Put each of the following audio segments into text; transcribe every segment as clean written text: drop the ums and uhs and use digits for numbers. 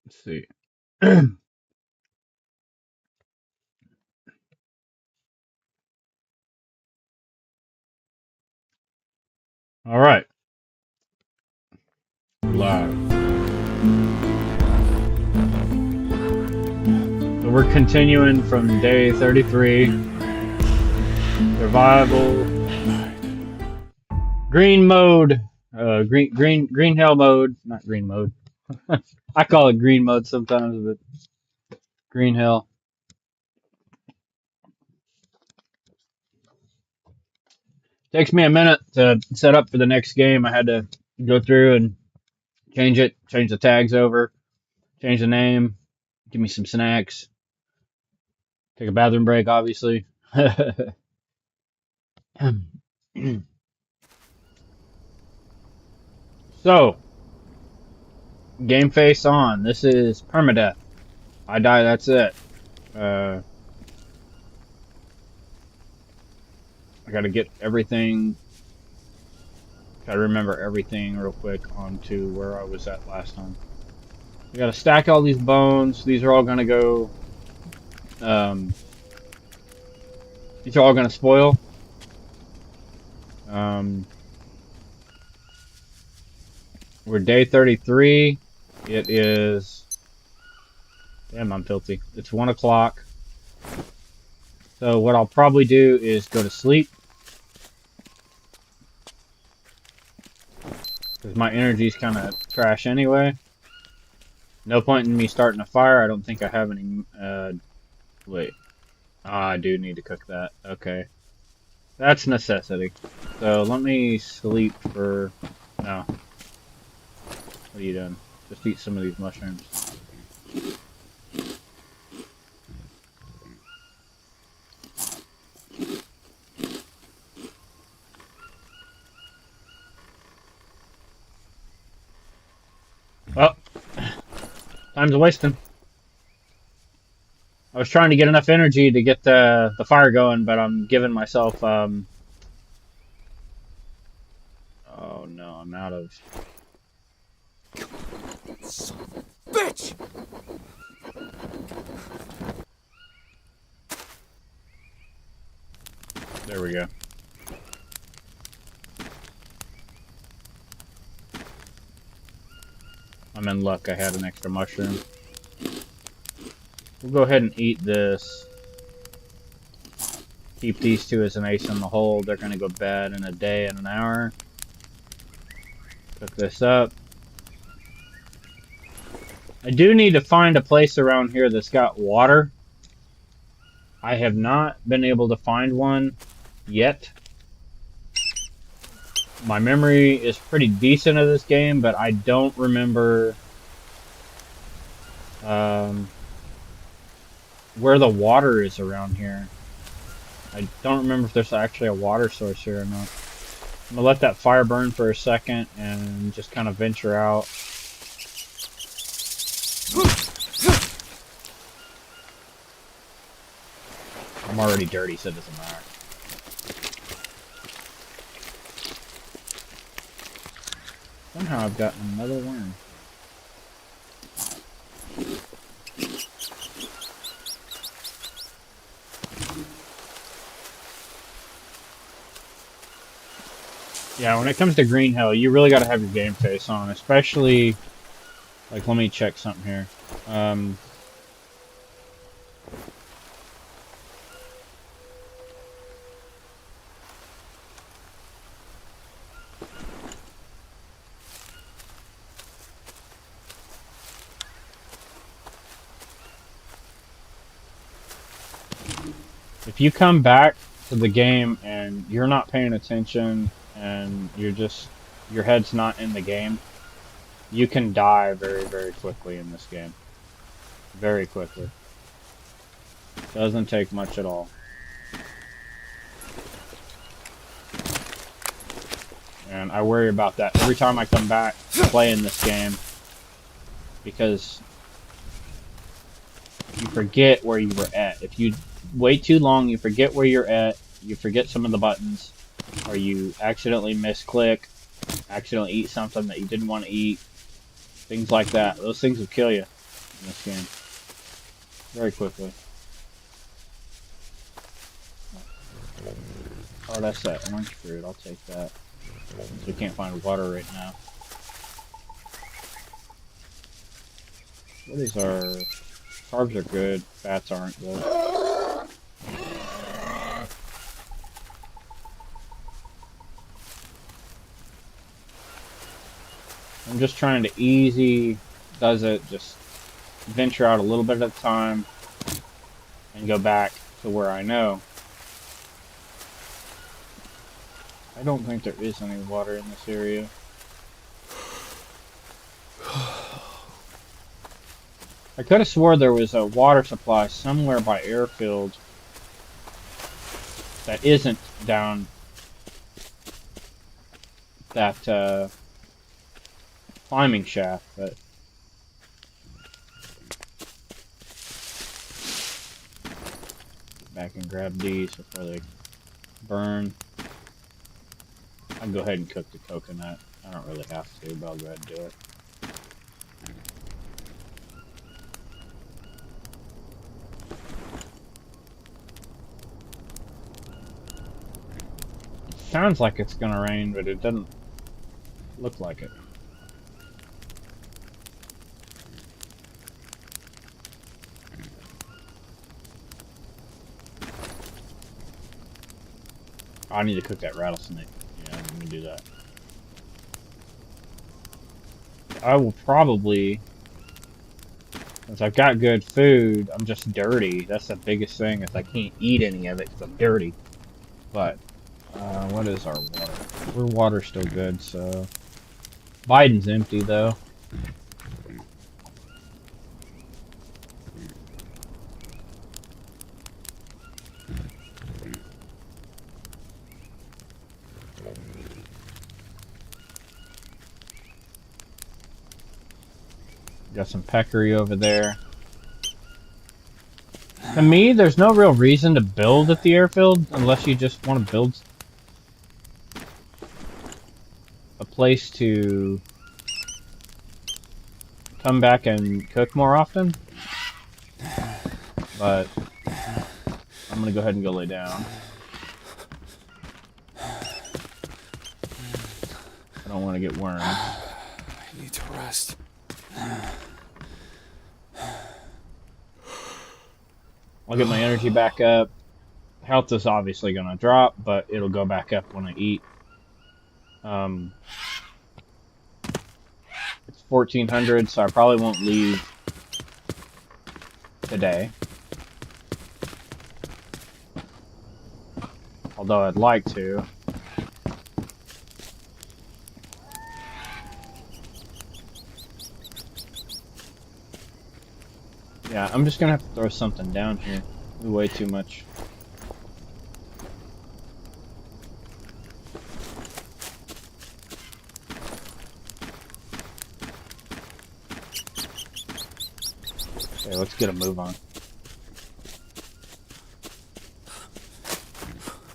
Let's see. All right. We're live. So we're continuing from day 33. Survival. Green mode. Green hell mode. Not green mode. I call it green mode sometimes, but green hell. Takes me a minute to set up for the next game. I had to go through and change it, change the tags over, change the name, give me some snacks, take a bathroom break, obviously. So, game face on. This is permadeath. I die, that's it. I gotta get everything, gotta remember everything real quick onto where I was at last time. We gotta stack all these bones. These are all gonna go, these are all gonna spoil. We're day 33. It is, damn, I'm filthy. It's 1 o'clock. So what I'll probably do is go to sleep, because my energy's kind of trash anyway. No point in me starting a fire. I don't think I have any, wait. I do need to cook that. Okay. That's necessity. So let me sleep for, no. What are you doing? Just eat some of these mushrooms. Well, time's wasting. I was trying to get enough energy to get the fire going, but I'm giving myself, oh no, I'm out of... Son of a bitch! There we go. I'm in luck. I had an extra mushroom. We'll go ahead and eat this. Keep these two as an ace in the hole. They're going to go bad in a day and an hour. Cook this up. I do need to find a place around here that's got water. I have not been able to find one yet. My memory is pretty decent of this game, but I don't remember where the water is around here. I don't remember if there's actually a water source here or not. I'm gonna let that fire burn for a second and just kind of venture out. I'm already dirty, so it doesn't matter. Somehow I've gotten another worm. Yeah, when it comes to green hell, you really got to have your game face on, especially, like, let me check something here. If you come back to the game and you're not paying attention and you're just, your head's not in the game, you can die very, very quickly in this game. Very quickly. Doesn't take much at all. And I worry about that every time I come back to play in this game, because you forget where you were at. If you wait too long, you forget where you're at, you forget some of the buttons, or you accidentally misclick, accidentally eat something that you didn't want to eat, things like that. Those things will kill you. in this game. Very quickly. Oh, that's that orange fruit. I'll take that. Since we can't find water right now. What is our... Carbs are good. Fats aren't though. I'm just trying to easy does it. Just venture out a little bit at a time. And go back to where I know. I don't think there is any water in this area. I could have swore there was a water supply somewhere by Airfield that isn't down that climbing shaft, but back and grab these before they burn. I can go ahead and cook the coconut. I don't really have to, but I'll go ahead and do it. Sounds like it's gonna rain, but it doesn't look like it. I need to cook that rattlesnake. Yeah, let me do that. I will probably, since I've got good food, I'm just dirty. That's the biggest thing, is I can't eat any of it because I'm dirty. But, what is our water? Our water's still good, so... Biden's empty, though. Got some peccary over there. To me, there's no real reason to build at the airfield unless you just want to build a place to come back and cook more often. But I'm gonna go ahead and go lay down. I don't want to get wormed. I need to rest. I'll get my energy back up. Health is obviously gonna drop, but it'll go back up when I eat. It's 1400, so I probably won't leave today. Although I'd like to. Yeah, I'm just gonna have to throw something down here. Way too much. Okay, let's get a move on.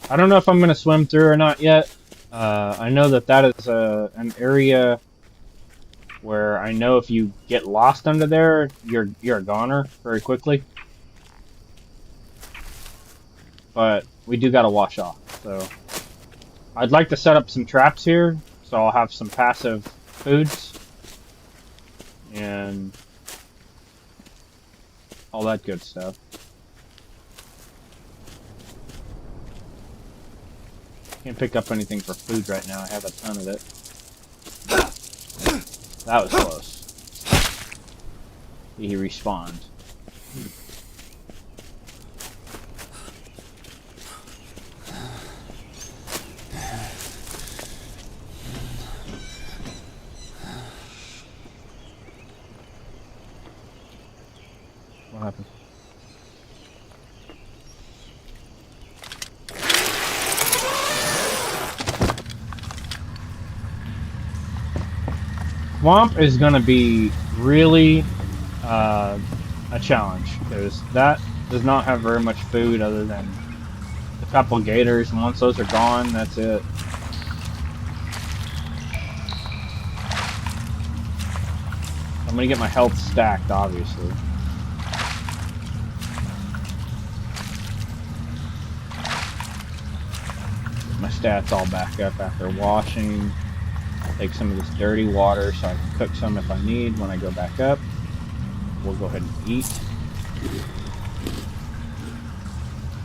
I don't know if I'm gonna swim through or not yet. I know that is an area where I know if you get lost under there, you're a goner very quickly. But we do gotta wash off, so I'd like to set up some traps here, so I'll have some passive foods and all that good stuff. Can't pick up anything for food right now. I have a ton of it. That was close. He respawned. What happened? Swamp is going to be really a challenge, because that does not have very much food other than a couple gators, and once those are gone, that's it. I'm gonna get my health stacked, obviously. Get my stats all back up after washing. Take some of this dirty water so I can cook some if I need when I go back up. We'll go ahead and eat.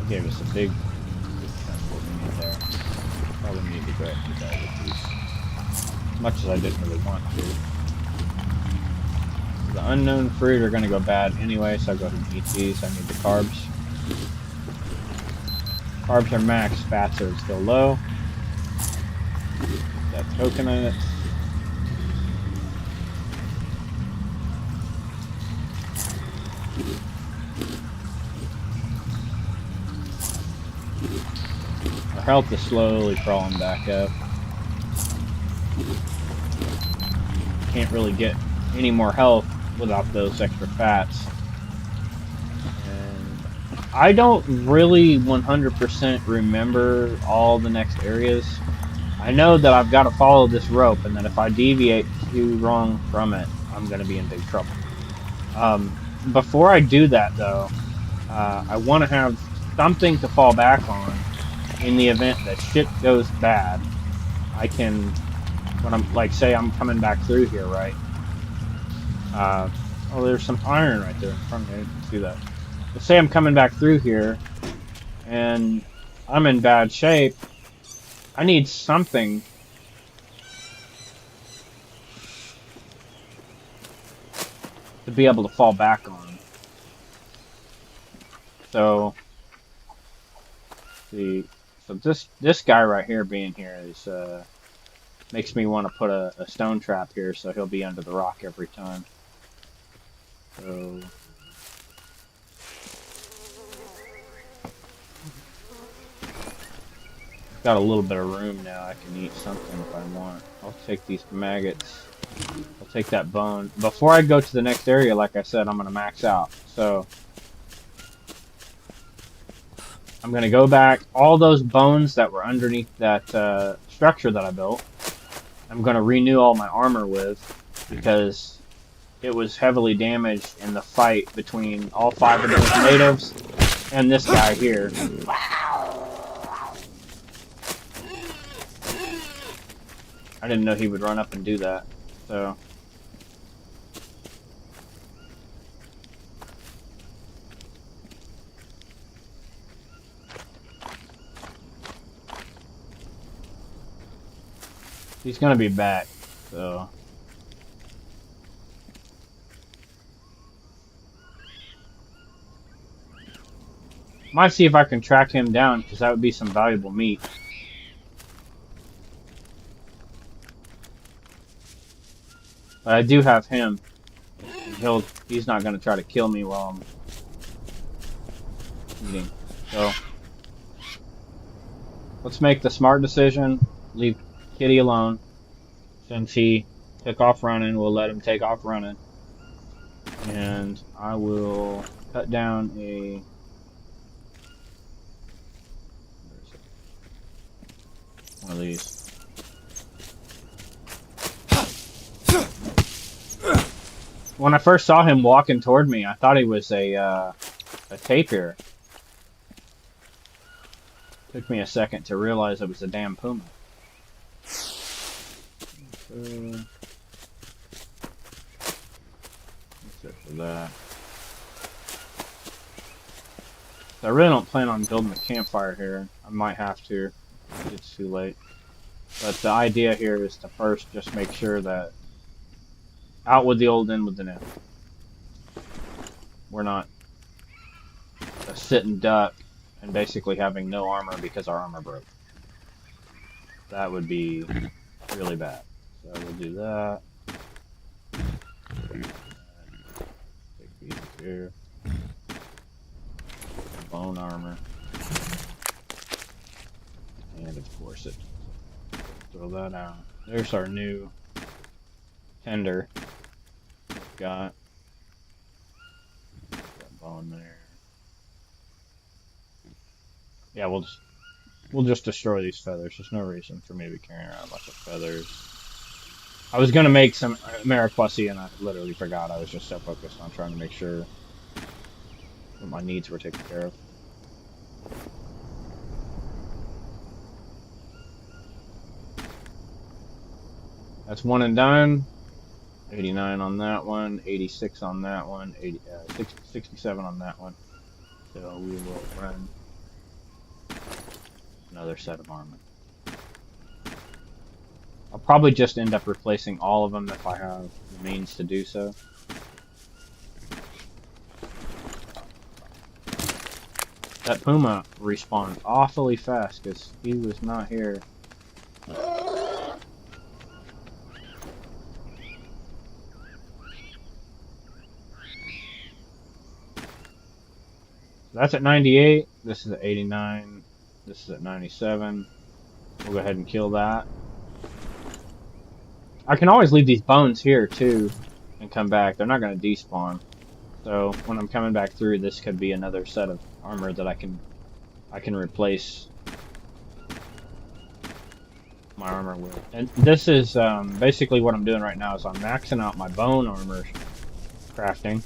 It gave us a big chunk of what we need there. Probably need to go ahead and do that with these. As much as I didn't really want to. The unknown fruit are going to go bad anyway, so I'll go ahead and eat these. I need the carbs. Carbs are max, fats are still low. That coconut. Our health is slowly crawling back up. Can't really get any more health without those extra fats. And I don't really 100% remember all the next areas. I know that I've got to follow this rope, and that if I deviate too wrong from it, I'm going to be in big trouble. Before I do that, though, I want to have something to fall back on in the event that shit goes bad. I can, when I'm, like, say I'm coming back through here, right? Oh, there's some iron right there in front of me. I didn't see that. Let's say I'm coming back through here, and I'm in bad shape. I need something to be able to fall back on. So, see, so this guy right here being here is makes me want to put a stone trap here, so he'll be under the rock every time. So, got a little bit of room now. I can eat something if I want. I'll take these maggots. I'll take that bone. Before I go to the next area, like I said, I'm going to max out. So, I'm going to go back. All those bones that were underneath that structure that I built, I'm going to renew all my armor with, because it was heavily damaged in the fight between all 5 of those natives and this guy here. I didn't know he would run up and do that, so. He's gonna be back, so. Might see if I can track him down, because that would be some valuable meat. But I do have him. He's not gonna try to kill me while I'm eating. So let's make the smart decision. Leave Kitty alone. Since he took off running, we'll let him take off running. And I will cut down a... Where is it? One of these. When I first saw him walking toward me, I thought he was a tapir. Took me a second to realize it was a damn puma. That's it for that. So I really don't plan on building a campfire here. I might have to if it's too late. But the idea here is to first just make sure that out with the old, in with the new. We're not a sitting duck and basically having no armor because our armor broke. That would be really bad. So we'll do that. Take these here. Bone armor. And of course it. Throw that out. There's our new tender. Got bone there. Yeah, we'll just destroy these feathers. There's no reason for me to be carrying around a bunch of feathers. I was gonna make some Mariquasi and I literally forgot. I was just so focused on trying to make sure that my needs were taken care of. That's one and done. 89 on that one, 86 on that one, 67 on that one. So we will run another set of armor. I'll probably just end up replacing all of them if I have the means to do so. That Puma respawned awfully fast because he was not here. That's at 98. This is at 89. This is at 97. We'll go ahead and kill that. I can always leave these bones here too and come back. They're not going to despawn. So when I'm coming back through, this could be another set of armor that I can replace my armor with. And this is basically what I'm doing right now is I'm maxing out my bone armor crafting.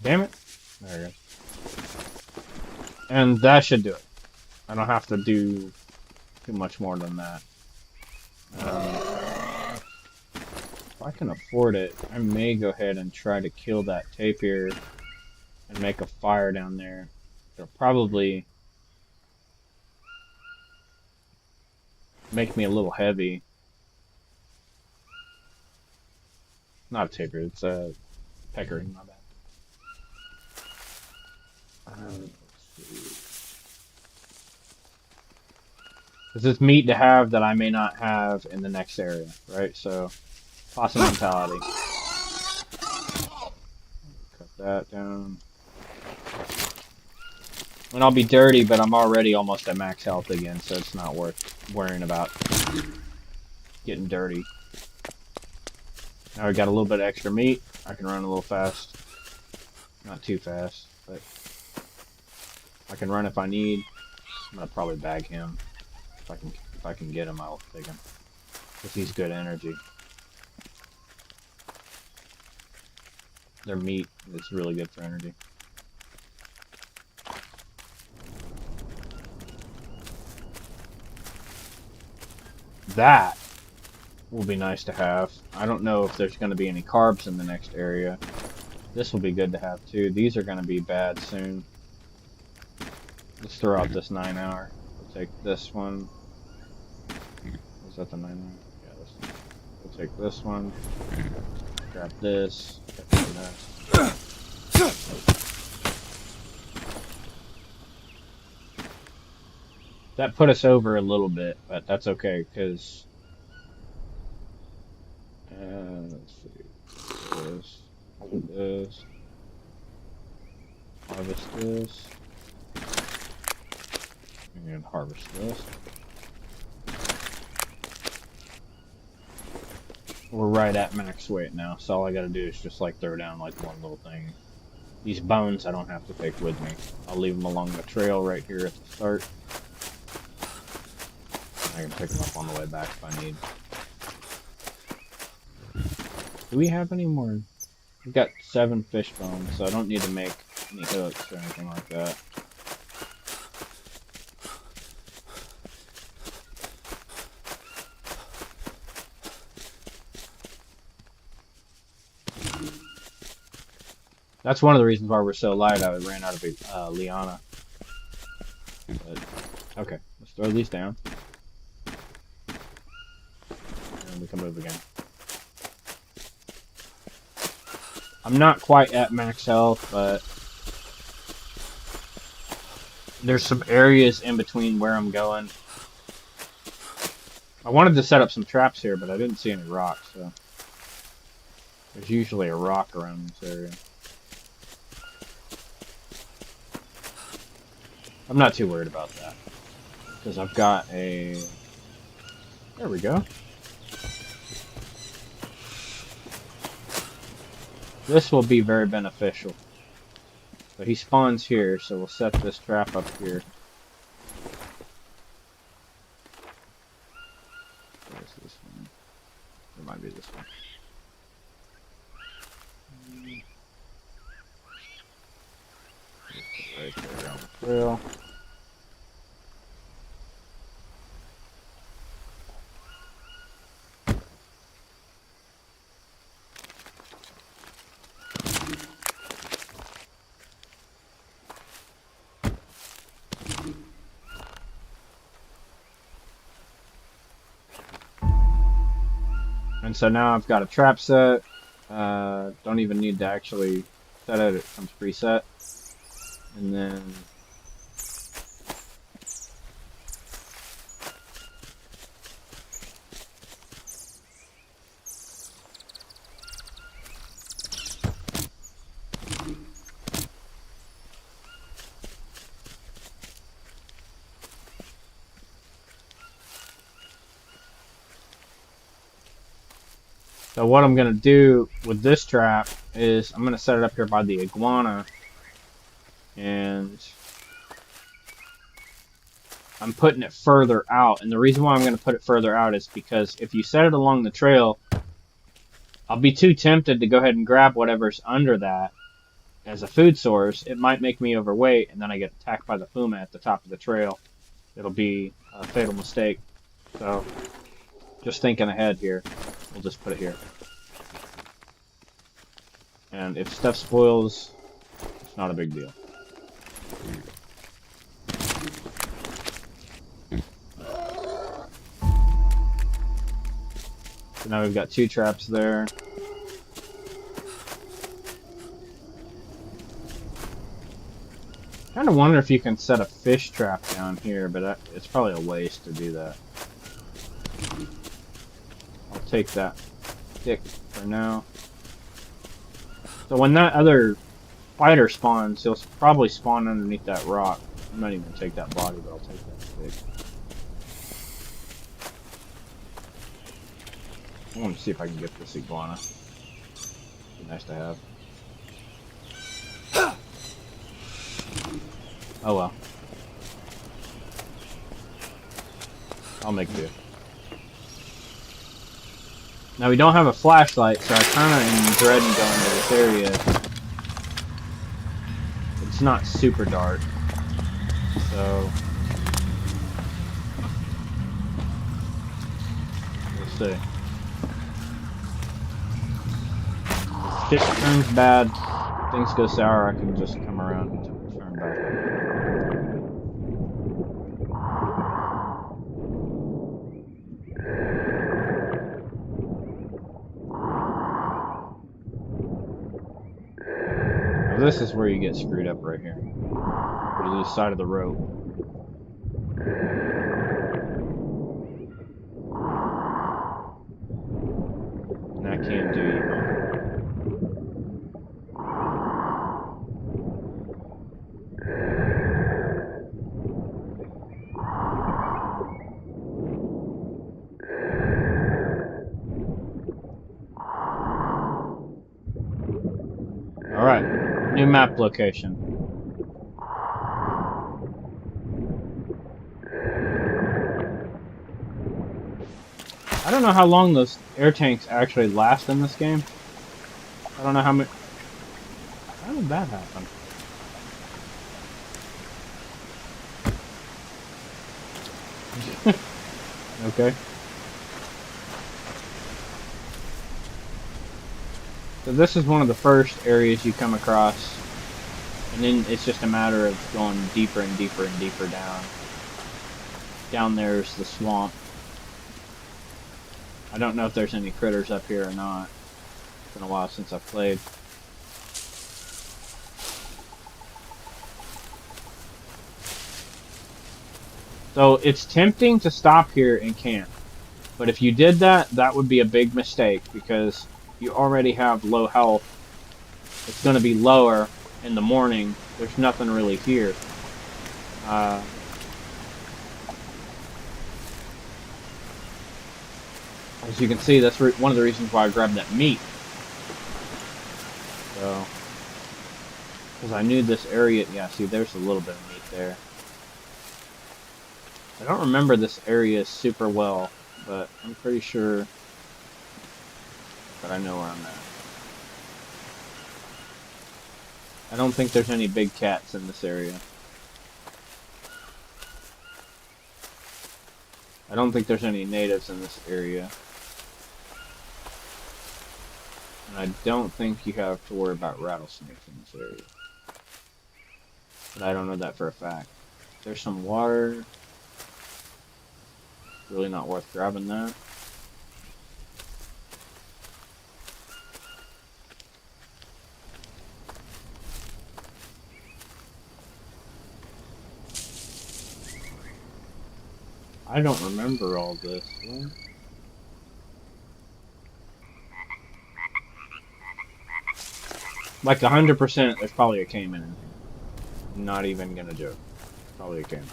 Damn it. There it goes. And that should do it. I don't have to do too much more than that. If I can afford it, I may go ahead and try to kill that tapir and make a fire down there. It'll probably make me a little heavy. Not a tapir, it's a peccary, my bad. Let's see. This is meat to have that I may not have in the next area, right? So, possum mentality. Cut that down. And I'll be dirty, but I'm already almost at max health again, so it's not worth worrying about getting dirty. Now we got a little bit of extra meat. I can run a little fast. Not too fast, but I can run if I need. I'm gonna probably bag him. If I can get him, I'll take him. Because he's good energy. Their meat is really good for energy. That will be nice to have. I don't know if there's going to be any carbs in the next area. This will be good to have too. These are going to be bad soon. Let's throw out this 9-hour. We'll take this one. Is that the 9-hour? Yeah, this one. We'll take this one. Grab this. That put us over a little bit, but that's okay, because... let's see. This. Harvest this. And harvest this. We're right at max weight now, so all I gotta do is just like throw down like one little thing. These bones I don't have to take with me. I'll leave them along the trail right here at the start. I can pick them up on the way back if I need. Do we have any more? We've got 7 fish bones, so I don't need to make any hooks or anything like that. That's one of the reasons why we're so light. I ran out of liana. But, okay, let's throw these down. And we can move again. I'm not quite at max health, but there's some areas in between where I'm going. I wanted to set up some traps here, but I didn't see any rocks, so there's usually a rock around this area. I'm not too worried about that, because I've got a... There we go. This will be very beneficial. So he spawns here, so we'll set this trap up here. Where's this one? It might be this one. Right there on the trail. And so now I've got a trap set. Don't even need to actually set it, it comes preset. And then so what I'm going to do with this trap is I'm going to set it up here by the iguana. And I'm putting it further out. And the reason why I'm going to put it further out is because if you set it along the trail, I'll be too tempted to go ahead and grab whatever's under that as a food source. It might make me overweight, and then I get attacked by the puma at the top of the trail. It'll be a fatal mistake. So, just thinking ahead here, we'll just put it here. And if stuff spoils, it's not a big deal. So now we've got 2 traps there. Kind of wonder if you can set a fish trap down here, but it's probably a waste to do that. I'll take that stick for now. So when that other spider spawns, he'll probably spawn underneath that rock. I'm not even going to take that body, but I'll take that stick. I want to see if I can get this iguana. Be nice to have. Oh well. I'll make do. Now we don't have a flashlight, so I kind of am dreading going to this area. It's not super dark, so we'll see. If shit turns bad, things go sour, I can just come around and turn back. This is where you get screwed up right here. To the side of the rope. And that can't do you. Alright. New map location. I don't know how long those air tanks actually last in this game. I don't know how many... How did that happen? Okay. So this is one of the first areas you come across, and then it's just a matter of going deeper and deeper and deeper down. Down there's the swamp. I don't know if there's any critters up here or not. It's been a while since I've played. So it's tempting to stop here and camp, but if you did that, that would be a big mistake because you already have low health. It's going to be lower in the morning. There's nothing really here. As you can see, that's one of the reasons why I grabbed that meat. So, Because I knew this area. Yeah, see, there's a little bit of meat there. I don't remember this area super well, but I'm pretty sure that I know where I'm at. I don't think there's any big cats in this area. I don't think there's any natives in this area. And I don't think you have to worry about rattlesnakes in this area. But I don't know that for a fact. There's some water. Really not worth grabbing that. I don't remember all this. What? Like 100%, there's probably a caiman in here. I'm not even gonna joke. Probably a caiman.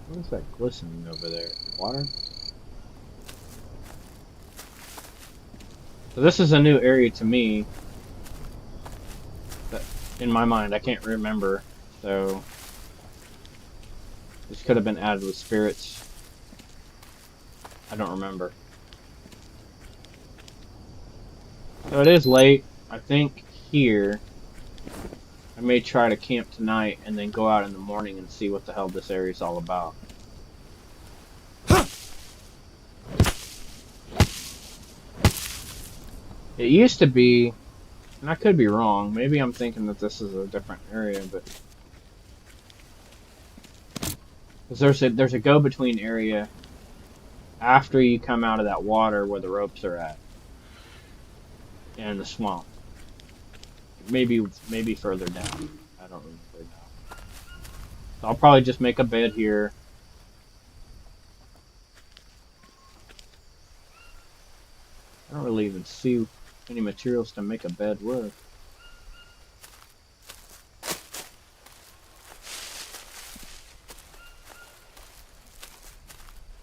What is that glistening over there? Water? So this is a new area to me. That, in my mind, I can't remember. So this could have been added with spirits. I don't remember. So it is late. I think here I may try to camp tonight and then go out in the morning and see what the hell this area is all about. It used to be, and I could be wrong, maybe I'm thinking that this is a different area, but because there's a go-between area after you come out of that water where the ropes are at, and the swamp. Maybe further down. I don't remember now. So I'll probably just make a bed here. I don't really even see any materials to make a bed with.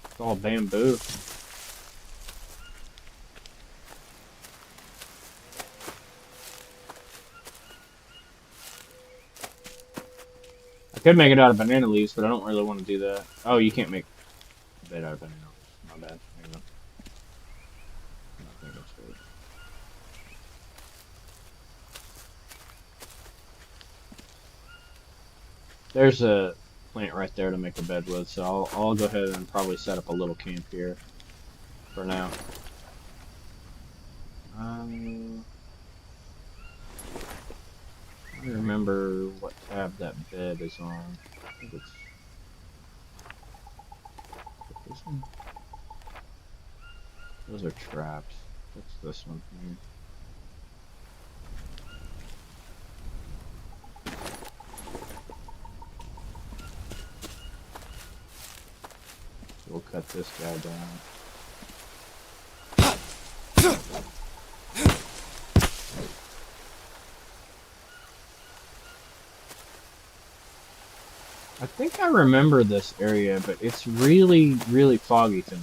It's all bamboo. I could make it out of banana leaves, but I don't really want to do that. Oh, you can't make a bed out of banana leaves. My bad. Hang on. I think that's good. There's a plant right there to make a bed with, so I'll go ahead and probably set up a little camp here for now. I don't remember what tab that bed is on. I think it's this one. Those are traps. What's this one here? We'll cut this guy down. I think I remember this area, but it's really, really foggy to me.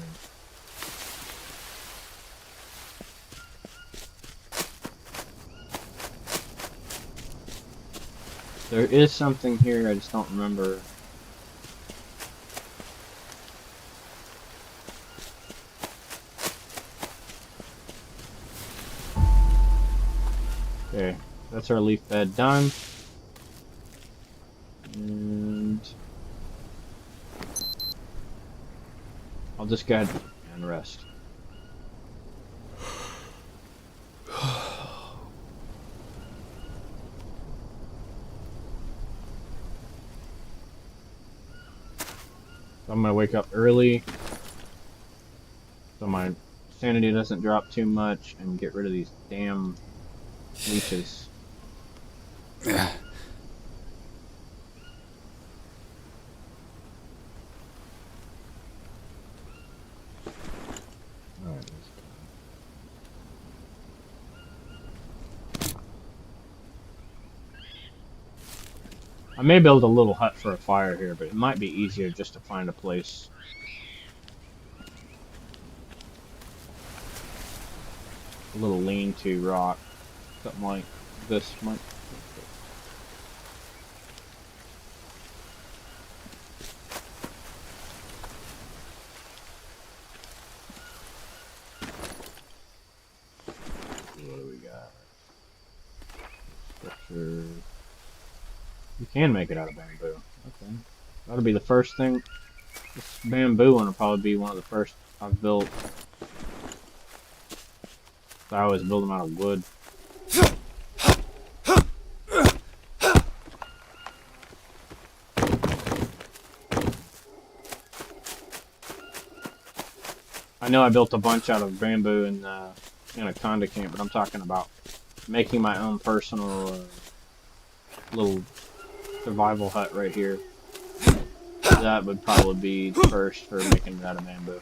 There is something here, I just don't remember. Okay, that's our leaf bed done. And I'll just go ahead and rest. I'm gonna wake up early so my sanity doesn't drop too much and get rid of these damn leeches. Yeah. Alright, I may build a little hut for a fire here, but it might be easier just to find a place a little lean-to rock. Something like this might. What do we got? Structure. You can make it out of bamboo. Okay. That'll be the first thing. This bamboo one will probably be one of the first I've built. I always build them out of wood. I know I built a bunch out of bamboo in Anaconda Camp, but I'm talking about making my own personal little survival hut right here. That would probably be first for making it out of bamboo.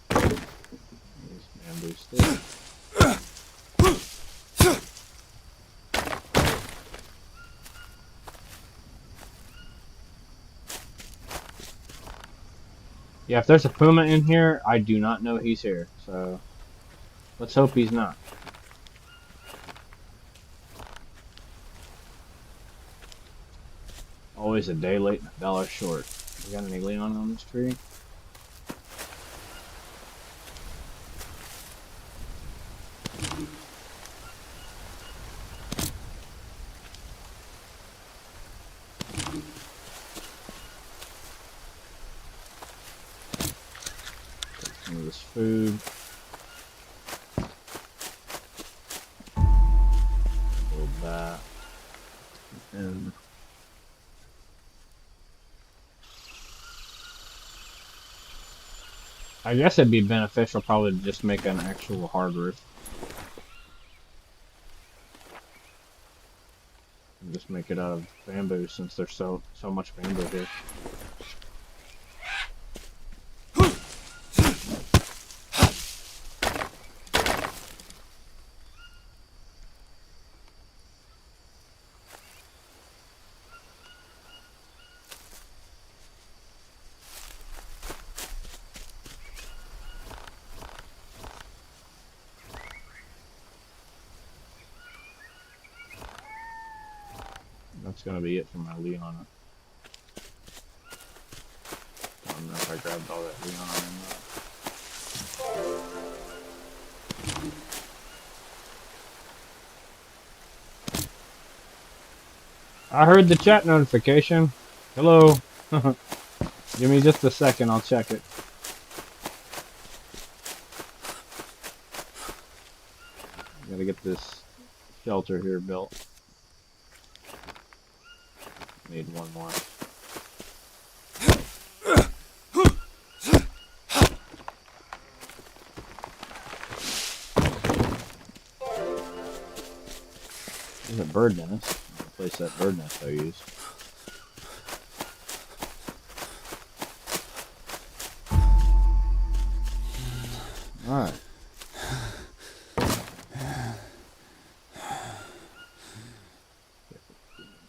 There's bamboo sticks. Yeah, if there's a puma in here, I do not know he's here, so let's hope he's not. Always a day late and $1 short. You got any Leon on this tree? Take some of this food. Build that. And I guess it'd be beneficial probably to just make an actual hard roof. And just make it out of bamboo since there's so much bamboo here. That's gonna be it for my Leona. I don't know if I grabbed all that Leona or not. I heard the chat notification. Hello. Give me just a second, I'll check it. Gotta get this shelter here built. Need one more. There's a bird nest. I'll replace that bird nest I used. Alright.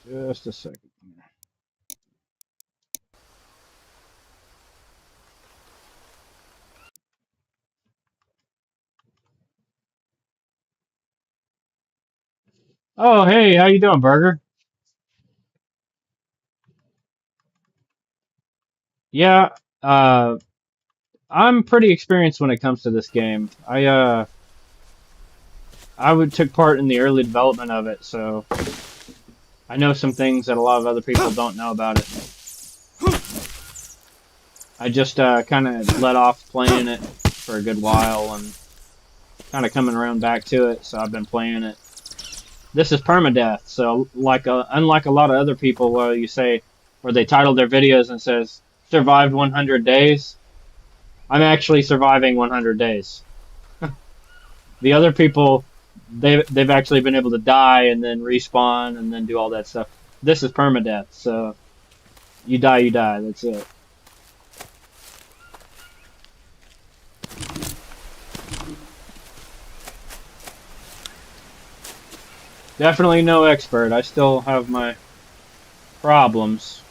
Just a second. Oh, hey, how you doing, Burger? Yeah, I'm pretty experienced when it comes to this game. I would took part in the early development of it, so I know some things that a lot of other people don't know about it. I just kind of let off playing it for a good while and kind of coming around back to it, so I've been playing it. This is permadeath, so unlike a lot of other people where you say, where they title their videos and says, survived 100 days, I'm actually surviving 100 days. The other people, they've actually been able to die and then respawn and then do all that stuff. This is permadeath, so you die, that's it. Definitely no expert. I still have my problems.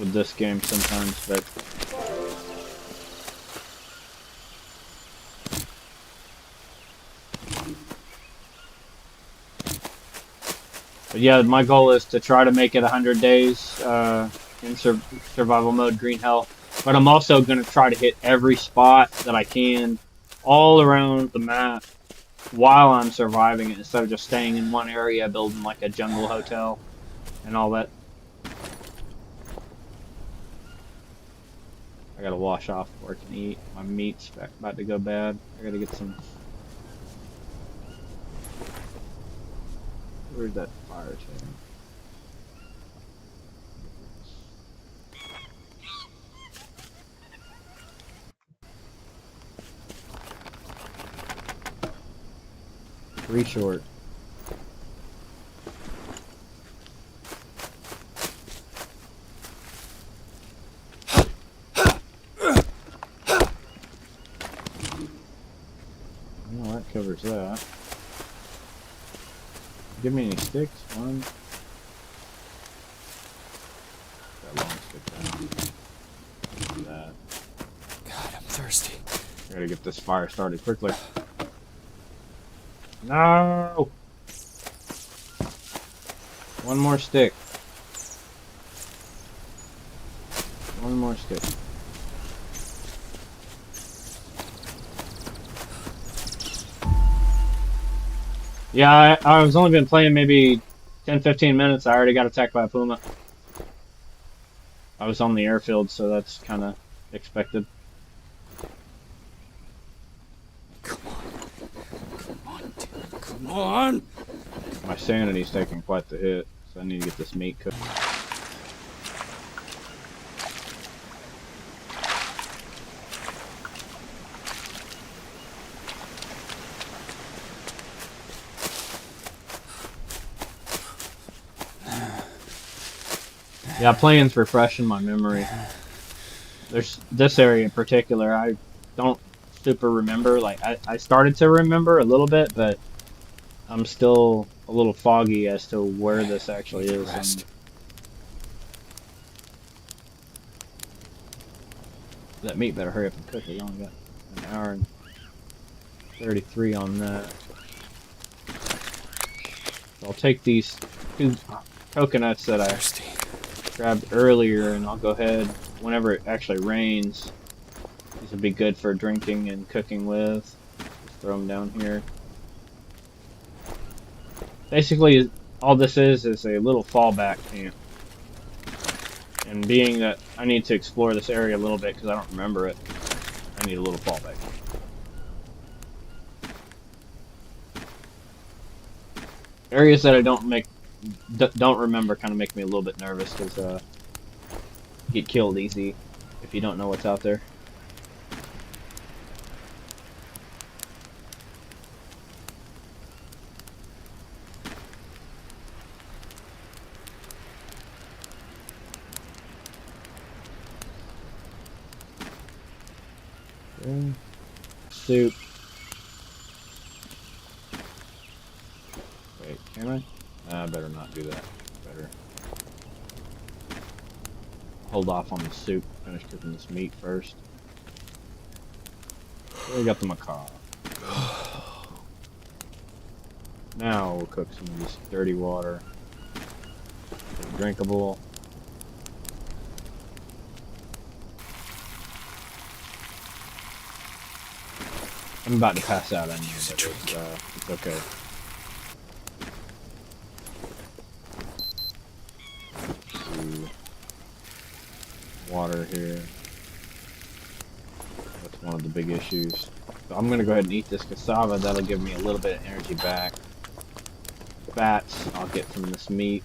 with this game sometimes, but yeah, my goal is to try to make it 100 days in survival mode, green hell. But I'm also going to try to hit every spot that I can all around the map while I'm surviving it, instead of just staying in one area, building like a jungle hotel and all that. I gotta wash off before I can eat. My meat's about to go bad. I gotta get some. Where's that fire tank? Three short. Well, that covers that. Give me any sticks? One. That long stick down. That. God, I'm thirsty. I gotta get this fire started quickly. No! One more stick. One more stick. Yeah, I was only been playing maybe 10-15 minutes. I already got attacked by a puma. I was on the airfield, so that's kind of expected. Come on, dude. Come on. My sanity's taking quite the hit, so I need to get this meat cooked. Yeah, playing's refreshing my memory. There's this area in particular, I don't super remember. Like, I started to remember a little bit, but I'm still a little foggy as to where this actually is. Rest. That meat better hurry up and cook it. You only got an hour and 33 on that. So I'll take these 2 coconuts that I Thirsty. grabbed earlier, and I'll go ahead whenever it actually rains. These would be good for drinking and cooking with. Just throw them down here. Basically, all this is a little fallback camp. And being that I need to explore this area a little bit because I don't remember it, I need a little fallback. Areas that I don't remember kind of make me a little bit nervous because you get killed easy if you don't know what's out there. Okay. Soup. Wait, can I? I better not do that. Better hold off on the soup. Finish cooking this meat first. We got the macaw. Now we'll cook some of this dirty water. Drinkable. I'm about to pass out anyway, but it's okay. Water here. That's one of the big issues. So I'm gonna go ahead and eat this cassava. That'll give me a little bit of energy back. Fats, I'll get from this meat.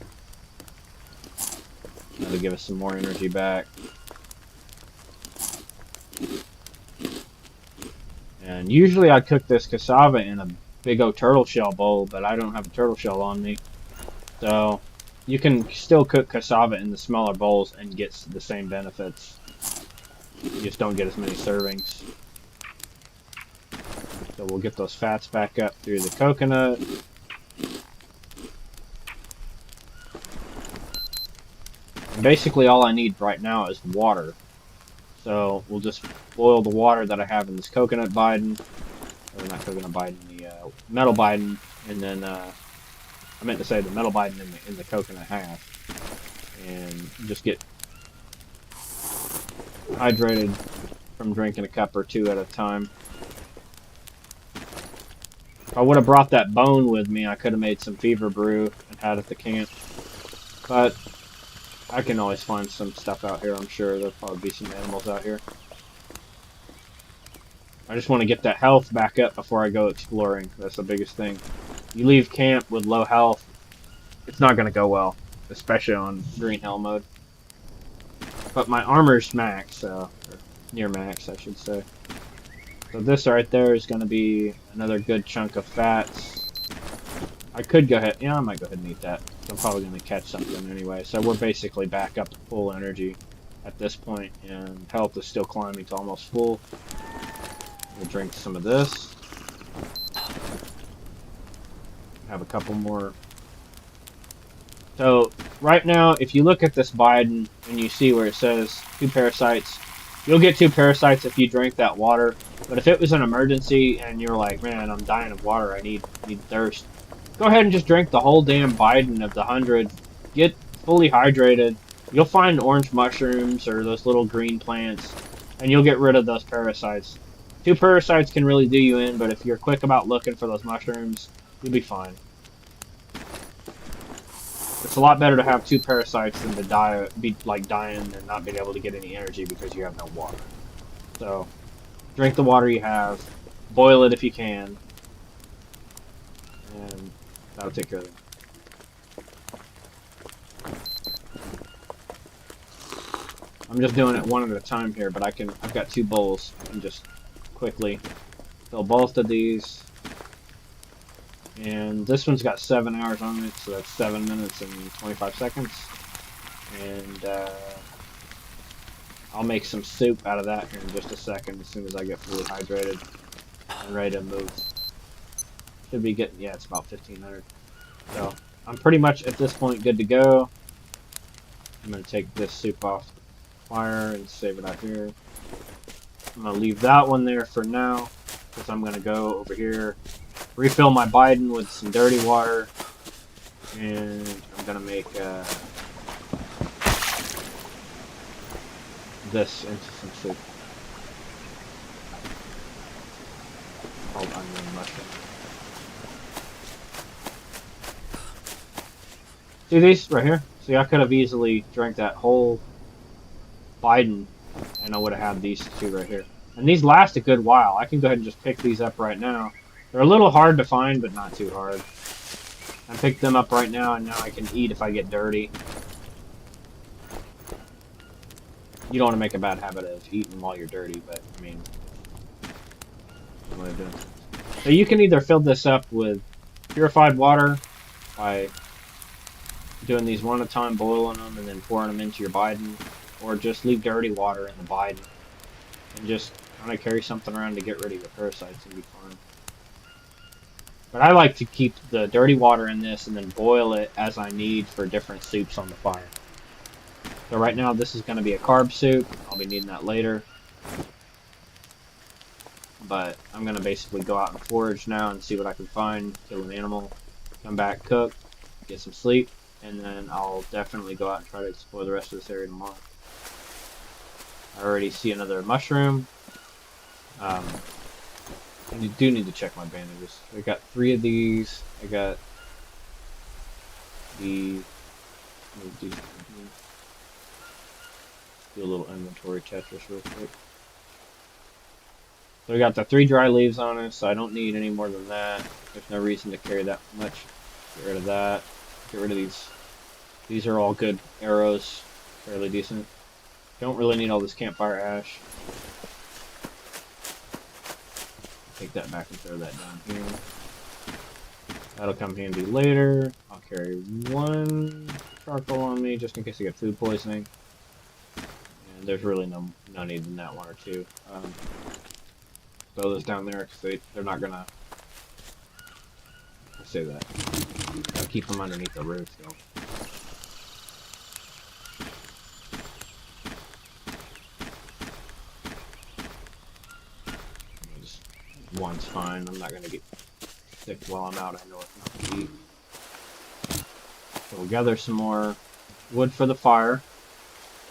That'll give us some more energy back. And usually I'd cook this cassava in a big old turtle shell bowl, but I don't have a turtle shell on me. So you can still cook cassava in the smaller bowls and get the same benefits. You just don't get as many servings. So we'll get those fats back up through the coconut. And basically all I need right now is water. So we'll just boil the water that I have in this coconut Biden, or not coconut Biden, the metal Biden, and then I meant to say the metal Biden in the coconut half, and just get hydrated from drinking a cup or two at a time. If I would have brought that bone with me, I could have made some fever brew and had it at the camp. But I can always find some stuff out here, I'm sure. There'll probably be some animals out here. I just want to get that health back up before I go exploring. That's the biggest thing. You leave camp with low health, it's not going to go well. Especially on green hell mode. But my armor's max, so... Or near max, I should say. So this right there is going to be another good chunk of fats. I could go ahead... Yeah, I might go ahead and eat that. I'm probably going to catch something anyway. So we're basically back up to full energy at this point, and health is still climbing to almost full. We'll drink some of this. Have a couple more. So, right now, if you look at this Biden and you see where it says 2 parasites, you'll get 2 parasites if you drink that water. But if it was an emergency and you're like, man, I'm dying of water, I need thirst, go ahead and just drink the whole damn Biden of the 100. Get fully hydrated. You'll find orange mushrooms or those little green plants, and you'll get rid of those parasites. 2 parasites can really do you in, but if you're quick about looking for those mushrooms, you'll be fine. It's a lot better to have 2 parasites than to be like dying and not being able to get any energy because you have no water. So, drink the water you have, boil it if you can, and that'll take care of it. I'm just doing it one at a time here, but I've got 2 bowls. I can just quickly fill both of these. And this one's got 7 hours on it, so that's 7 minutes and 25 seconds. And I'll make some soup out of that here in just a second as soon as I get fully hydrated and ready to move. Should be getting, yeah, it's about 1500. So I'm pretty much at this point good to go. I'm going to take this soup off the fire and save it out here. I'm going to leave that one there for now because I'm going to go over here, refill my Biden with some dirty water, and I'm going to make this into some soup. Called onion mushroom. See these right here? See, I could have easily drank that whole Biden and I would have had these 2 right here. And these last a good while. I can go ahead and just pick these up right now. They're a little hard to find, but not too hard. I picked them up right now, and now I can eat if I get dirty. You don't want to make a bad habit of eating while you're dirty, but, I mean... What am I doing? So you can either fill this up with purified water by doing these one at a time, boiling them, and then pouring them into your Biden, or just leave dirty water in the Biden, and just kind of carry something around to get rid of your parasites and be fine. But I like to keep the dirty water in this and then boil it as I need for different soups on the fire. So right now this is going to be a carb soup. I'll be needing that later. But I'm going to basically go out and forage now and see what I can find, kill an animal, come back, cook, get some sleep, and then I'll definitely go out and try to explore the rest of this area tomorrow. I already see another mushroom. I do need to check my bandages. I got 3 of these. I got the... Do a little inventory Tetris real quick. So we got the 3 dry leaves on us, so I don't need any more than that. There's no reason to carry that much. Get rid of that. Get rid of these. These are all good arrows. Fairly decent. Don't really need all this campfire ash. Take that back and throw that down here. That'll come handy later. I'll carry 1 charcoal on me just in case I get food poisoning. And there's really no need in that 1 or 2. Throw those down there because they're not gonna... I say that. Gotta keep them underneath the roof though. One's fine. I'm not gonna get sick while I'm out. I know it's not to eat. So we'll gather some more wood for the fire.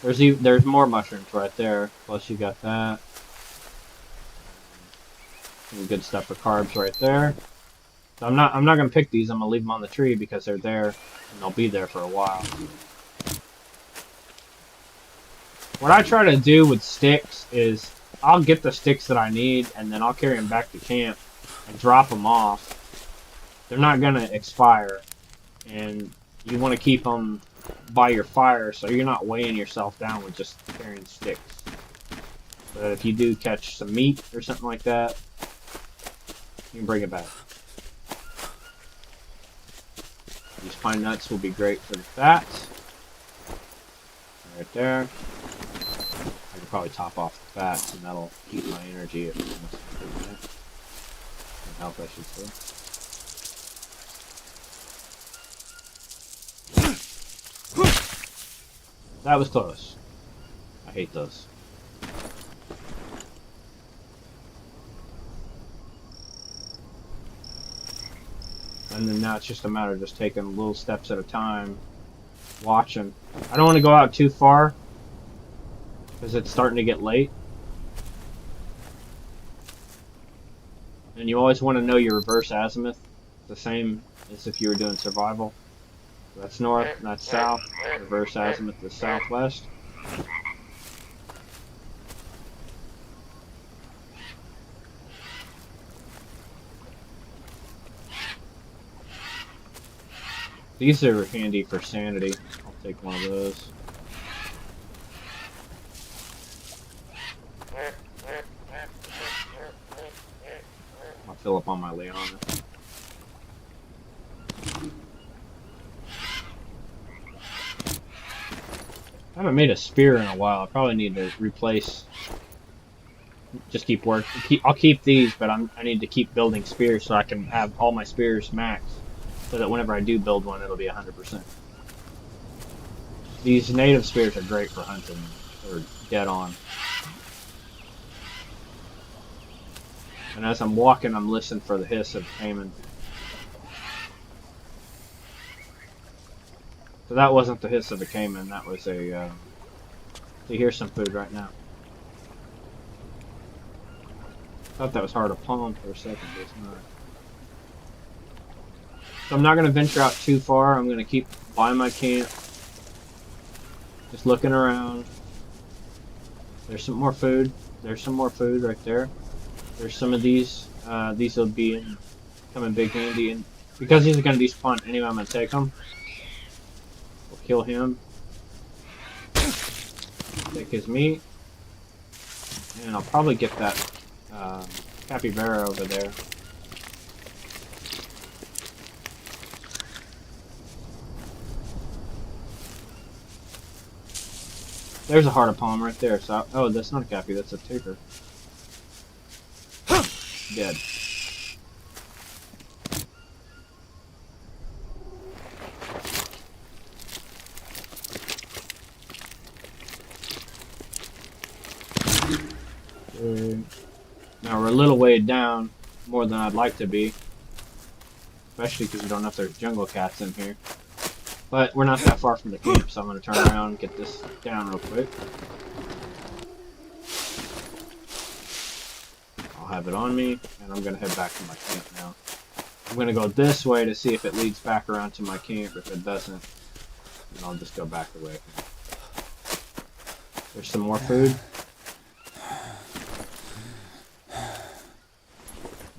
There's more mushrooms right there. Plus you got that. Some good stuff for carbs right there. So I'm not gonna pick these. I'm gonna leave them on the tree because they're there and they'll be there for a while. What I try to do with sticks is I'll get the sticks that I need and then I'll carry them back to camp and drop them off. They're not gonna expire, and you want to keep them by your fire so you're not weighing yourself down with just carrying sticks. But if you do catch some meat or something like that, you can bring it back. These pine nuts will be great for the fat. Right there. I can probably top off the fats and that'll keep my energy at almost and health, I should say. That was close. I hate those. And then now it's just a matter of just taking little steps at a time, watching. I don't want to go out too far because it's starting to get late. And you always want to know your reverse azimuth, the same as if you were doing survival. So that's north, and that's south. Reverse azimuth is southwest. These are handy for sanity. I'll take one of those. I'll fill up on my Leona. I haven't made a spear in a while. I probably need to replace. Just keep working. I'll keep these, but I need to keep building spears so I can have all my spears maxed, so that whenever I do build one, it'll be 100%. These native spears are great for hunting, or dead on. And as I'm walking, I'm listening for the hiss of caiman. So that wasn't the hiss of a caiman. That was a. So here's some food right now. Thought that was hard to palm for a second, but it's not. So I'm not going to venture out too far. I'm going to keep by my camp. Just looking around. There's some more food. There's some more food right there. There's some of these. These will come in big handy. And because these are going to despawn anyway, I'm going to take them. We'll kill him. Take his meat. And I'll probably get that capybara over there. There's a heart of palm right there. So, oh, that's not a cappy. That's a ticker. Dead. Now we're a little way down, more than I'd like to be. Especially because we don't know if there's jungle cats in here. But we're not that far from the camp, so I'm going to turn around and get this down real quick. I'll have it on me, and I'm going to head back to my camp now. I'm going to go this way to see if it leads back around to my camp. If it doesn't, then I'll just go back the way. There's some more food.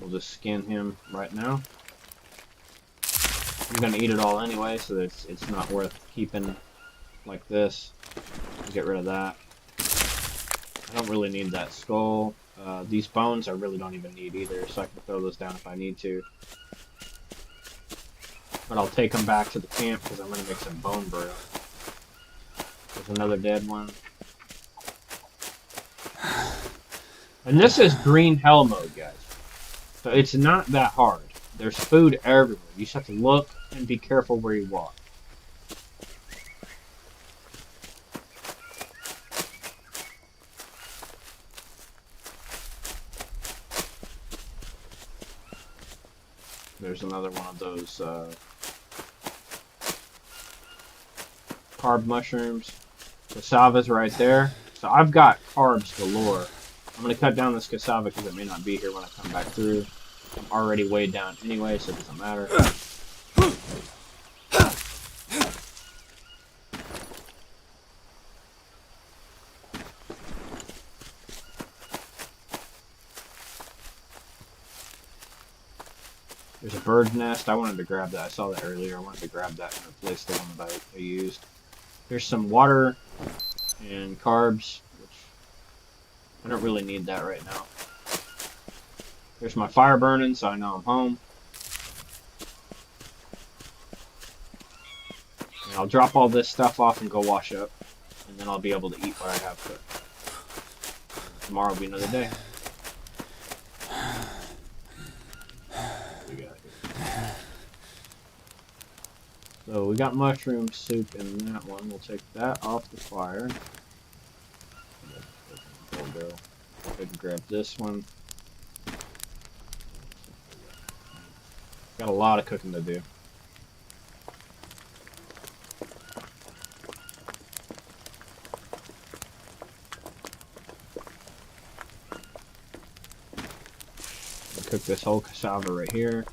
We'll just skin him right now. I'm gonna eat it all anyway, so it's not worth keeping like this. Get rid of that. I don't really need that skull. These bones I really don't even need either, so I can throw those down if I need to. But I'll take them back to the camp because I'm gonna make some bone broth. There's another dead one. And this is green hell mode, guys. So it's not that hard. There's food everywhere. You just have to look and be careful where you walk. there's another one of those carb mushrooms. Cassava's right there. So I've got carbs galore. I'm going to cut down this cassava because it may not be here when I come back through. I'm already weighed down anyway, so it doesn't matter. There's a bird's nest. I wanted to grab that. I saw that earlier. I wanted to grab that and replace the one that I used. There's some water and carbs, which I don't really need that right now. There's my fire burning, so I know I'm home. And I'll drop all this stuff off and go wash up, and then I'll be able to eat what I have cooked. Tomorrow will be another day. So we got mushroom soup in that one. We'll take that off the fire. Go ahead and grab this one. Got a lot of cooking to do. Cook this whole cassava right here.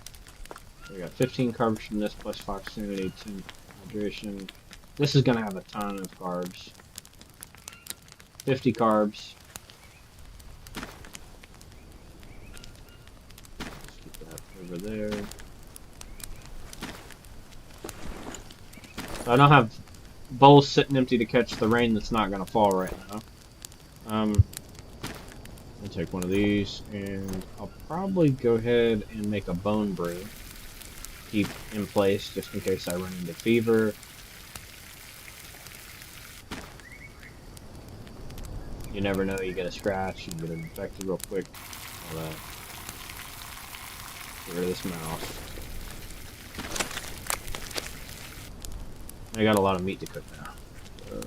We got 15 carbs from this plus 5% 18 hydration. This is gonna have a ton of carbs. 50 carbs. Let's keep that over there. So I don't have bowls sitting empty to catch the rain that's not gonna fall right now. I'll take one of these, and I'll probably go ahead and make a bone brew. Keep in place just in case I run into fever. You never know, you get a scratch, you get infected real quick. I'll get rid of this mouse. I got a lot of meat to cook now. So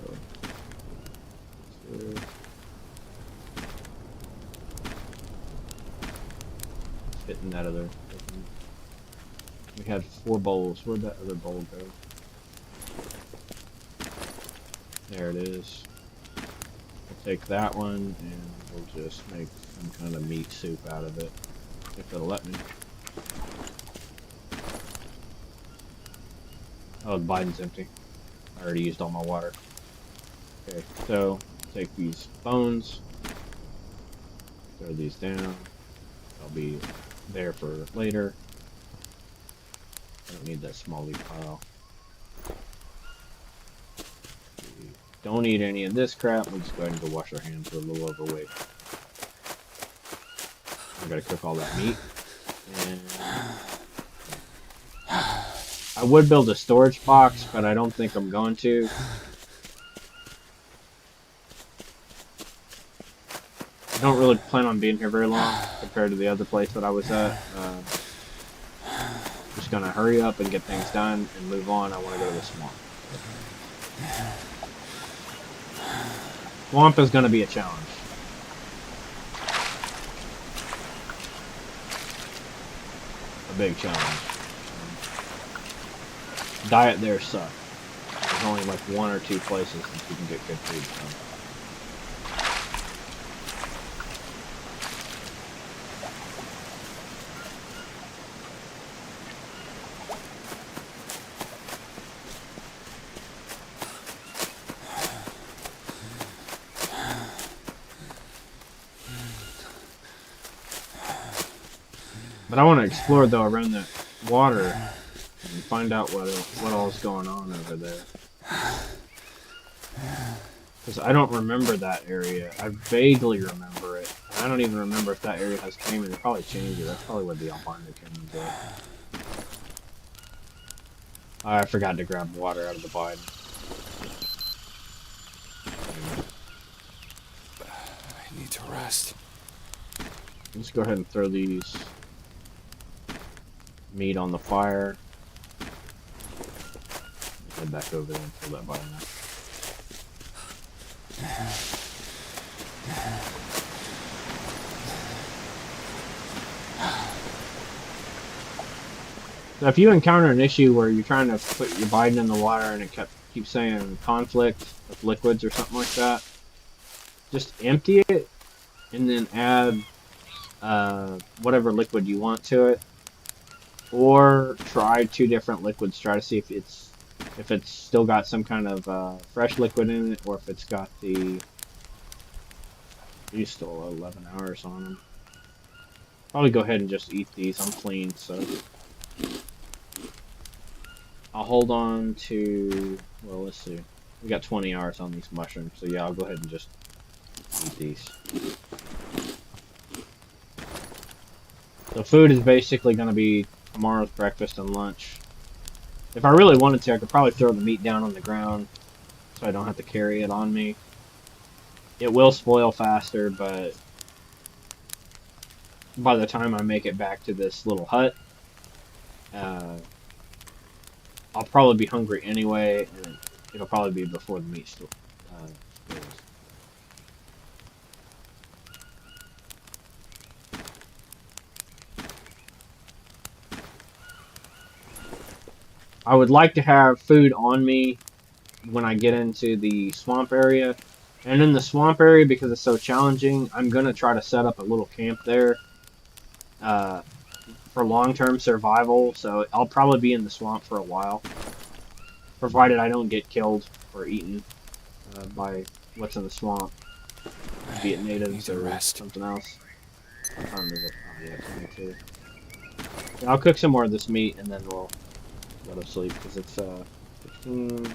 fitting that other. We had 4 bowls. Where'd that other bowl go? There it is. We'll take that one and we'll just make some kind of meat soup out of it, if it'll let me. Oh, the Biden's empty. I already used all my water. Okay, so take these bones, throw these down. I'll be there for later. I don't need that small leaf pile. We don't eat any of this crap. We'll just go ahead and go wash our hands. We're a little overweight. I gotta cook all that meat. And I would build a storage box, but I don't think I'm going to. I don't really plan on being here very long compared to the other place that I was at. Just gonna hurry up and get things done and move on. I want to go to the swamp. Swamp is gonna be a challenge. A big challenge. Diet there sucks. There's only like 1 or 2 places that you can get good food from. But I want to explore though around that water and find out what all is going on over there. Because I don't remember that area. I vaguely remember it. I don't even remember if that area has caiman. They probably changed it. That's probably where the albino caimans are. I forgot to grab water out of the Biden. I need to rest. Let's go ahead and throw these meat on the fire. Head back over there and fill that Biden up. So if you encounter an issue where you're trying to put your Biden in the water and it keeps saying conflict with liquids or something like that, just empty it and then add whatever liquid you want to it, or try two different liquids. Try to see if it's still got some kind of fresh liquid in it, or if it's got the. These still 11 hours on them. Probably go ahead and just eat these. I'm clean, so I'll hold on to. Well, let's see. We got 20 hours on these mushrooms, so yeah, I'll go ahead and just eat these. So food is basically going to be tomorrow's breakfast and lunch. If I really wanted to, I could probably throw the meat down on the ground so I don't have to carry it on me. It will spoil faster, but by the time I make it back to this little hut, uh, I'll probably be hungry anyway, and it'll probably be before the meat spoils. I would like to have food on me when I get into the swamp area. And in the swamp area, because it's so challenging, I'm going to try to set up a little camp there uh, for long-term survival. So I'll probably be in the swamp for a while, provided I don't get killed or eaten by what's in the swamp, be it natives or something else. What time is it? Oh, yeah, 22. Yeah, I'll cook some more of this meat, and then we'll go to sleep, because it's 15,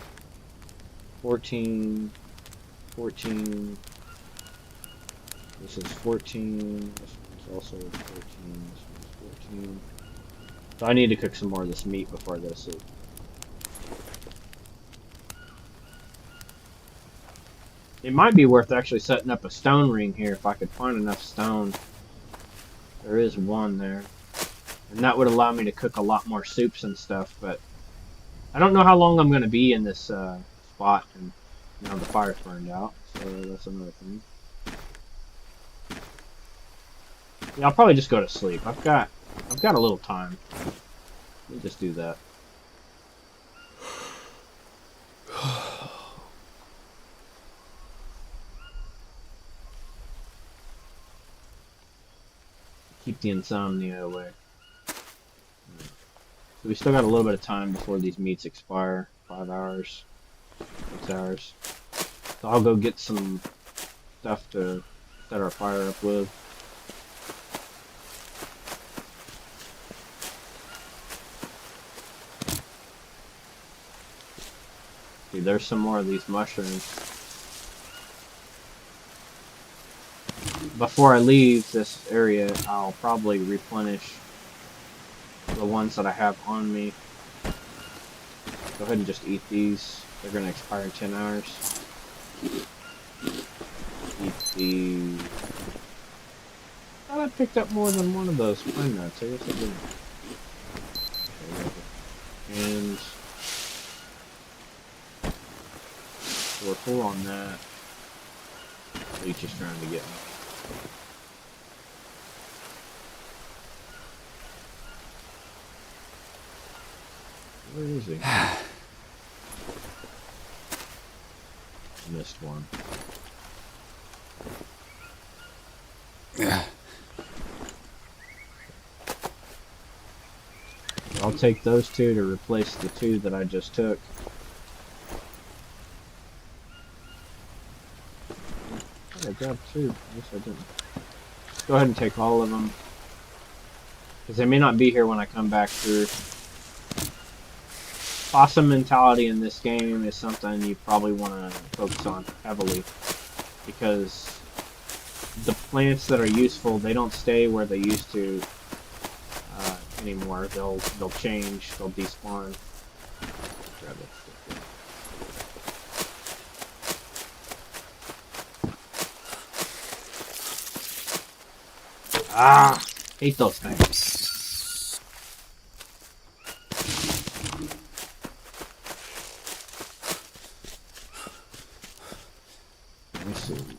14, 14, this is 14, this one's also 14, this one's 14. So I need to cook some more of this meat before I go to sleep. It might be worth actually setting up a stone ring here if I could find enough stone. There is one there. And that would allow me to cook a lot more soups and stuff, but I don't know how long I'm going to be in this spot, and now the fire's burned out, so that's another thing. Yeah, I'll probably just go to sleep. I've got a little time. Let me just do that. Keep the insomnia away. So we still got a little bit of time before these meats expire. 5 hours, 6 hours. So I'll go get some stuff to set our fire up with. See, there's some more of these mushrooms. Before I leave this area, I'll probably replenish the ones that I have on me. Go ahead and just eat these. They're going to expire in 10 hours. Eat the... I thought I picked up more than one of those pine nuts. I guess I didn't. And so we're full on that. Leech is trying to get me. Where is he? Missed one. Yeah. I'll take those two to replace the two that I just took. I grabbed two. I guess I didn't. Go ahead and take all of them, because they may not be here when I come back through. Possum mentality in this game is something you probably want to focus on heavily, because the plants that are useful, they don't stay where they used to anymore. They'll change. They'll despawn. Grab it. Ah, hate those things. Let me see.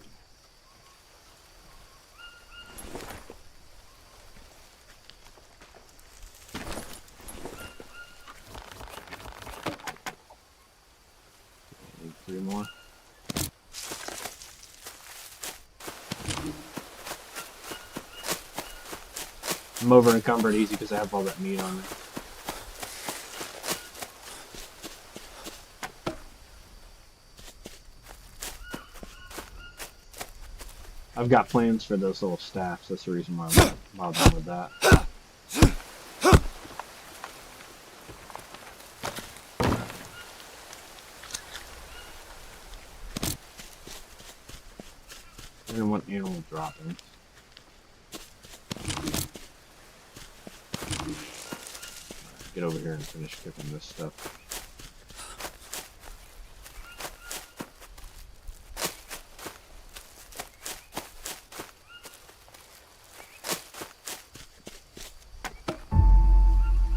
I'm over encumbered easy because I have all that meat on me. I've got plans for those little staffs. That's the reason why I'm not bothering with that. I don't want animal droppings. Get over here and finish cooking this stuff.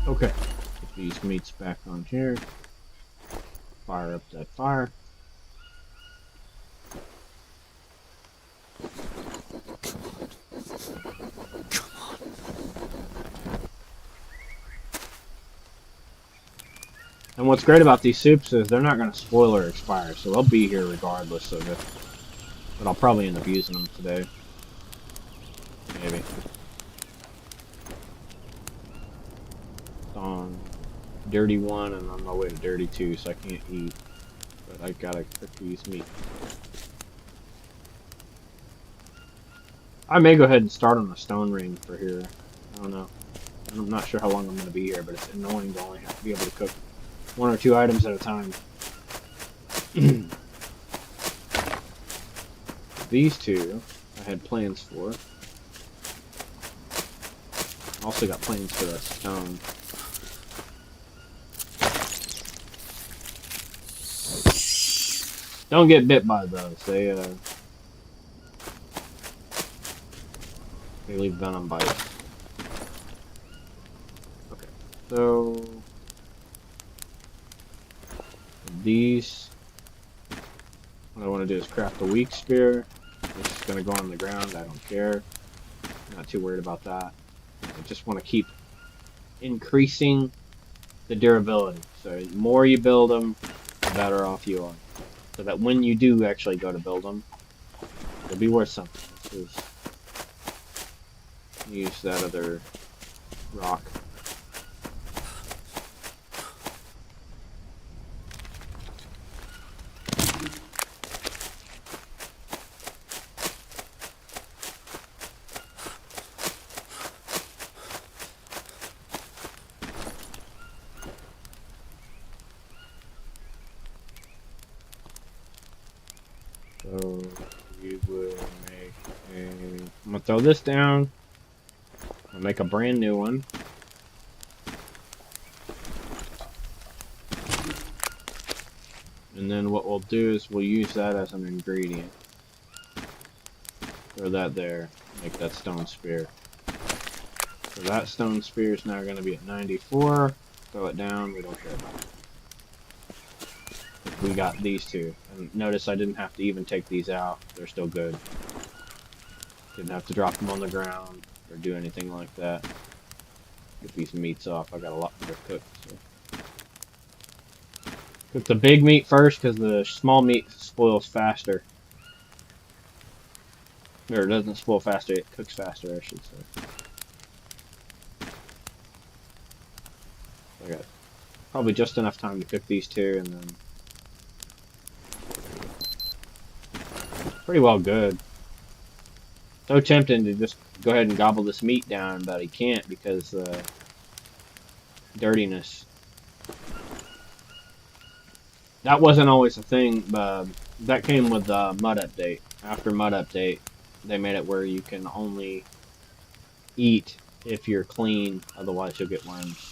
Okay, put these meats back on here. Fire up that fire. And what's great about these soups is they're not going to spoil or expire, so they'll be here regardless of it. But I'll probably end up using them today. Maybe. On dirty 1 and on my way to dirty 2, so I can't eat. But I gotta cook these meat. I may go ahead and start on a stone ring for here. I don't know. I'm not sure how long I'm going to be here, but it's annoying to only have to be able to cook 1 or 2 items at a time. These two I had plans for. Also got plans for that stone. Don't get bit by those. They leave venom bites. Okay, so these. What I want to do is craft a weak spear. This is going to go on the ground. I don't care. I'm not too worried about that. I just want to keep increasing the durability. So the more you build them, the better off you are. So that when you do actually go to build them, they'll be worth something. This is, use that other rock. So we will make a. I'm gonna throw this down. I'll make a brand new one. And then what we'll do is we'll use that as an ingredient. Throw that there. Make that stone spear. So that stone spear is now going to be at 94. Throw it down. We don't care about it. We got these two. And notice I didn't have to even take these out. They're still good. Didn't have to drop them on the ground or do anything like that. Get these meats off. I got a lot more to cook. So. Cook the big meat first because the small meat spoils faster. Or it doesn't spoil faster, it cooks faster, I should say. I got probably just enough time to cook these two and then pretty well good. So tempting to just go ahead and gobble this meat down, but I can't because dirtiness. That wasn't always a thing, but that came with the mud update. After mud update, they made it where you can only eat if you're clean, otherwise you'll get worms.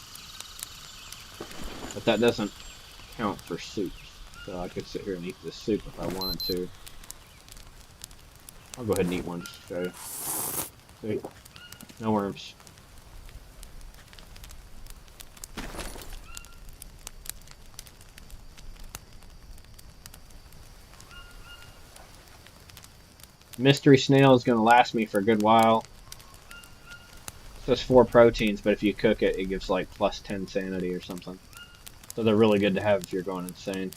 But that doesn't count for soups, so I could sit here and eat this soup if I wanted to. I'll go ahead and eat one just to show you. See? No worms. Mystery snail is going to last me for a good while. It's just 4 proteins, but if you cook it, it gives like plus 10 sanity or something. So they're really good to have if you're going insane.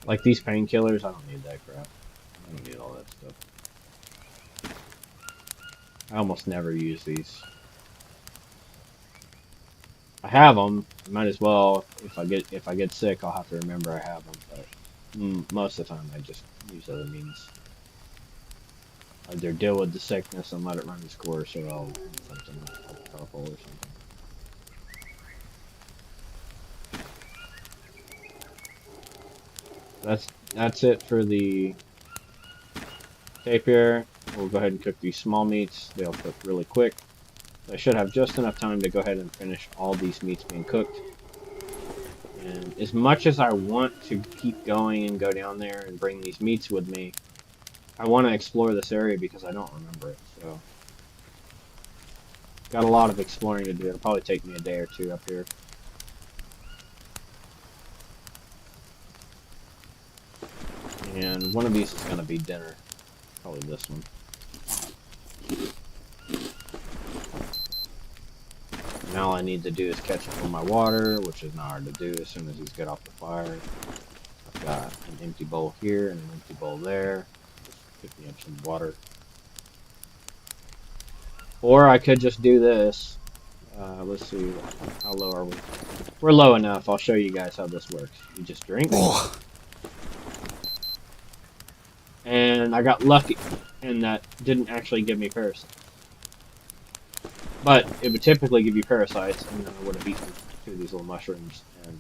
Like these painkillers, I don't need that crap. I don't need all that stuff. I almost never use these. I have them. Might as well. If I get sick, I'll have to remember I have them. But most of the time, I just use other means. Either deal with the sickness and let it run its course, or I'll do something like powerful or something. That's it for the tapir. We'll go ahead and cook these small meats. They'll cook really quick. I should have just enough time to go ahead and finish all these meats being cooked. And as much as I want to keep going and go down there and bring these meats with me, I want to explore this area because I don't remember it. So, got a lot of exploring to do. It'll probably take me a day or two up here. And one of these is going to be dinner. Probably this one. Now all I need to do is catch up on my water, which is not hard to do as soon as these get off the fire. I've got an empty bowl here and an empty bowl there. Just pick me up some water. Or I could just do this. Let's see, how low are we? We're low enough. I'll show you guys how this works. You just drink. And I got lucky, and that didn't actually give me parasites. But it would typically give you parasites, and then I would have eaten two of these little mushrooms, and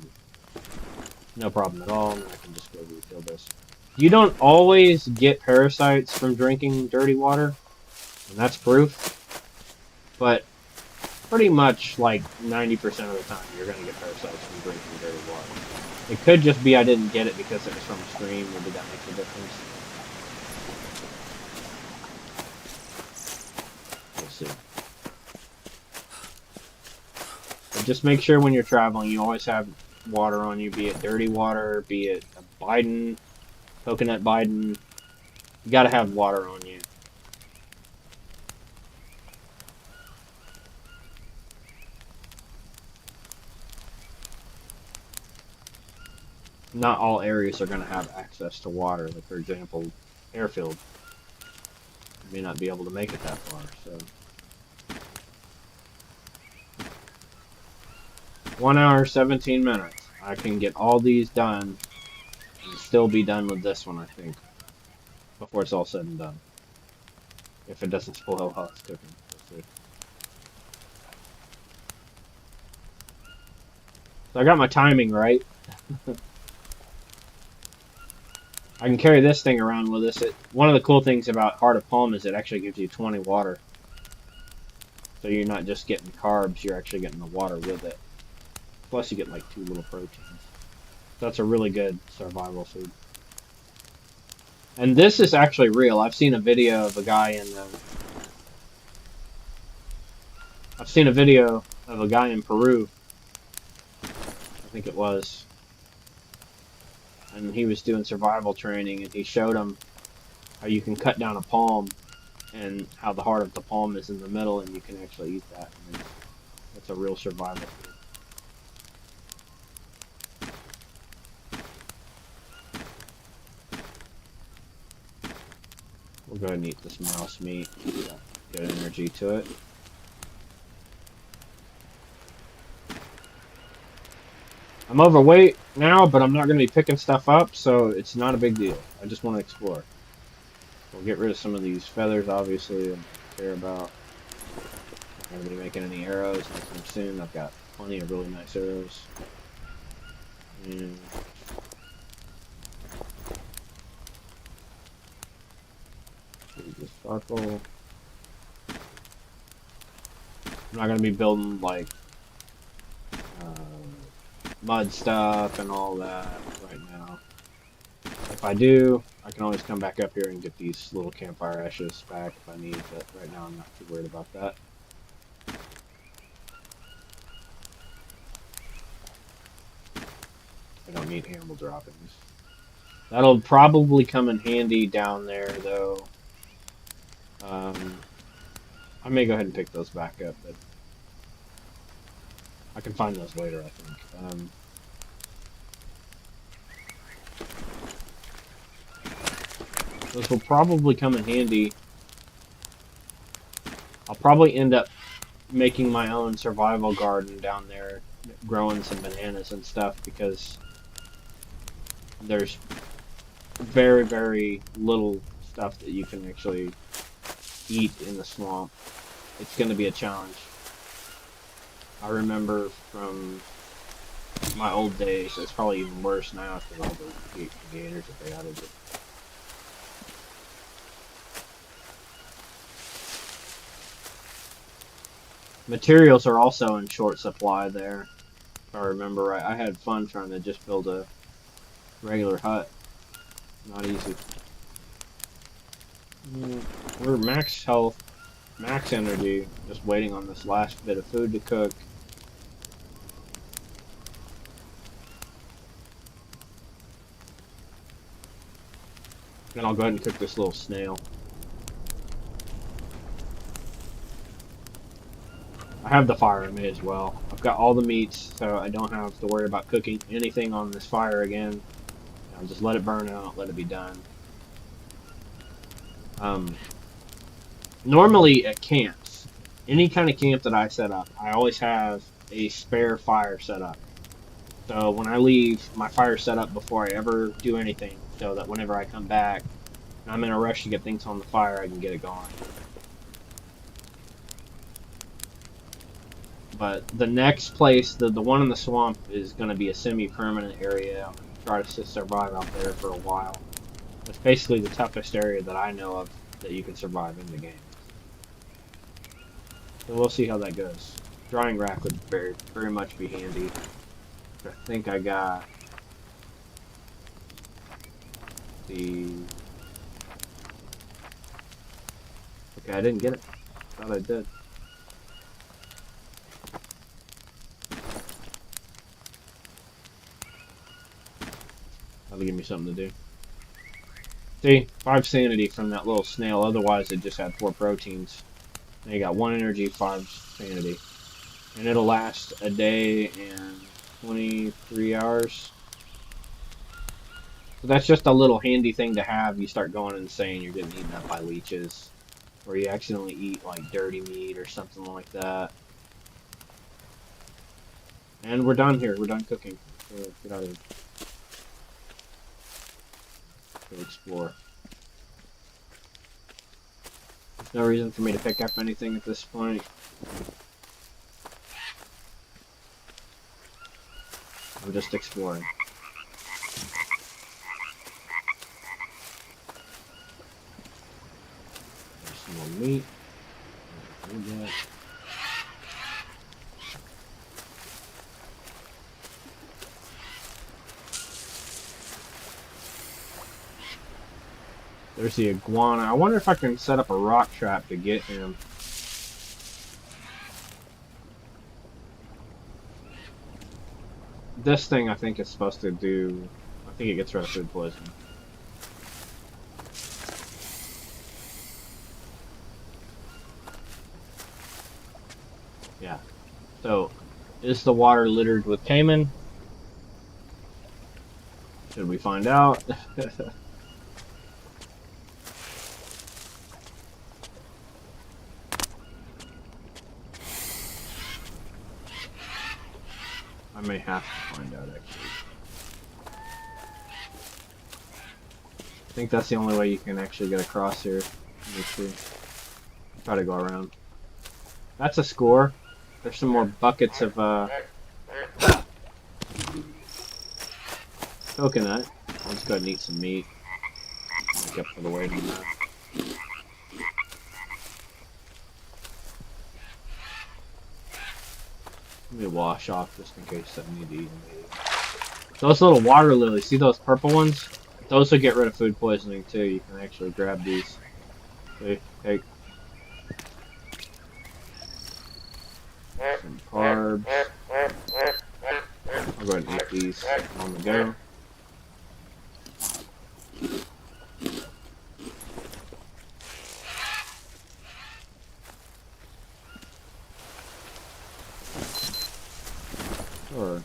no problem at all, and I can just go refill this. You don't always get parasites from drinking dirty water, and that's proof. But pretty much like 90% of the time, you're going to get parasites from drinking dirty water. It could just be I didn't get it because it was from a stream, or did that make a difference? We'll see. But just make sure when you're traveling, you always have water on you, be it dirty water, be it a Biden, coconut Biden. You gotta have water on you. Not all areas are going to have access to water. Like, for example, Airfield. You may not be able to make it that far, so. 1 hour, 17 minutes. I can get all these done and still be done with this one, I think. Before it's all said and done. If it doesn't spoil while it's cooking. We'll see. So I got my timing right. I can carry this thing around with us. One of the cool things about Heart of Palm is it actually gives you 20 water. So you're not just getting carbs, you're actually getting the water with it. Plus you get like 2 little proteins. That's a really good survival food. And this is actually real. I've seen a video of a guy in Peru. I think it was. And he was doing survival training, and he showed him how you can cut down a palm and how the heart of the palm is in the middle, and you can actually eat that. And that's a real survival food. We'll go ahead and eat this mouse meat. Got good energy to it. I'm overweight now, but I'm not going to be picking stuff up, so it's not a big deal. I just want to explore. We'll get rid of some of these feathers, obviously, I don't care about. I'm not going to be making any arrows anytime soon. I've got plenty of really nice arrows. And this sparkle. I'm not going to be building, like, mud stuff and all that right now. If I do, I can always come back up here and get these little campfire ashes back if I need, but right now I'm not too worried about that. I don't need animal droppings. That'll probably come in handy down there, though. I may go ahead and pick those back up, but I can find those later, I think. Those will probably come in handy. I'll probably end up making my own survival garden down there, growing some bananas and stuff, because there's very, very little stuff that you can actually eat in the swamp. It's going to be a challenge. I remember from my old days, it's probably even worse now after all the gators that they added. Materials are also in short supply there, if I remember right. I had fun trying to just build a regular hut. Not easy. We're max health, max energy, just waiting on this last bit of food to cook. Then I'll go ahead and cook this little snail. I have the fire, I may as well. I've got all the meats, so I don't have to worry about cooking anything on this fire again. I'll just let it burn out, let it be done. Normally at camps, any kind of camp that I set up, I always have a spare fire set up. So when I leave, my fire's set up before I ever do anything, so that whenever I come back and I'm in a rush to get things on the fire, I can get it going. But the next place, the one in the swamp, is going to be a semi-permanent area. I'm going to try to survive out there for a while. It's basically the toughest area that I know of that you can survive in the game. So we'll see how that goes. Drying rack would very, very much be handy. I think I got the... Okay, I didn't get it. Thought I did. That'll give me something to do. See, 5 sanity from that little snail, otherwise it just had 4 proteins. Now you got 1 energy, 5 sanity. And it'll last a day and 23 hours. So that's just a little handy thing to have. You start going insane, you're getting eaten up by leeches. Or you accidentally eat like dirty meat or something like that. And we're done here, we're done cooking. So get out of here. Go explore. There's no reason for me to pick up anything at this point. I'm just exploring. There's some more meat. There's the iguana. I wonder if I can set up a rock trap to get him. This thing I think is supposed to do... I think it gets rid of food poisoning. Yeah. So, is the water littered with caiman? Should we find out? I may have to find out, actually. I think that's the only way you can actually get across here. Let me see. Try to go around. That's a score. There's some more buckets of, coconut. I'll just go ahead and eat some meat. Make up for the weight on that. Let me wash off just in case I need to eat them. Those little water lilies, see those purple ones? Those will get rid of food poisoning too. You can actually grab these. See, take some carbs. I'll go ahead and eat these on the go. Sure.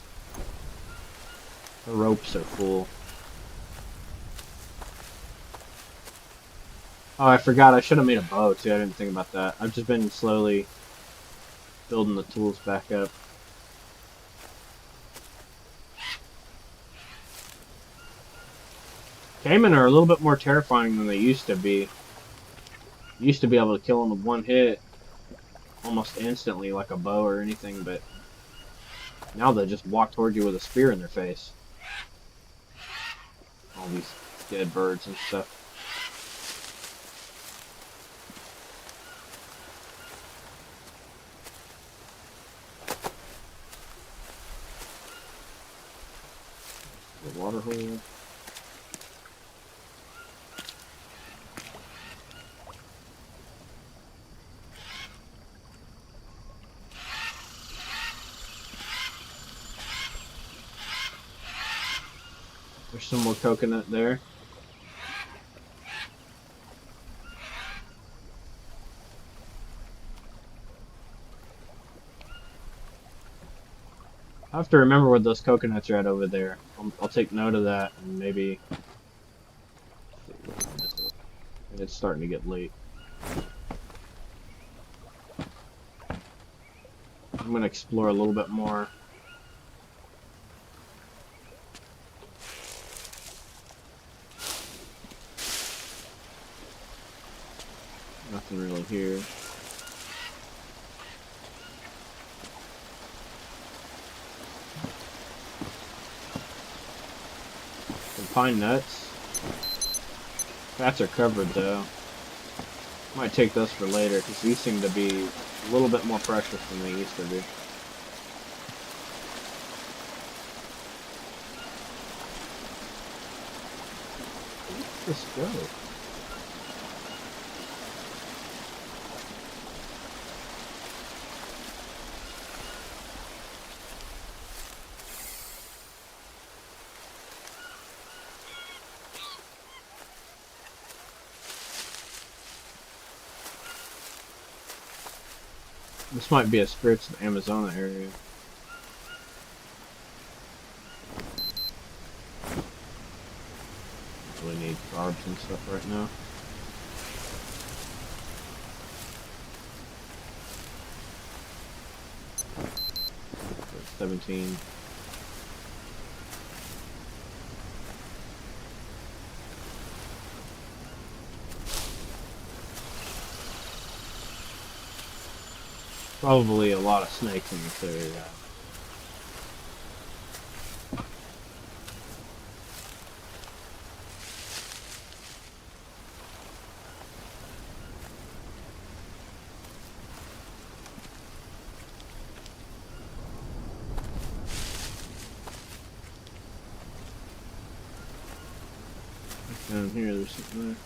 The ropes are full. Oh, I forgot. I should have made a bow too. I didn't think about that. I've just been slowly building the tools back up. Cayman are a little bit more terrifying than they used to be. You used to be able to kill them with one hit almost instantly, like a bow or anything, but now they just walk towards you with a spear in their face. All these dead birds and stuff. The water hole. There's some more coconut there. I have to remember what those coconuts are at over there. I'll take note of that and maybe. It's starting to get late. I'm gonna explore a little bit more. Nothing really here. Some pine nuts. Fats are covered though. Might take those for later because these seem to be a little bit more precious than they used to be. Where did this go? This might be a spirits of the Amazona area. Really need carbs and stuff right now. So 17. Probably a lot of snakes in this area. Down here, there's something there.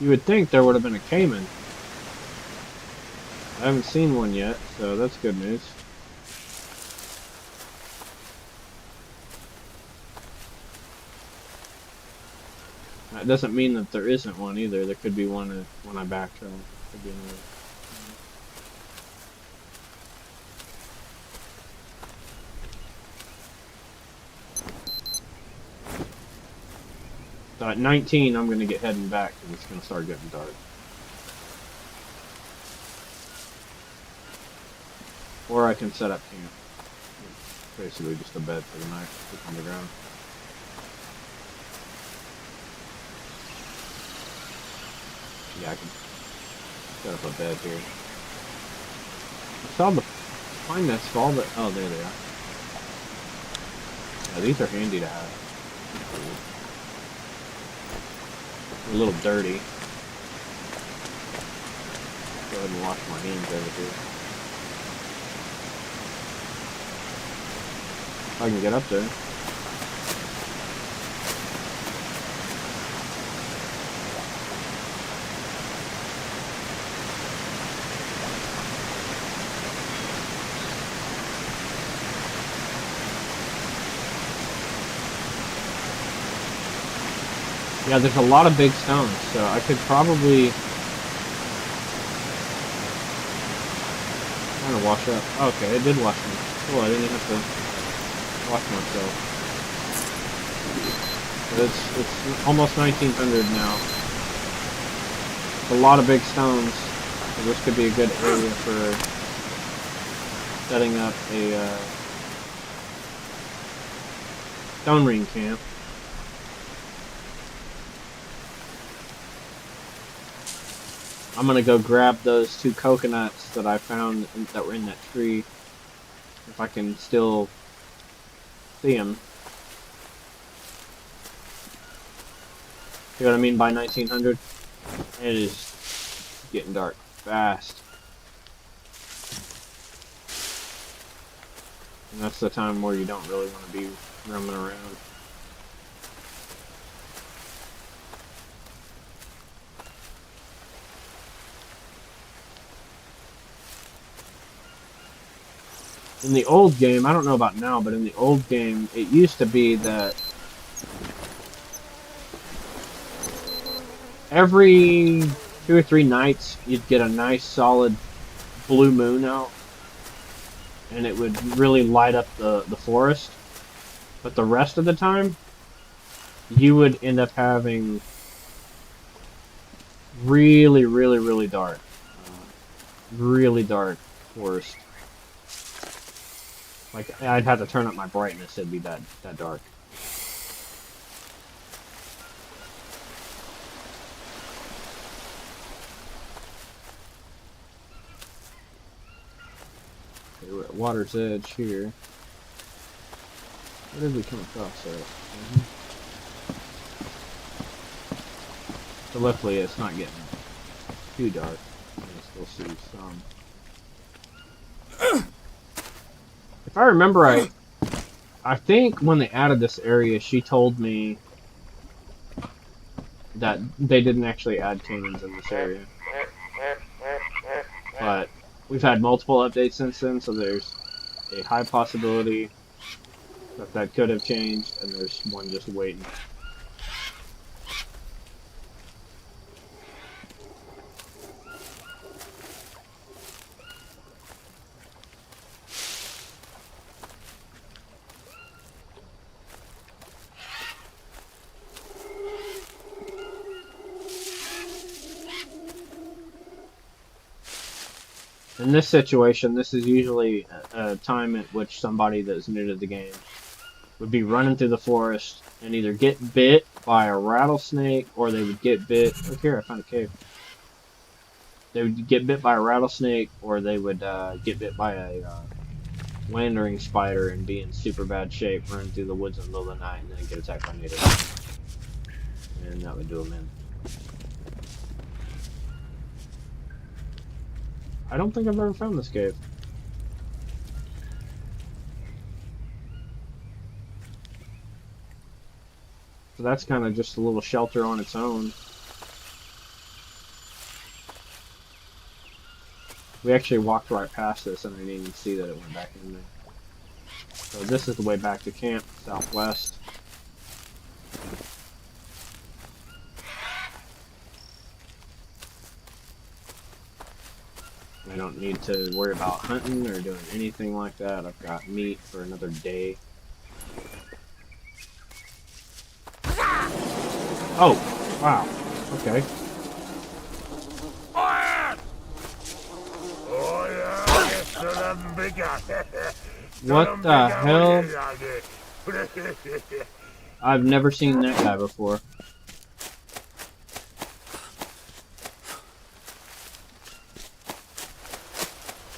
You would think there would have been a caiman. I haven't seen one yet, so that's good news. That doesn't mean that there isn't one either. There could be one when I backtrack. Could be another. 19, I'm going to get heading back because it's going to start getting dark. Or I can set up camp. Basically just a bed for the night, sleep on the ground. Yeah, I can set up a bed here. I saw the pine nuts fall, but oh, there they are. Yeah, these are handy to have. A little dirty. Go ahead and wash my hands over here. If I can get up there. Yeah, there's a lot of big stones, so I could probably kind of wash up. Oh, okay, it did wash me. Cool, I didn't have to wash myself. But it's almost 1900 now. a lot of big stones, so this could be a good area for setting up a stone ring camp. I'm gonna go grab those 2 coconuts that I found that were in that tree, if I can still see them. See what I mean by 1900? It is getting dark fast. And that's the time where you don't really want to be roaming around. In the old game, I don't know about now, but in the old game, it used to be that every 2 or 3 nights, you'd get a nice solid blue moon out, and it would really light up the forest. But the rest of the time, you would end up having really, really, really dark forest. Like, I'd have to turn up my brightness, it'd be that dark. Okay, we're at water's edge here. Where did we come across that? So luckily it's not getting too dark. I can still see some. If I remember right, I think when they added this area, she told me that they didn't actually add canyons in this area. But we've had multiple updates since then, so there's a high possibility that could have changed, and there's one just waiting. In this situation, this is usually a time at which somebody that's new to the game would be running through the forest and either get bit by a rattlesnake, or they would get bit... Look here, I found a cave. They would get bit by a rattlesnake, or they would get bit by a wandering spider and be in super bad shape, running through the woods in the middle of the night, and then get attacked by natives. And that would do them in. I don't think I've ever found this cave. So that's kind of just a little shelter on its own. We actually walked right past this and I didn't even see that it went back in there. So this is the way back to camp, southwest. I don't need to worry about hunting or doing anything like that. I've got meat for another day. Oh, wow. Okay. What the hell? I've never seen that guy before.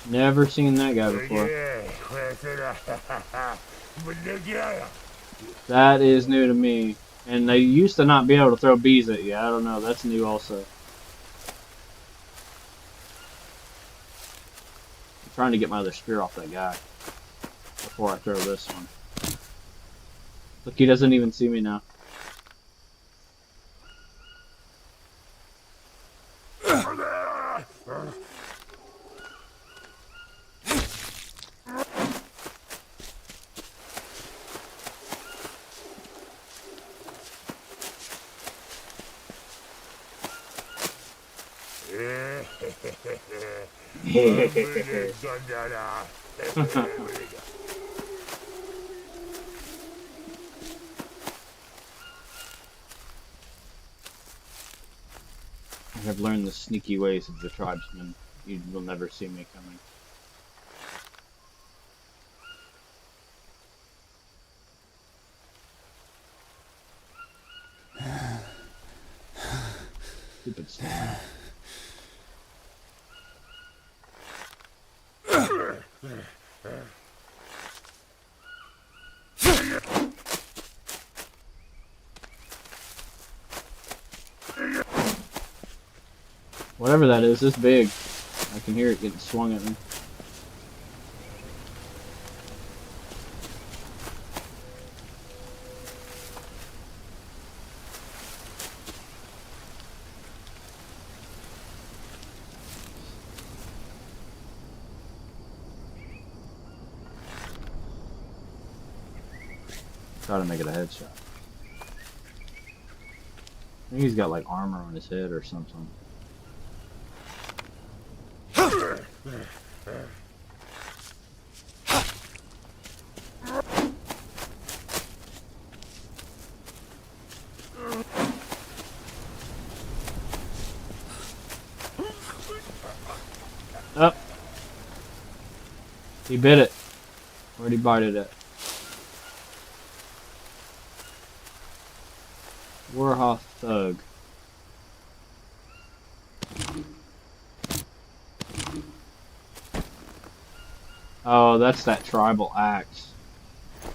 Never seen that guy before. That is new to me. And they used to not be able to throw bees at you. I don't know. That's new also. I'm trying to get my other spear off that guy before I throw this one. Look, he doesn't even see me now. I have learned the sneaky ways of the tribesmen. You will never see me coming. Stupid slime. Whatever that is, it's big. I can hear it getting swung at me. Try to make it a headshot. I think he's got like armor on his head or something. Up. He bit it. Where'd he bite it at? Warhoth Thug. Oh, that's that tribal axe.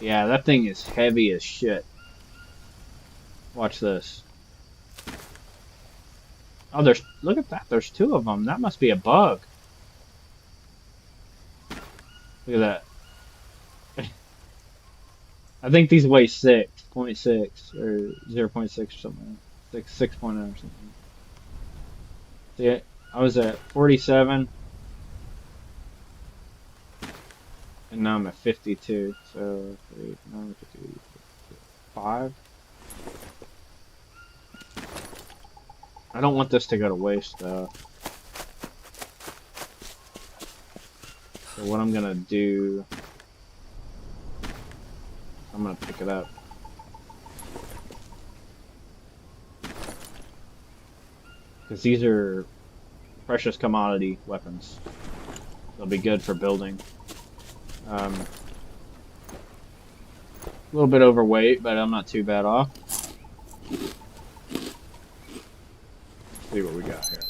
Yeah, that thing is heavy as shit. Watch this. Oh, look at that. There's two of them. That must be a bug. Look at that. I think these weigh 6.6 or 0.6 or something. 6.0 or something. See, I was at 47. And now I'm at 52. So, 3, 9, 52, 5. I don't want this to go to waste, though. So what I'm gonna do, I'm gonna pick it up. Because these are precious commodity weapons. They'll be good for building. A little bit overweight, but I'm not too bad off. Let's see what we got here.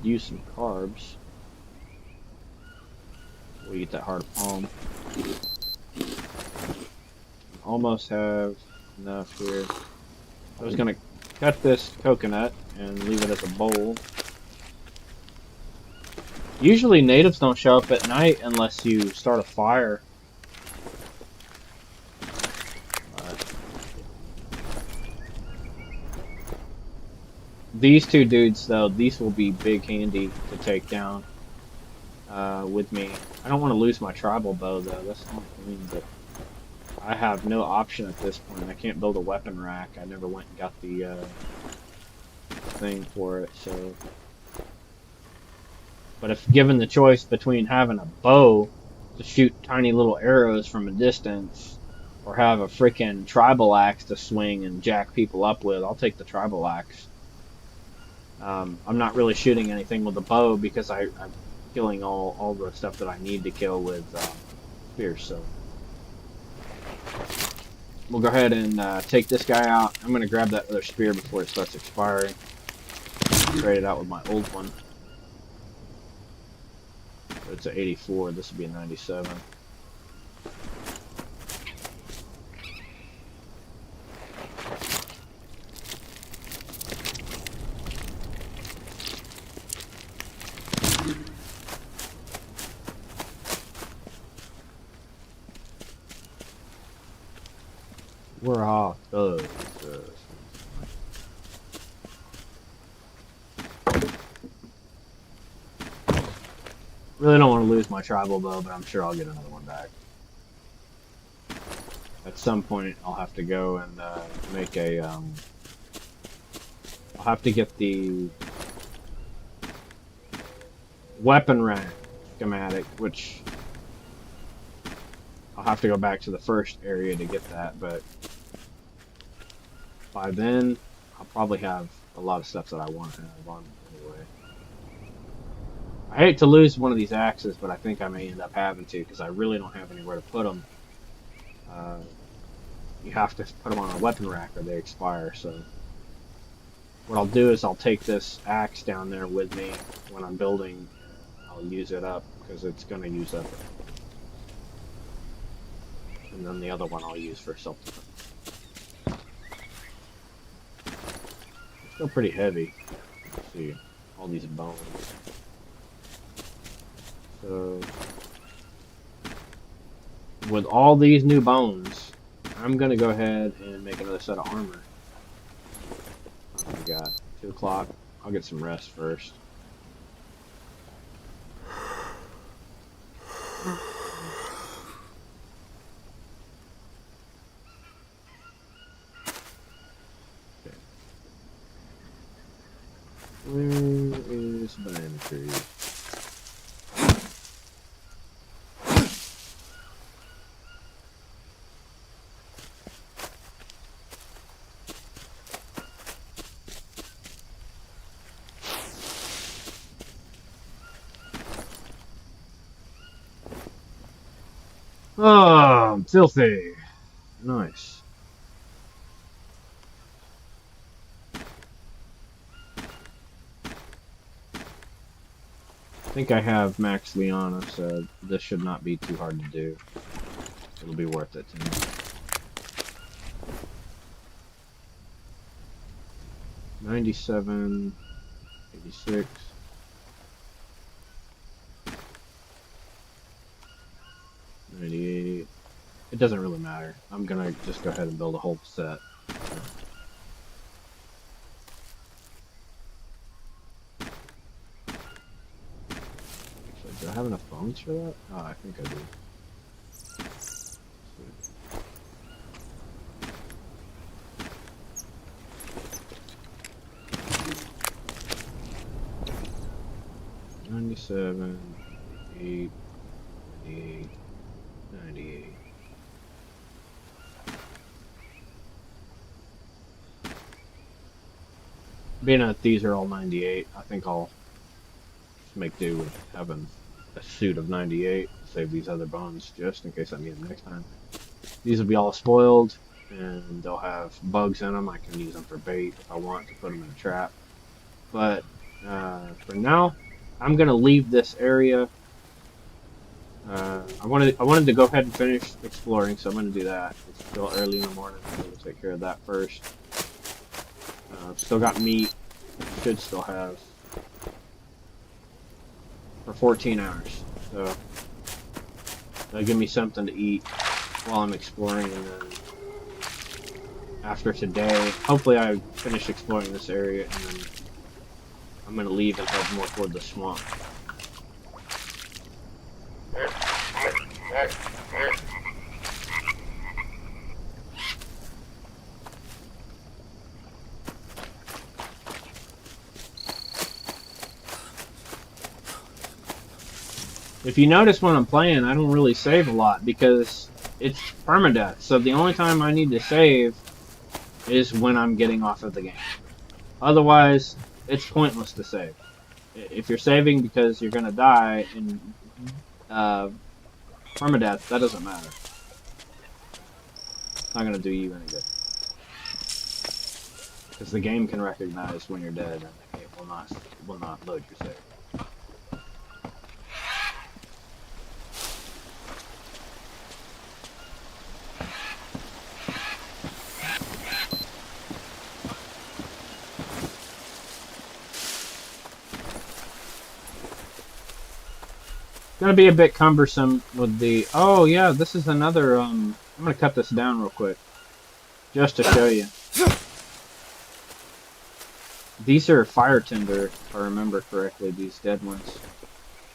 Use some carbs. We'll eat that heart of palm. Almost have enough here. I was gonna cut this coconut and leave it as a bowl. Usually natives don't show up at night unless you start a fire. These two dudes, though, these will be big handy to take down with me. I don't want to lose my tribal bow, though. That's the only thing, but I have no option at this point. I can't build a weapon rack. I never went and got the thing for it, so... But if given the choice between having a bow to shoot tiny little arrows from a distance or have a freaking tribal axe to swing and jack people up with, I'll take the tribal axe. I'm not really shooting anything with a bow because I'm killing all the stuff that I need to kill with spears. So we'll go ahead and take this guy out. I'm going to grab that other spear before it starts expiring. Trade it out with my old one. It's an 84. This would be a 97. We're off. Really don't want to lose my tribal bow, but I'm sure I'll get another one back. At some point, I'll have to go and make a. I'll have to get the weapon rack schematic, which I'll have to go back to the first area to get that, but by then I'll probably have a lot of stuff that I want to have on anyway. I hate to lose one of these axes, but I think I may end up having to because I really don't have anywhere to put them. You have to put them on a weapon rack or they expire, so what I'll do is I'll take this axe down there with me when I'm building. I'll use it up because it's going to use up. And then the other one I'll use for self-defense. It's still pretty heavy. Let's see, all these bones. So, with all these new bones, I'm going to go ahead and make another set of armor. Oh my god, 2 o'clock. I'll get some rest first. Okay. Where is banana tree? Oh, filthy. Nice. I think I have Max Liana, so this should not be too hard to do. It'll be worth it to me. $97, $86. $98. It doesn't really matter. I'm gonna just go ahead and build a whole set. Actually, do I have enough bones for that? Oh, I think I do. Sweet. 97, 8, 98. 98. Being that these are all 98, I think I'll just make do with having a suit of 98. Save these other bones just in case I need them next time. These will be all spoiled, and they'll have bugs in them. I can use them for bait if I want to put them in a trap. But for now, I'm gonna leave this area. I wanted to go ahead and finish exploring, so I'm going to do that. It's still early in the morning, so we'll take care of that first. Still got meat. Should still have for 14 hours. So that'll give me something to eat while I'm exploring, and then after today, hopefully I finish exploring this area, and then I'm going to leave and head more toward the swamp. If you notice when I'm playing, I don't really save a lot because it's permadeath. So the only time I need to save is when I'm getting off of the game. Otherwise, it's pointless to save. If you're saving because you're gonna die in permadeath, that doesn't matter. It's not gonna do you any good. Because the game can recognize when you're dead and it will not load your save. Gonna be a bit cumbersome with the. Oh yeah, this is another. I'm gonna cut this down real quick, just to show you. These are fire tinder, if I remember correctly. These dead ones.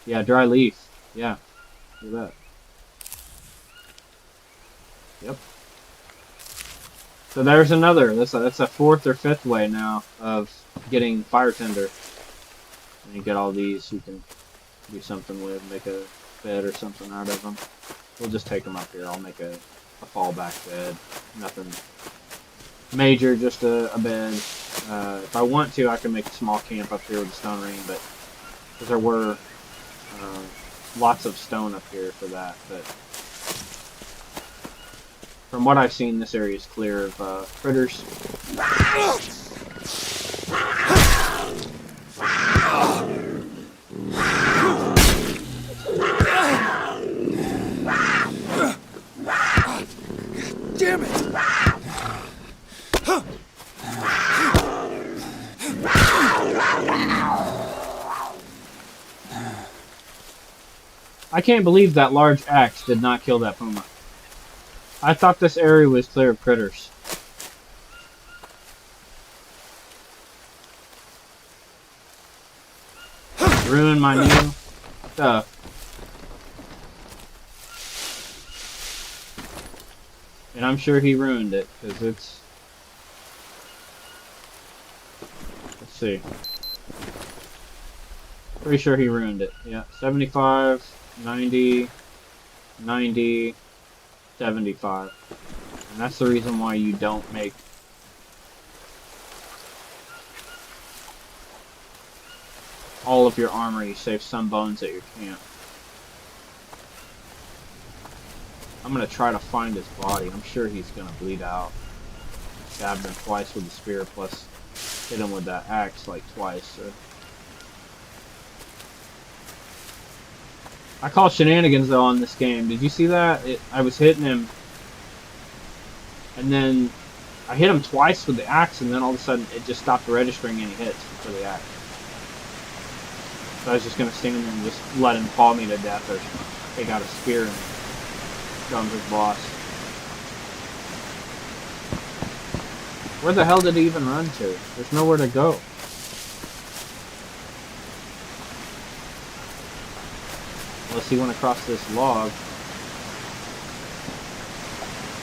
Yeah, dry leaf. Yeah, look at that. Yep. So there's another. That's a 4th or 5th way now of getting fire tinder. And you get all these, you can do something with, make a bed or something out of them. We'll just take them up here. I'll make a fallback bed. Nothing major, just a bed. If I want to, I can make a small camp up here with a stone ring, but because there were lots of stone up here for that. But from what I've seen, this area is clear of critters. Damn it! I can't believe that large axe did not kill that puma. I thought this area was clear of critters. Ruin my new stuff. And I'm sure he ruined it, because it's... Let's see. Pretty sure he ruined it. Yeah, 75, 90, 90, 75. And that's the reason why you don't make all of your armor. You save some bones at your camp. I'm gonna try to find his body. I'm sure he's gonna bleed out. Stabbed him twice with the spear, plus hit him with that axe like twice. So. I call shenanigans though on this game. Did you see that? I was hitting him, and then I hit him twice with the axe, and then all of a sudden it just stopped registering any hits for the axe. So I was just gonna stand there and just let him paw me to death, or take out a spear and become his boss. Where the hell did he even run to? There's nowhere to go. Unless he went across this log.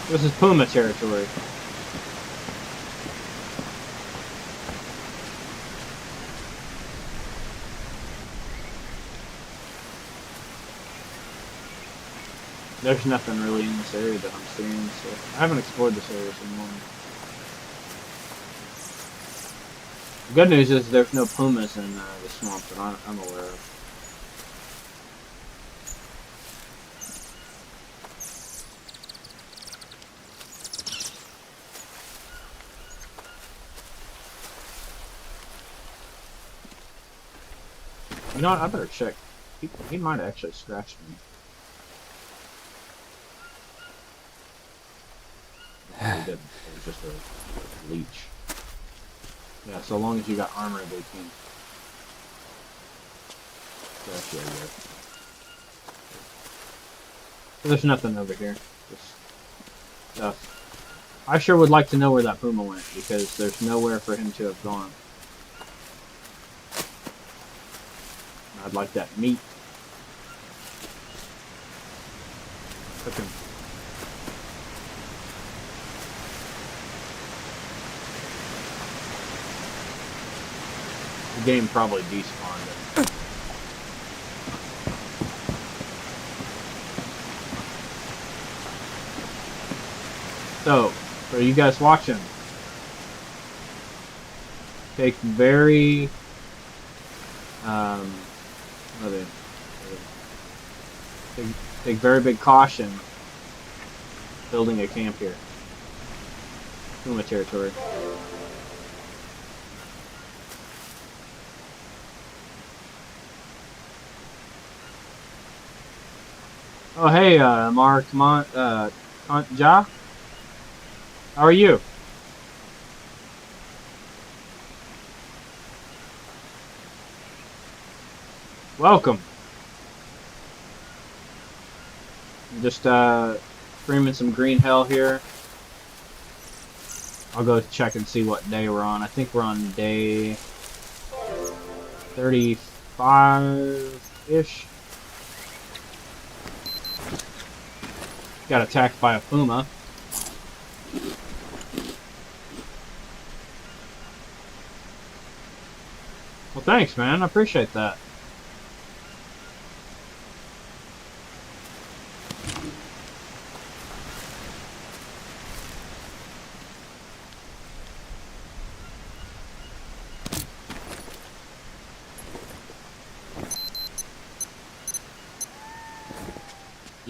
This is puma territory. There's nothing really in this area that I'm seeing, so I haven't explored this area anymore. The good news is there's no pumas in the swamp that I'm aware of. You know what? I better check. He might have actually scratched me. No, he didn't. It was just a leech. Yeah, so long as you got armor, they can scratch you, I guess. There's nothing over here. Just stuff. I sure would like to know where that puma went, because there's nowhere for him to have gone. I'd like that meat. Cook him. The game probably despawned it. So, for you guys watching, take very take very big caution building a camp here. Puma territory. Oh hey, Amar, come on, Ja? How are you? Welcome. I'm just screaming some green hell here. I'll go check and see what day we're on. I think we're on day 35-ish. Got attacked by a puma. Well, thanks, man. I appreciate that.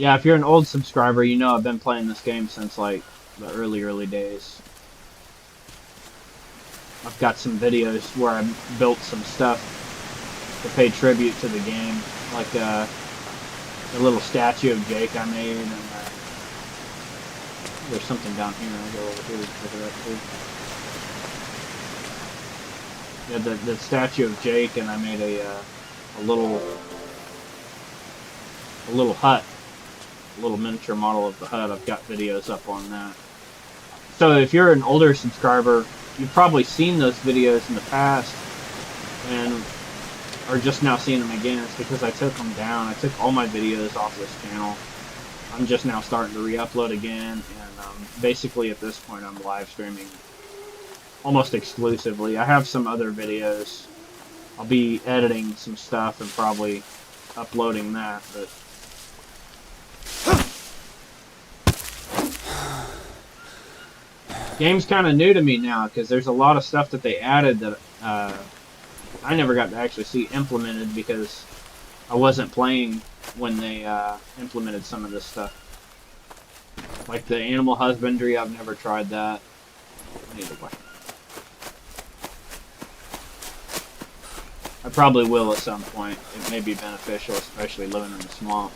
Yeah, if you're an old subscriber, you know I've been playing this game since like the early days. I've got some videos where I built some stuff to pay tribute to the game, like the little statue of Jake I made, and there's something down here. I'll go over here and pick it up too. Yeah, the statue of Jake, and I made a little hut, a little miniature model of the hut. I've got videos up on that. So if you're an older subscriber, you've probably seen those videos in the past and are just now seeing them again. It's because I took them down. I took all my videos off this channel. I'm just now starting to re-upload again, and basically at this point I'm live streaming almost exclusively. I have some other videos. I'll be editing some stuff and probably uploading that, but game's kind of new to me now because there's a lot of stuff that they added that I never got to actually see implemented because I wasn't playing when they implemented some of this stuff. Like the animal husbandry, I've never tried that. I probably will at some point. It may be beneficial, especially living in the swamp.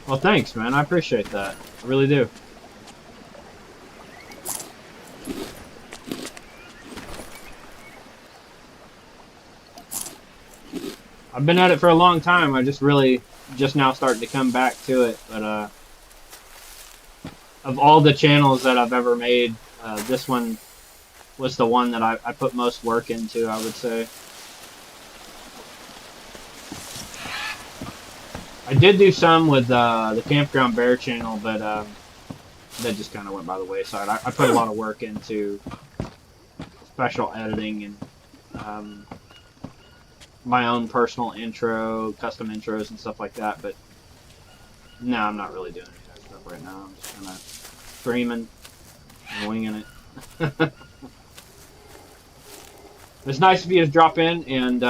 Well, thanks, man. I appreciate that. I really do. I've been at it for a long time. I just now starting to come back to it. But of all the channels that I've ever made, this one was the one that I put most work into, I would say. I did do some with the Campground Bear channel, but that just kind of went by the wayside. I put a lot of work into special editing and my own personal intro, custom intros and stuff like that, but no, I'm not really doing any of that stuff right now. I'm just kind of streaming and winging it. It's nice of you to drop in, and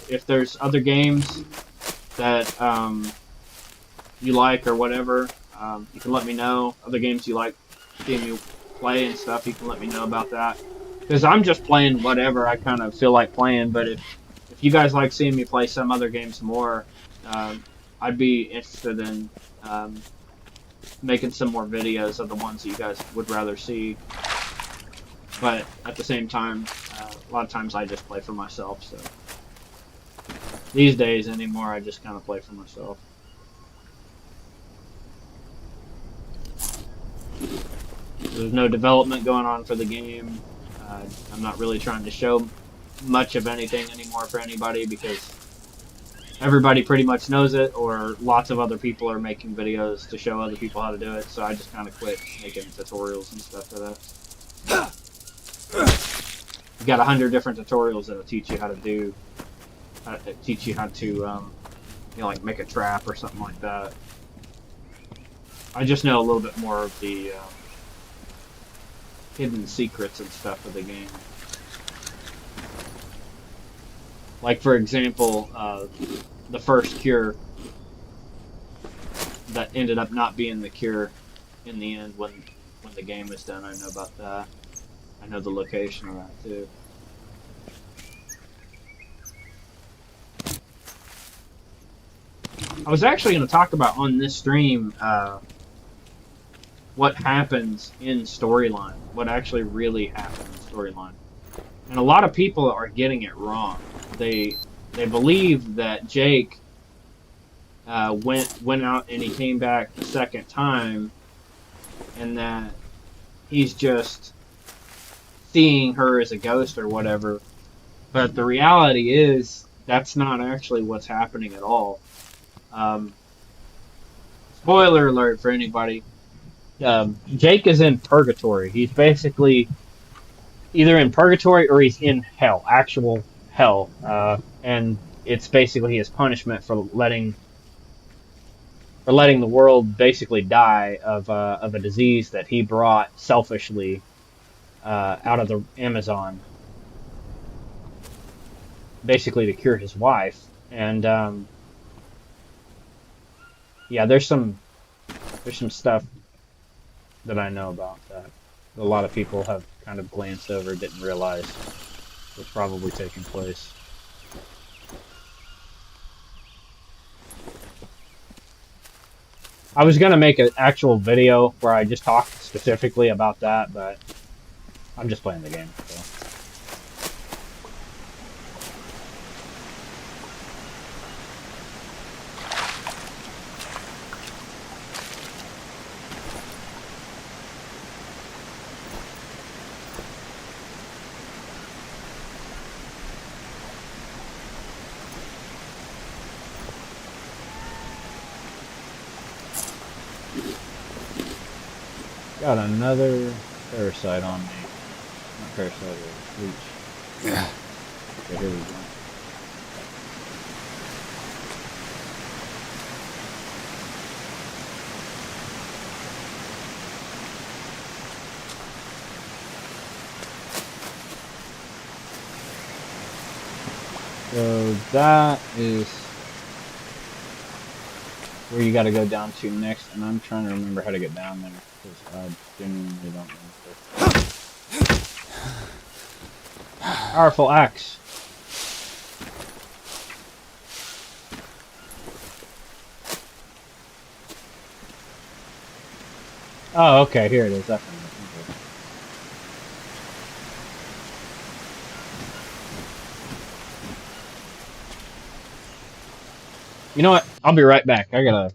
if there's other games that you like or whatever, you can let me know. Other games you like seeing me play and stuff, you can let me know about that. Because I'm just playing whatever I kind of feel like playing, but if you guys like seeing me play some other games more, I'd be interested in making some more videos of the ones that you guys would rather see. But at the same time, a lot of times I just play for myself, so these days anymore I just kind of play for myself. There's no development going on for the game. I'm not really trying to show much of anything anymore for anybody because everybody pretty much knows it, or lots of other people are making videos to show other people how to do it, so I just kind of quit making tutorials and stuff for that. You got 100 different tutorials that'll teach you how to do, teach you how to, you know, like make a trap or something like that. I just know a little bit more of the hidden secrets and stuff of the game. Like, for example, the first cure that ended up not being the cure in the end when the game was done. I know about that. I know the location of that too. I was actually going to talk about on this stream what happens in storyline, what actually really happens in storyline. And a lot of people are getting it wrong. They believe that Jake went out and he came back the second time, and that he's just seeing her as a ghost or whatever. But the reality is that's not actually what's happening at all. Spoiler alert for anybody. Jake is in purgatory. He's basically either in purgatory or he's in hell, actual hell. And it's basically his punishment for letting for letting the world basically die of a disease that he brought selfishly out of the Amazon, basically to cure his wife. And yeah, there's some stuff that I know about that a lot of people have kind of glanced over, didn't realize was probably taking place. I was gonna make an actual video where I just talked specifically about that, but I'm just playing the game. So. Got another parasite on me. Not parasite, or leech. Yeah. Okay, here we go. So that is where you got to go down to next, and I'm trying to remember how to get down there because I genuinely don't remember. Powerful axe. Oh, okay, here it is. That's okay. You know what? I'll be right back. I gotta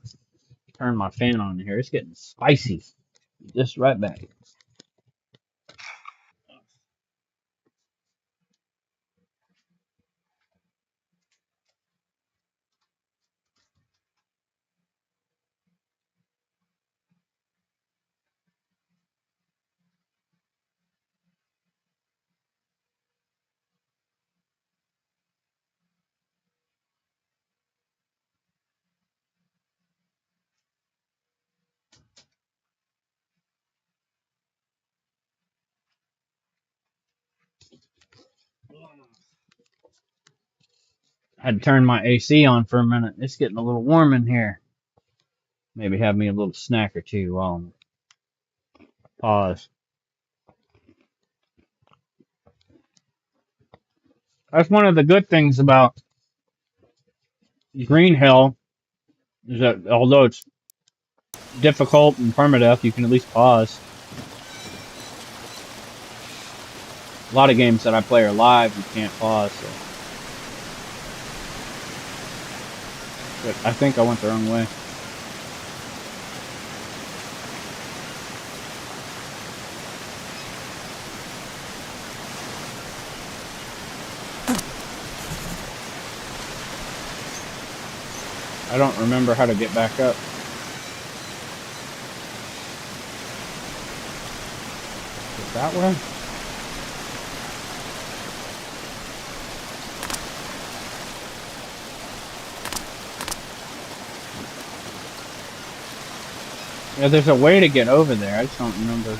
turn my fan on here. It's getting spicy. Just right back. I had to turn my AC on for a minute. It's getting a little warm in here. Maybe have me a little snack or two while I'm pause. That's one of the good things about Green Hell is that although it's difficult and permadeath, you can at least pause. A lot of games that I play are live, you can't pause. So. But I think I went the wrong way. I don't remember how to get back up. Is it that way? Yeah, there's a way to get over there. I just don't remember.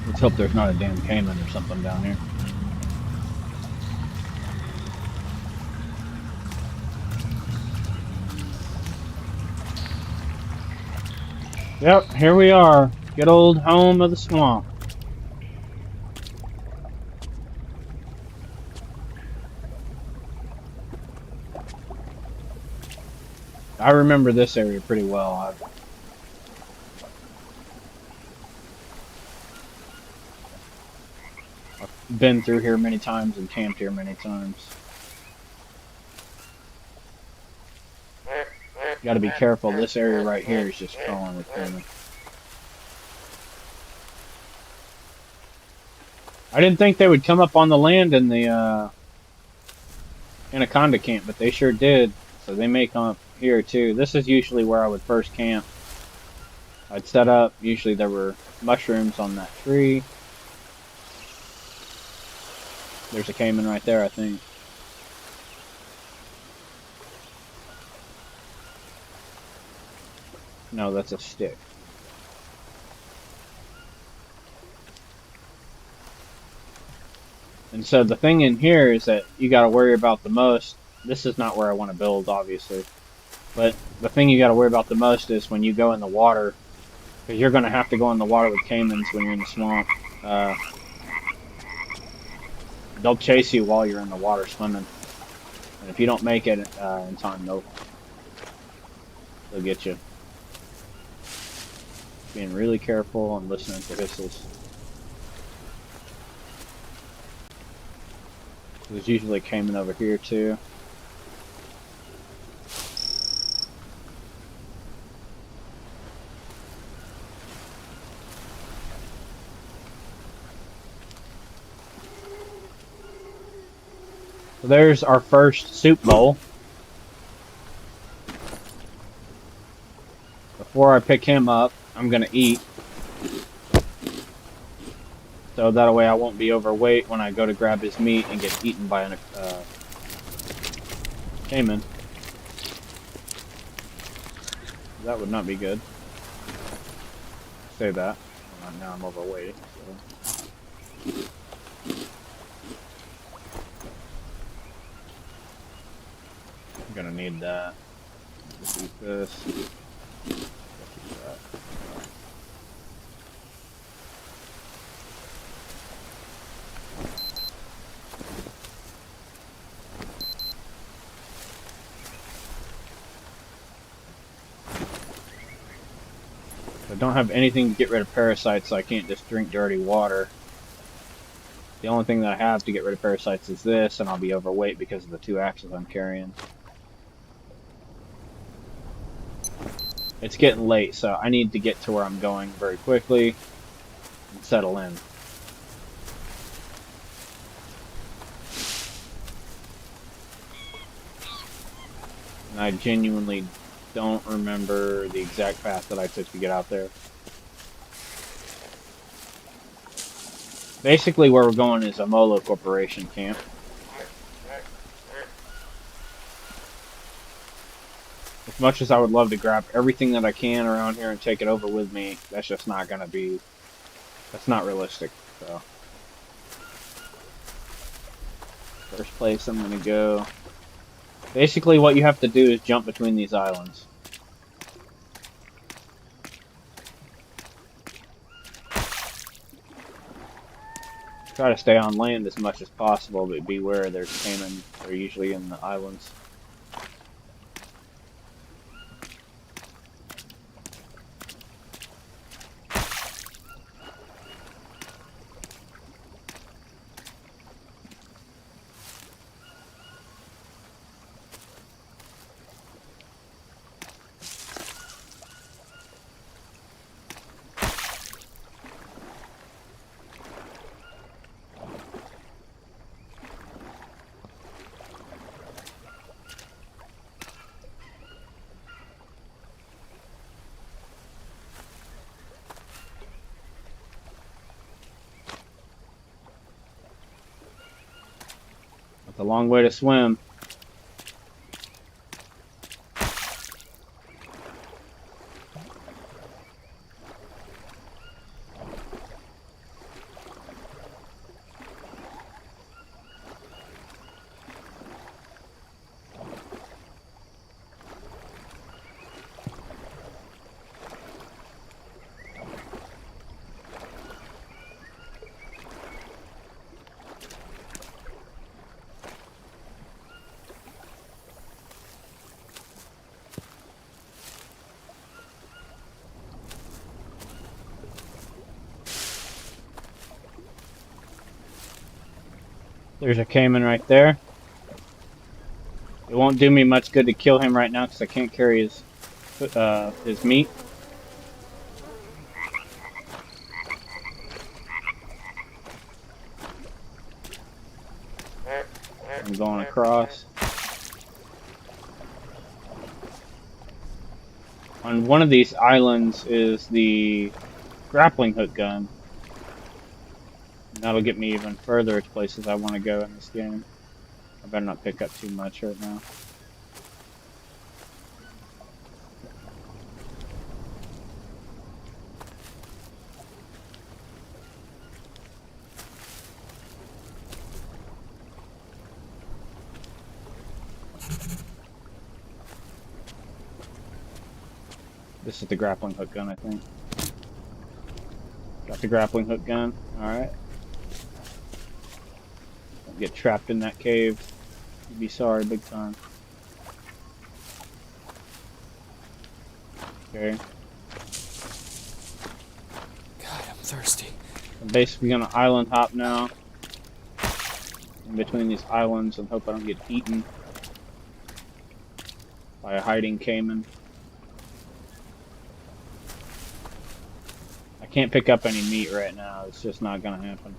Let's hope there's not a damn caiman or something down here. Yep, here we are. Good old home of the swamp. I remember this area pretty well. I've been through here many times and camped here many times. Got to be careful. This area right here is just crawling with caiman. I didn't think they would come up on the land in the Anaconda camp, but they sure did. so they may come up here too. This is usually where I would first camp. I'd set up. Usually there were mushrooms on that tree. There's a caiman right there, I think. No, that's a stick. And so the thing in here is that you got to worry about the most. This is not where I want to build, obviously. But the thing you got to worry about the most is when you go in the water. Because you're going to have to go in the water with caimans when you're in the swamp. They'll chase you while you're in the water swimming. And if you don't make it in time, they'll get you. Being really careful and listening to whistles. There's usually a caiman over here too. So there's our first soup bowl. Before I pick him up, I'm gonna eat. So that way I won't be overweight when I go to grab his meat and get eaten by a caiman. That would not be good. Say that. Now I'm overweight. So. I'm gonna need that. Let's eat this. Let's eat that. I don't have anything to get rid of parasites, so I can't just drink dirty water. The only thing that I have to get rid of parasites is this, and I'll be overweight because of the 2 axes I'm carrying. It's getting late, so I need to get to where I'm going very quickly and settle in. And I genuinely don't remember the exact path that I took to get out there. Basically, where we're going is Omolu Corporation camp. As much as I would love to grab everything that I can around here and take it over with me, that's just not gonna be, that's not realistic, so. First place I'm gonna go. Basically what you have to do is jump between these islands. Try to stay on land as much as possible, but beware, there's caiman. They're usually in the islands. It's a long way to swim. There's a caiman right there. It won't do me much good to kill him right now because I can't carry his meat. I'm going across. On one of these islands is the grappling hook gun. And that'll get me even further to places I want to go in this game. I better not pick up too much right now. This is the grappling hook gun, I think. Got the grappling hook gun. Alright. Don't get trapped in that cave. You'd be sorry big time. Okay. God, I'm thirsty. I'm basically gonna island hop now. In between these islands and hope I don't get eaten by a hiding caiman. I can't pick up any meat right now. It's just not gonna happen.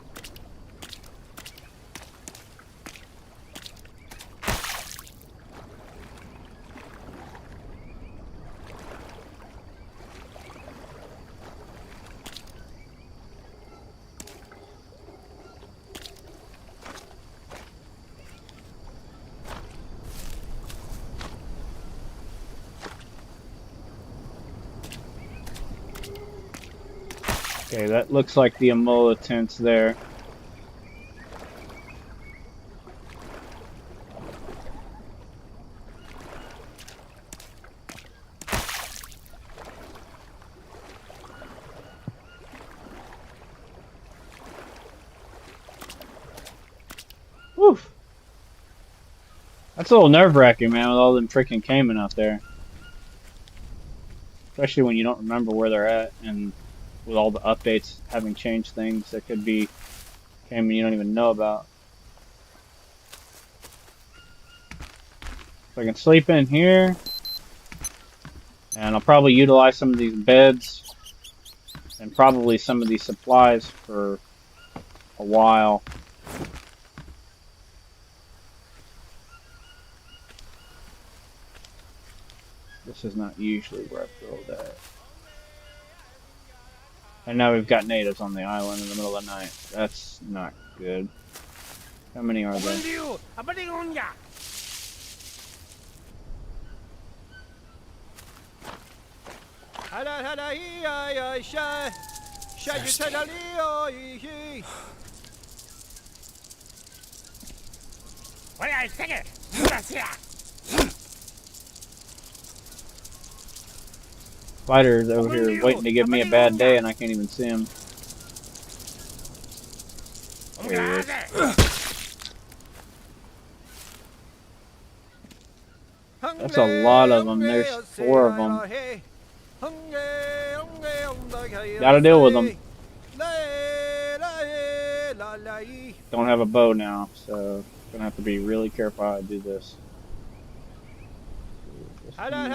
Okay, that looks like the Omolu tents there. Whew. That's a little nerve-wracking, man, with all them freaking caiman out there. Especially when you don't remember where they're at, and with all the updates having changed things, there could be caiman you don't even know about. So I can sleep in here, and I'll probably utilize some of these beds, and probably some of these supplies for a while. This is not usually where I build at. And now we've got natives on the island in the middle of the night. That's not good. How many are there? Spider's over here waiting to give me a bad day, and I can't even see him. There he is. That's a lot of them. There's 4 of them. Gotta deal with them. Don't have a bow now, so gonna have to be really careful how I do this. I don't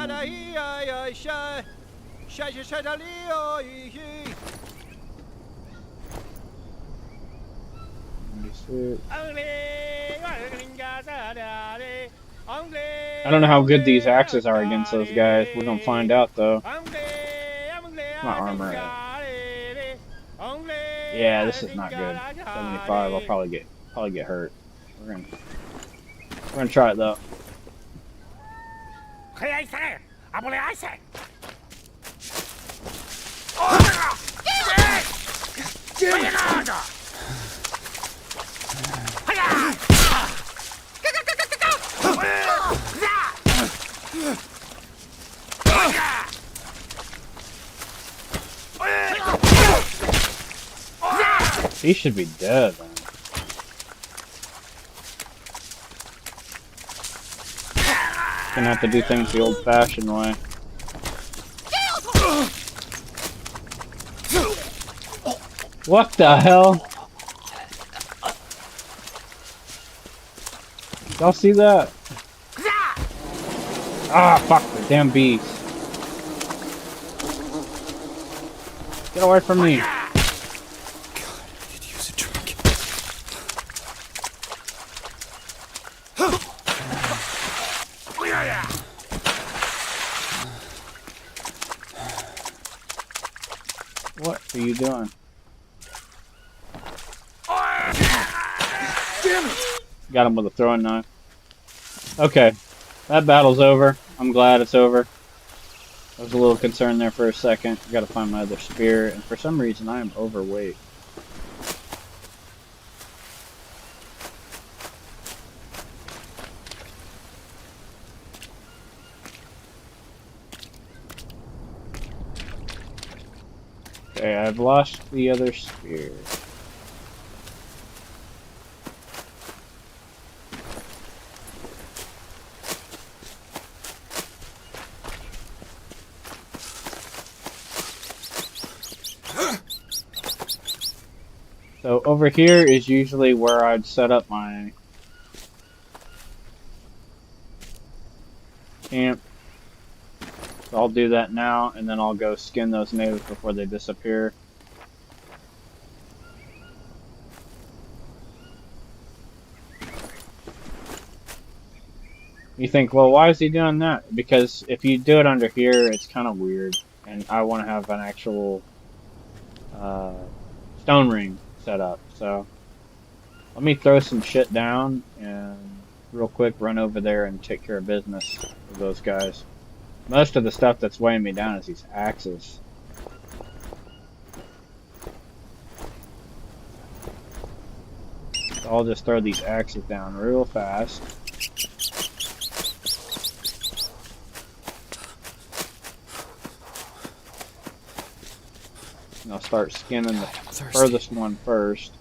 know how good these axes are against those guys. We're gonna find out though. My armor. Yeah, this is not good. 75. I'll probably get hurt. We're gonna try it though. He should be dead then. Gonna have to do things the old-fashioned way. What the hell? Y'all see that? Ah, fuck the damn bees. Get away from me. doing? Damn it! Got him with a throwing knife. Okay, that battle's over. I'm glad it's over. I was a little concerned there for a second. Gotta find my other spear, and for some reason I am overweight. Okay, I've lost the other spear. So over here is usually where I'd set up my camp. So I'll do that now, and then I'll go skin those natives before they disappear. You think, well, why is he doing that? Because if you do it under here, it's kind of weird, and I want to have an actual stone ring set up. So let me throw some shit down and real quick run over there and take care of business with those guys. Most of the stuff that's weighing me down is these axes. So I'll just throw these axes down real fast. And I'll start skinning the furthest one first.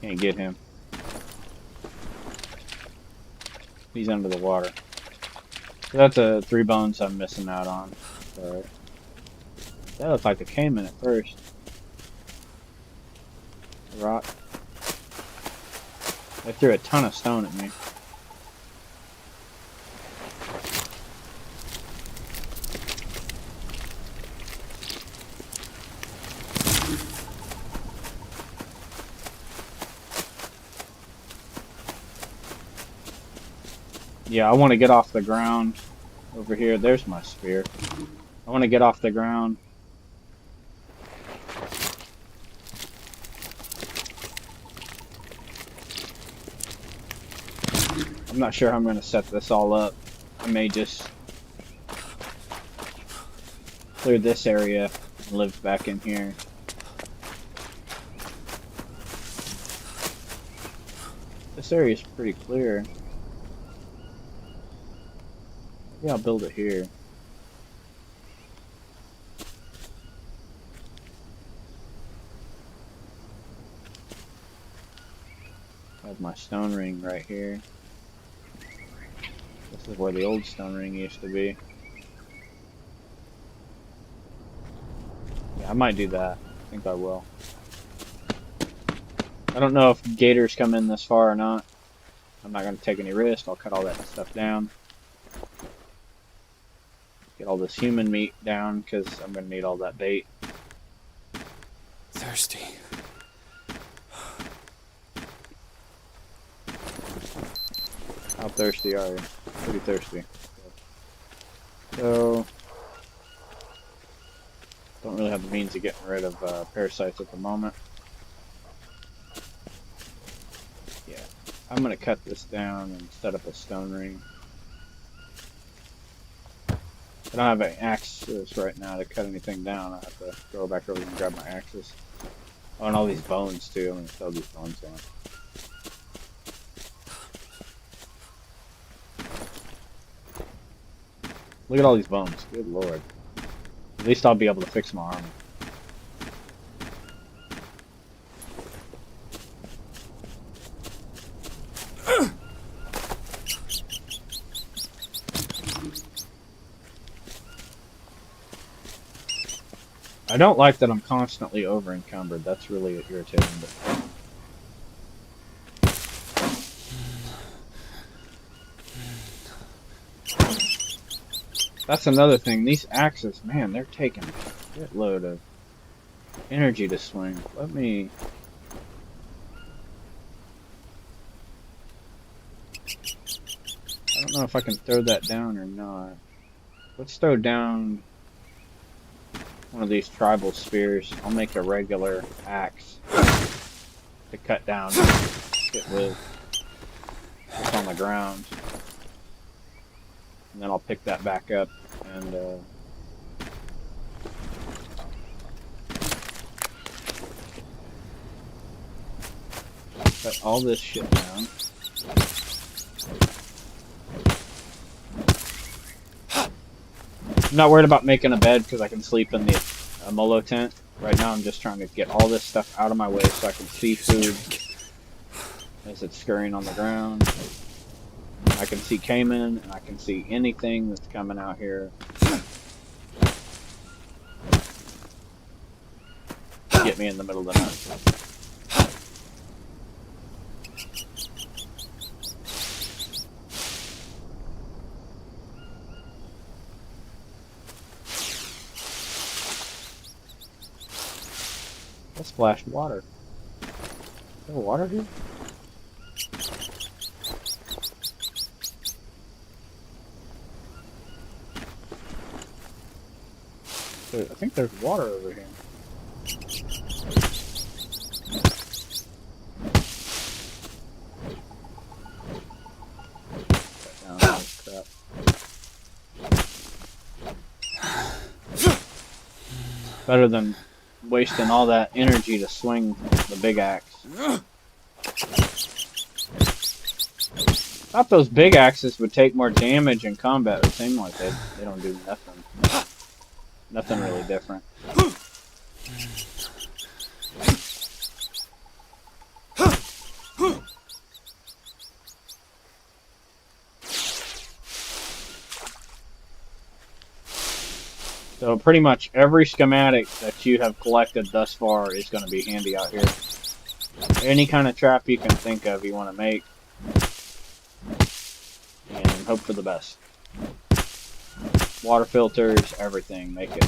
Can't get him. He's under the water. So that's 3 bones I'm missing out on. Alright. That looked like a caiman at first. Rock. They threw a ton of stone at me. Yeah, I want to get off the ground over here. There's my spear. I want to get off the ground. I'm not sure how I'm going to set this all up. I may just clear this area and live back in here. This area is pretty clear. Yeah, I'll build it here. I have my stone ring right here. This is where the old stone ring used to be. Yeah, I might do that. I think I will. I don't know if gators come in this far or not. I'm not going to take any risk. I'll cut all that stuff down. Get all this human meat down because I'm going to need all that bait. Thirsty. How thirsty are you? Pretty thirsty. So, don't really have the means of getting rid of parasites at the moment. Yeah, I'm going to cut this down and set up a stone ring. I don't have any axes right now to cut anything down. I have to go back over and grab my axes. Oh, and all these bones too. I'm going to throw these bones down. Look at all these bones. Good lord. At least I'll be able to fix my armor. I don't like that I'm constantly over encumbered. That's really irritating. But that's another thing. These axes, man, they're taking a shitload of Energy to swing. Let me... I don't know if I can throw that down or not. Let's throw down one of these tribal spears. I'll make a regular axe to cut down shit with what's on the ground. And then I'll pick that back up and cut all this shit down. I'm not worried about making a bed because I can sleep in the Omolu tent. Right now I'm just trying to get all this stuff out of my way so I can see food as it's scurrying on the ground. I can see Cayman and I can see anything that's coming out here. Get me in the middle of the night. I splashed water. Is there water here? I think there's water over here. Oh, crap. Better than wasting all that energy to swing the big axe. Thought those big axes would take more damage in combat. It seemed like they don't do nothing. Nothing really different. So pretty much every schematic that you have collected thus far is going to be handy out here. Any kind of trap you can think of you want to make. And hope for the best. Water filters, everything, make it.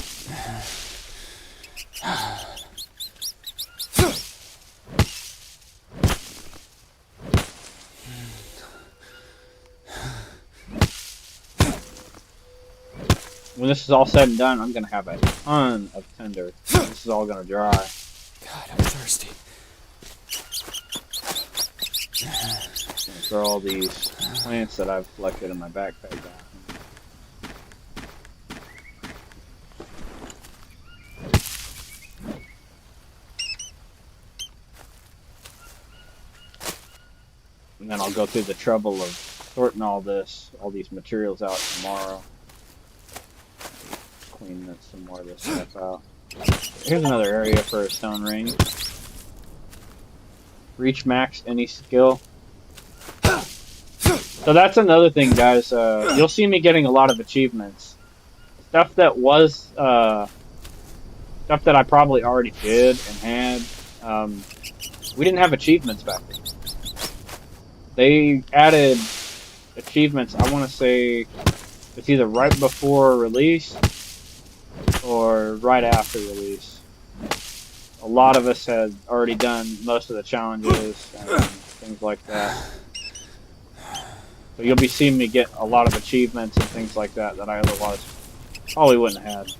When this is all said and done, I'm going to have a ton of tinder. This is all going to dry. God, I'm thirsty. I'm going to throw all these plants that I've collected in my backpack down. And then I'll go through the trouble of sorting all these materials out tomorrow. Clean some more of this stuff out. Here's another area for a stone ring. Reach max any skill. So that's another thing, guys. You'll see me getting a lot of achievements. Stuff that was stuff that I probably already did and had. We didn't have achievements back then. They added achievements, I want to say it's either right before release or right after release. A lot of us had already done most of the challenges and things like that. So you'll be seeing me get a lot of achievements and things like that that I otherwise probably wouldn't have had.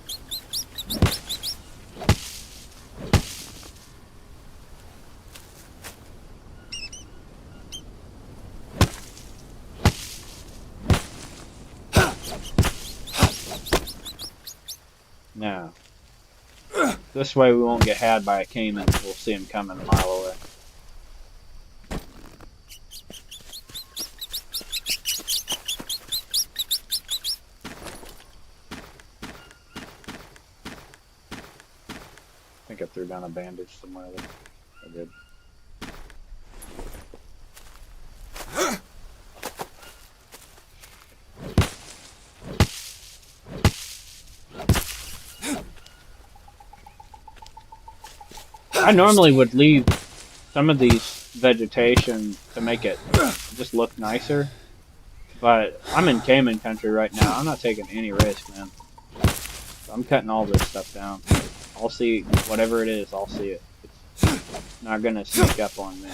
Now, this way we won't get had by a caiman. We'll see him coming a mile away. I think I threw down a bandage somewhere there. I did. I normally would leave some of these vegetation to make it just look nicer, but I'm in Cayman country right now. I'm not taking any risk, man. So I'm cutting all this stuff down. I'll see whatever it is. I'll see it. It's not gonna sneak up on me.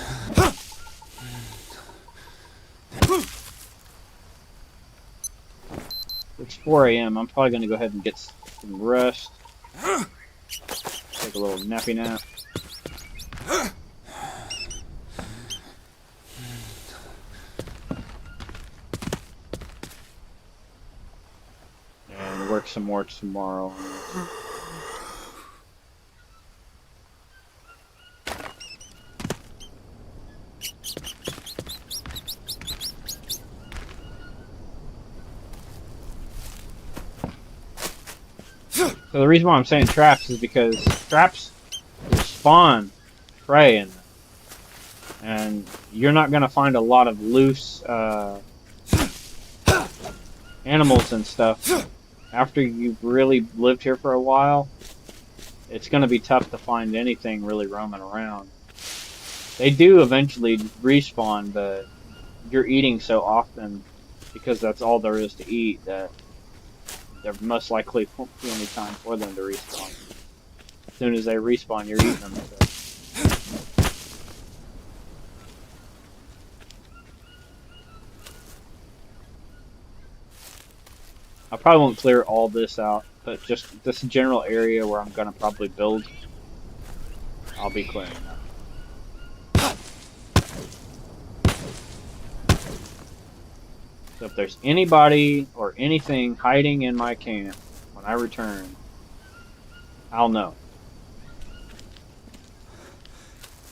It's 4 a.m. I'm probably gonna go ahead and get some rest. Take a little nappy nap. And work some more tomorrow. So the reason why I'm saying traps is because traps will spawn prey in them. And you're not going to find a lot of loose animals and stuff. After you've really lived here for a while, it's going to be tough to find anything really roaming around. They do eventually respawn, but you're eating so often because that's all there is to eat that there most likely won't be any time for them to respawn. As soon as they respawn, you're eating them. So. I probably won't clear all this out, but just this general area where I'm going to probably build, I'll be clearing that. So if there's anybody or anything hiding in my camp when I return, I'll know.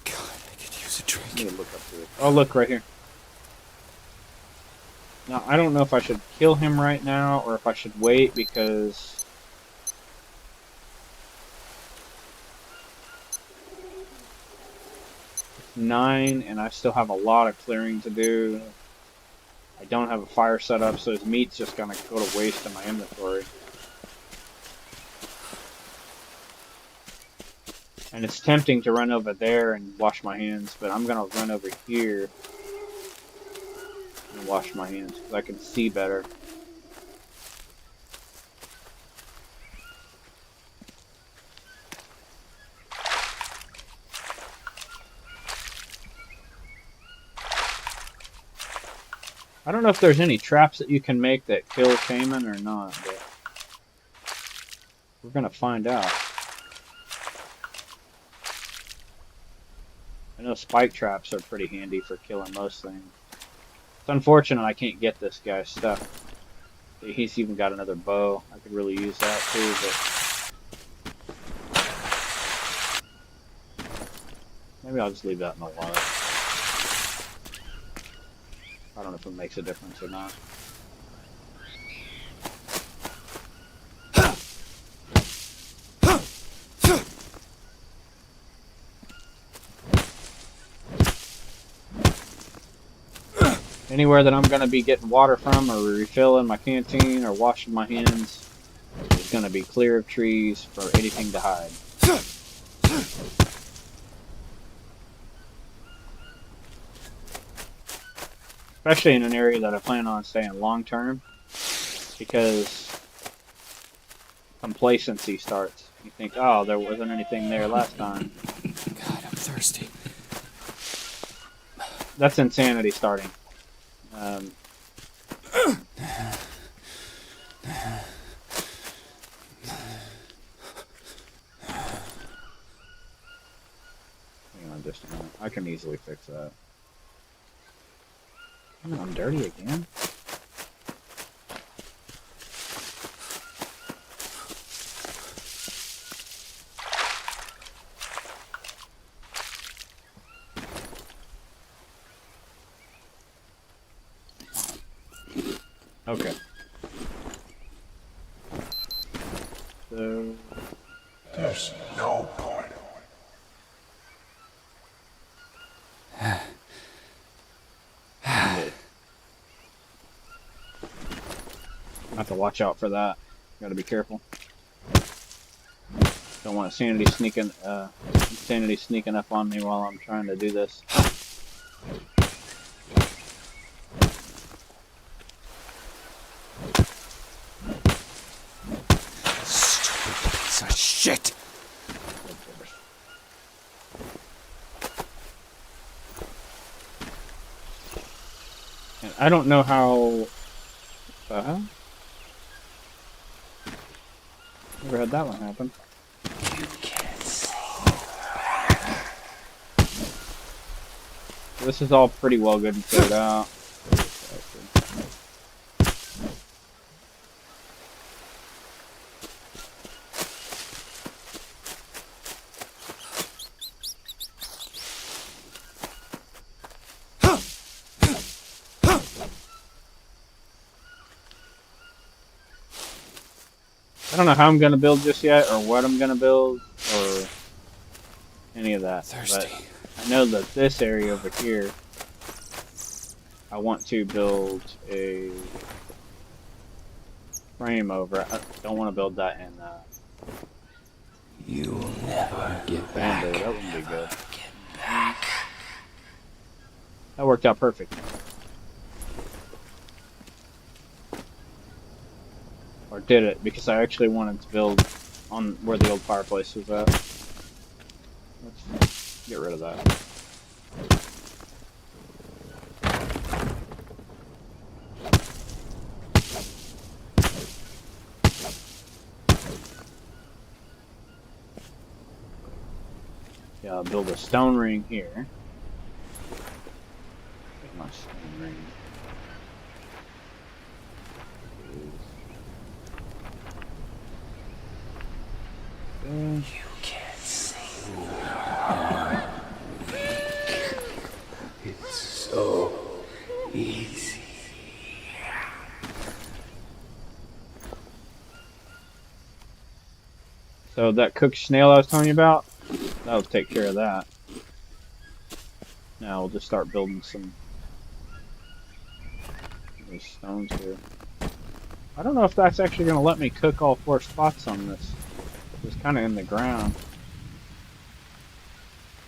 God, I could use a drink. Let me look up here. Oh, look right here. Now, I don't know if I should kill him right now or if I should wait because it's 9 and I still have a lot of clearing to do. I don't have a fire set up, so his meat's just gonna go to waste in my inventory. And it's tempting to run over there and wash my hands, but I'm gonna run over here and wash my hands because I can see better. I don't know if there's any traps that you can make that kill Cayman or not, but we're gonna find out. I know spike traps are pretty handy for killing most things. It's unfortunate I can't get this guy's stuff. He's even got another bow. I could really use that too, but maybe I'll just leave that in the water. I don't know if it makes a difference or not. Anywhere that I'm going to be getting water from or refilling my canteen or washing my hands is going to be clear of trees for anything to hide. Especially in an area that I plan on staying long term, because complacency starts. You think, oh, there wasn't anything there last time. God, I'm thirsty. That's insanity starting. Hang on just a minute. I can easily fix that. Oh, I'm dirty again? Okay. So... There's no point. I have to watch out for that. Gotta be careful. Don't want sanity sneaking up on me while I'm trying to do this. Stupid piece of shit! I don't know how. Never had that one happen. You can't see. This is all pretty well good and cleared out. I don't know how I'm gonna build just yet, or what I'm gonna build, or any of that. Thirsty. But I know that this area over here, I want to build a frame over. I don't want to build that in You'll never get Band-Aid. back. That wouldn't be good. Get back. That worked out perfect. Or did it? Because I actually wanted to build on where the old fireplace was at. Let's get rid of that. Yeah, I'll build a stone ring here. Get my stone ring. You can't see. It's so easy. So that cooked snail I was telling you about, that'll take care of that. Now we'll just start building some of these stones here. I don't know if that's actually going to let me cook all 4 spots on this. It's kind of in the ground.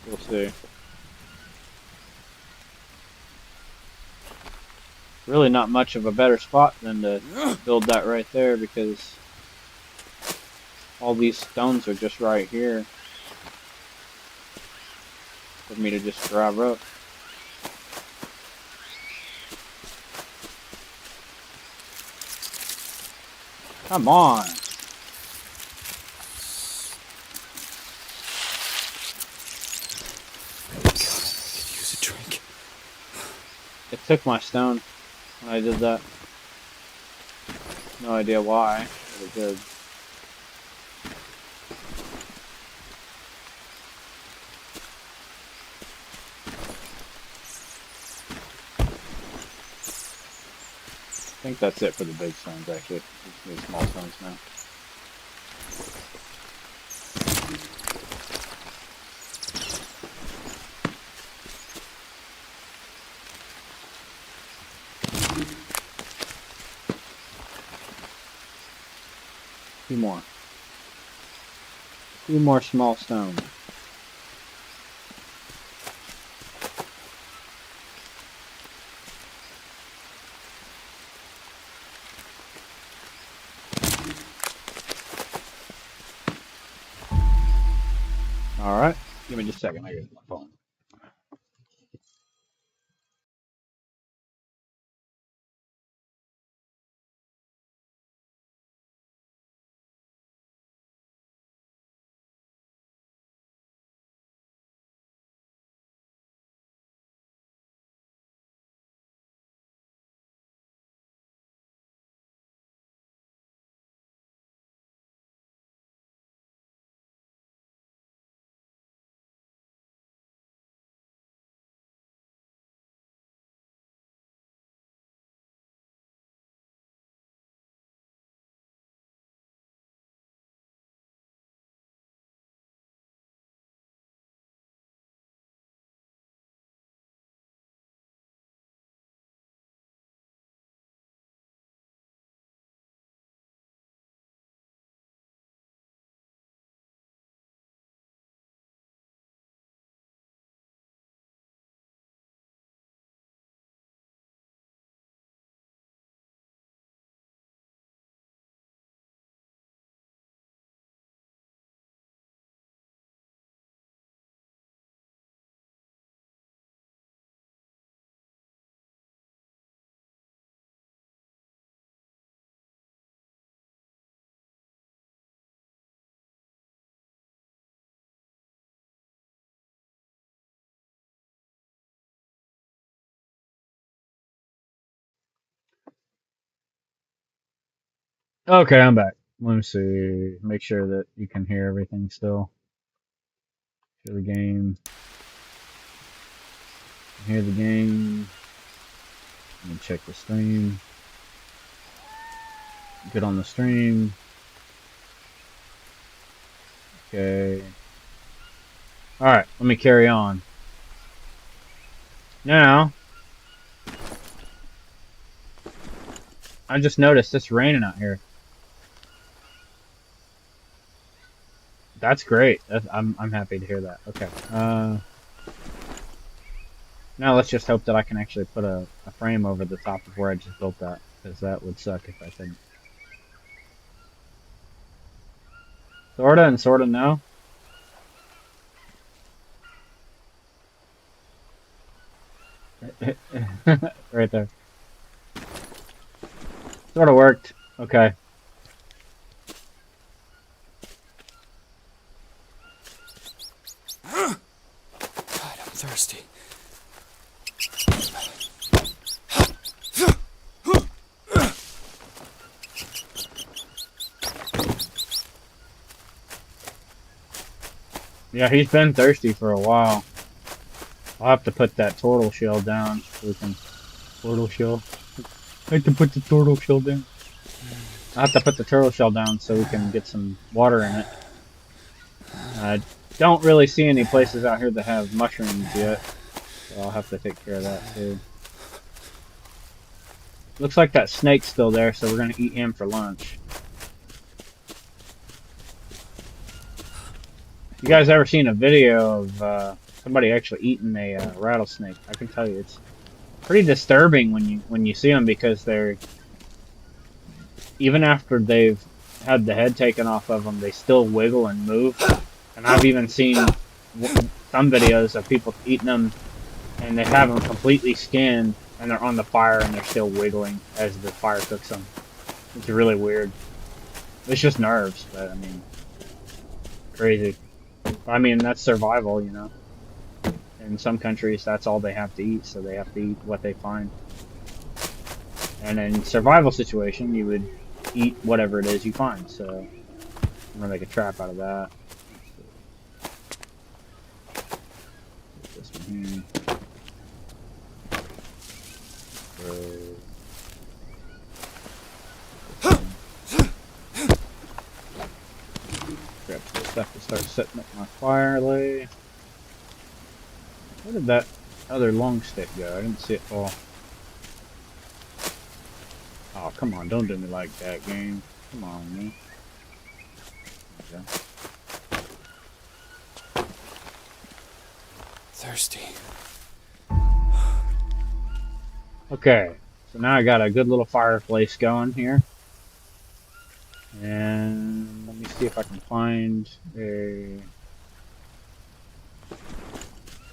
We'll see. Really not much of a better spot than to build that right there, because all these stones are just right here for me to just grab up. Come on. God, I could use a drink. It took my stone when I did that. No idea why, but it did. I think that's it for the big stones, actually. Just need small stones now. Two more. 2 more small stones. Alright. Give me just a second. I get my phone. Okay, I'm back. Let me see. Make sure that you can hear everything still. Hear the game. Hear the game. Let me check the stream. Good on the stream. Okay. Alright, let me carry on. Now, I just noticed it's raining out here. That's great. I'm happy to hear that. Okay. Now let's just hope that I can actually put a frame over the top of where I just built that, because that would suck if I couldn't. Sorta and sorta no. Right there. Sorta worked. Okay. God, I'm thirsty. Yeah, he's been thirsty for a while. I'll have to put that turtle shell down so we can... Turtle shell? I have to put the turtle shell down. I have to put the turtle shell down so we can get some water in it. I don't really see any places out here that have mushrooms yet, so I'll have to take care of that too. Looks like that snake's still there, so we're gonna eat him for lunch. You guys ever seen a video of somebody actually eating a rattlesnake? I can tell you it's pretty disturbing when you see them, because they're, even after they've had the head taken off of them, they still wiggle and move. And I've even seen some videos of people eating them, and they have them completely skinned, and they're on the fire, and they're still wiggling as the fire cooks them. It's really weird. It's just nerves, but I mean, crazy. I mean, that's survival, you know. In some countries, that's all they have to eat, so they have to eat what they find. And in survival situation, you would eat whatever it is you find. So I'm gonna make a trap out of that. This one here. Grab some stuff to start setting up my fire lay. Where did that other long stick go? I didn't see it fall. Oh, come on, don't do me like that, game. Come on, man. Okay. Thirsty. Okay, so now I got a good little fireplace going here. And let me see if I can find a...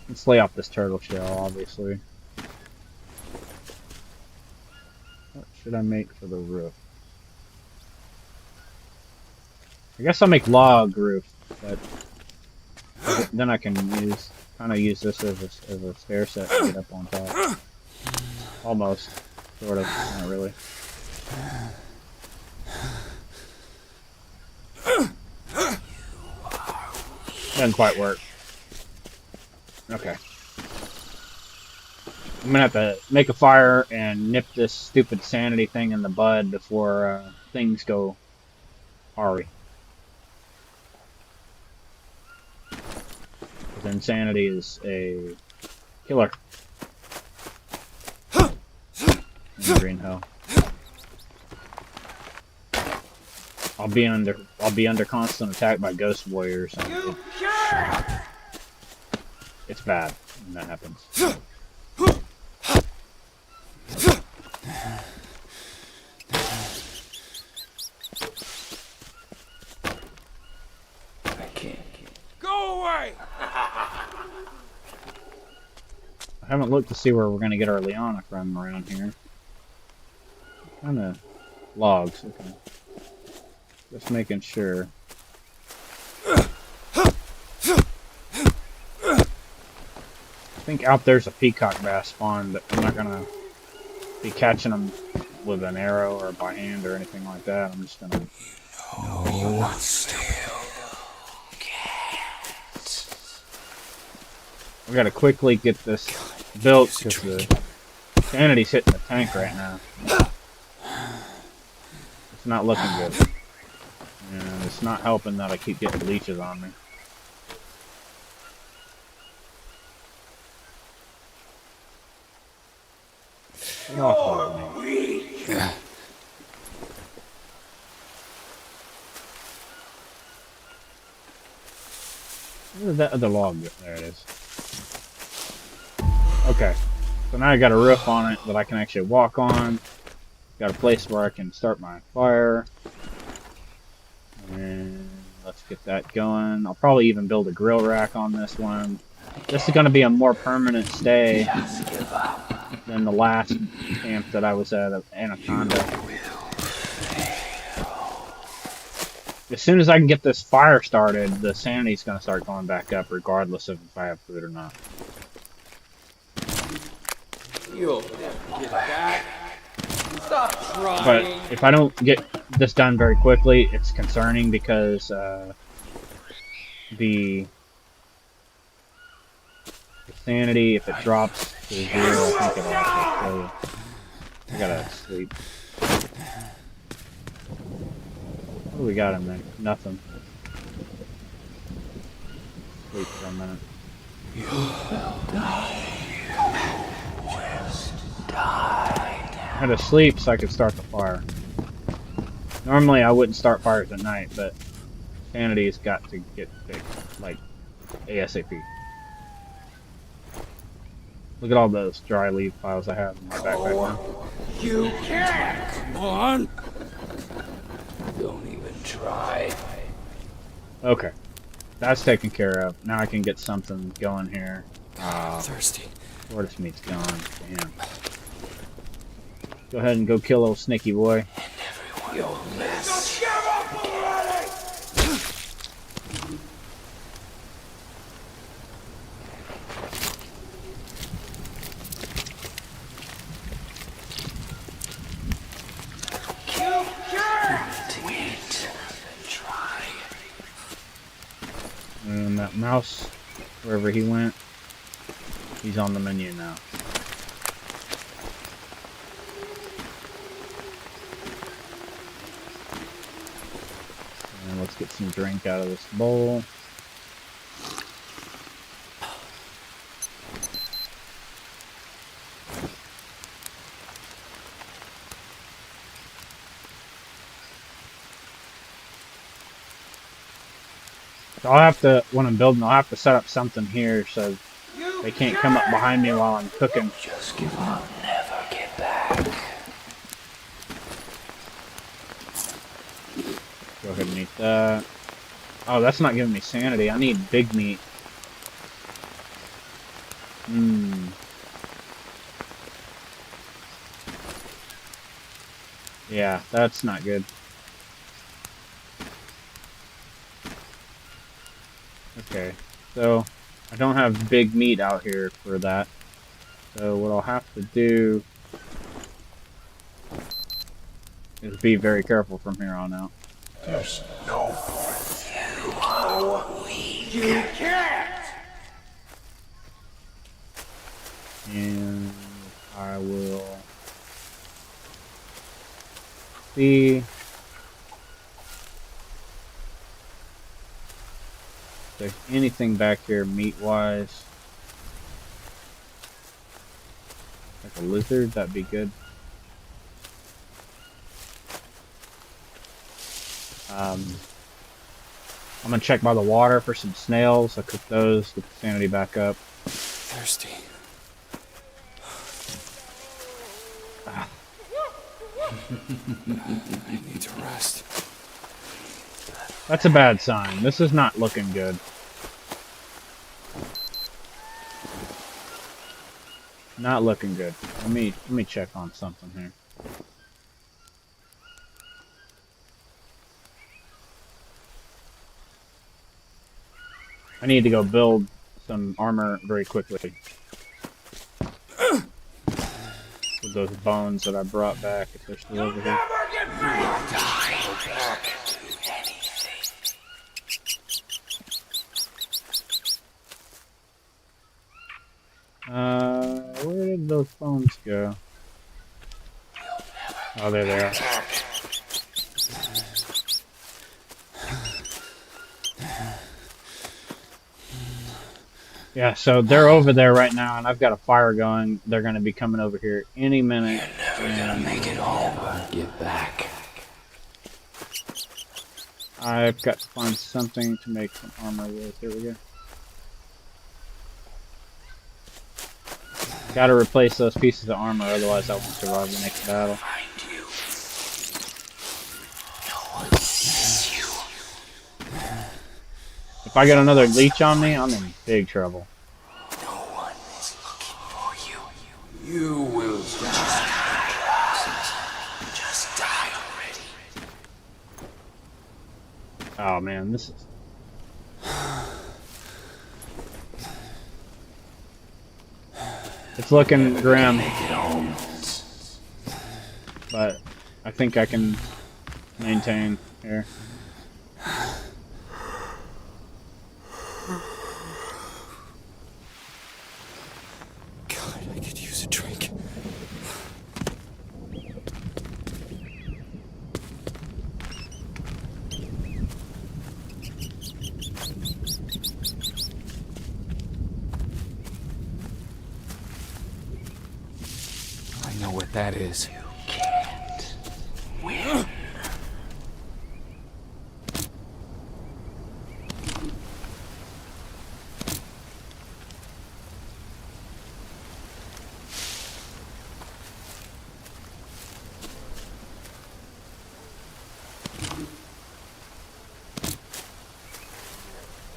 Let's lay off this turtle shell, obviously. What should I make for the roof? I guess I'll make log roof, but then I can kind of use this as a stair set to get up on top. Almost, sort of, not really. Doesn't quite work. Okay. I'm gonna have to make a fire and nip this stupid sanity thing in the bud before things go awry. Because insanity is a killer in Green Hell. I'll be under constant attack by ghost warriors. It's bad when that happens. I can't. Go away! I haven't looked to see where we're gonna get our Liana from around here. Kind of logs. Okay. Just making sure. I think out there's a peacock bass spawn, but I'm not gonna be catching them with an arrow or by hand or anything like that. I'm just gonna. We gotta quickly get this built because the sanity's hitting the tank right now. It's not looking good. And it's not helping that I keep getting leeches on me. Get off of me. Where's that other log? There it is. Okay. So now I got a roof on it that I can actually walk on. Got a place where I can start my fire. And let's get that going. I'll probably even build a grill rack on this one. This is going to be a more permanent stay than the last camp that I was at Anaconda. As soon as I can get this fire started, the sanity's going to start going back up regardless of if I have food or not. You'll never get back. Stop trying. But if I don't get this done very quickly, it's concerning because the sanity, if it drops to 0, I think it'll actually kill you. I gotta sleep. What do we got in there? Nothing. Sleep for a minute. You will die. I had to sleep so I could start the fire. Normally I wouldn't start fires at night, but sanity's got to get fixed, like ASAP. Look at all those dry leaf piles I have in my backpack now. You can't. Come on. Don't even try. Okay, that's taken care of. Now I can get something going here. I'm thirsty. Tortoise meat's gone. Damn. Go ahead and go kill old Snicky boy. You'll miss. Just give up already! You can't! Wait. Try. And that mouse, wherever he went, he's on the menu now. And let's get some drink out of this bowl. So I'll have to, when I'm building, I'll have to set up something here so they can't come up behind me while I'm cooking. Just give up. Never get back. Go ahead and eat that. Oh, that's not giving me sanity. I need big meat. Yeah, that's not good. Okay, so I don't have big meat out here for that. So what I'll have to do is be very careful from here on out. There's no point. You can't. And I will see if there's anything back here meat-wise. Like a lizard, that'd be good. I'm gonna check by the water for some snails. I'll cook those, get the sanity back up. Thirsty. I need to rest. That's a bad sign. This is not looking good. Not looking good. Let me check on something here. I need to go build some armor very quickly. With those bones that I brought back if they're still over here. Never get back! Where did those bones go? Oh, there they are. Yeah, so they're over there right now, and I've got a fire going. They're going to be coming over here any minute. You're never gonna make it home. Never get back. I've got to find something to make some armor with. Here we go. Got to replace those pieces of armor, otherwise I won't survive the next battle. Find you. No one sees you. If I get another leech on me, I'm in big trouble. No one is looking for you. You will die. Just die already. Oh man, this is... It's looking grim, Make it home. but I think I can maintain here. God, I could use a drink. I know what that is. You can't win.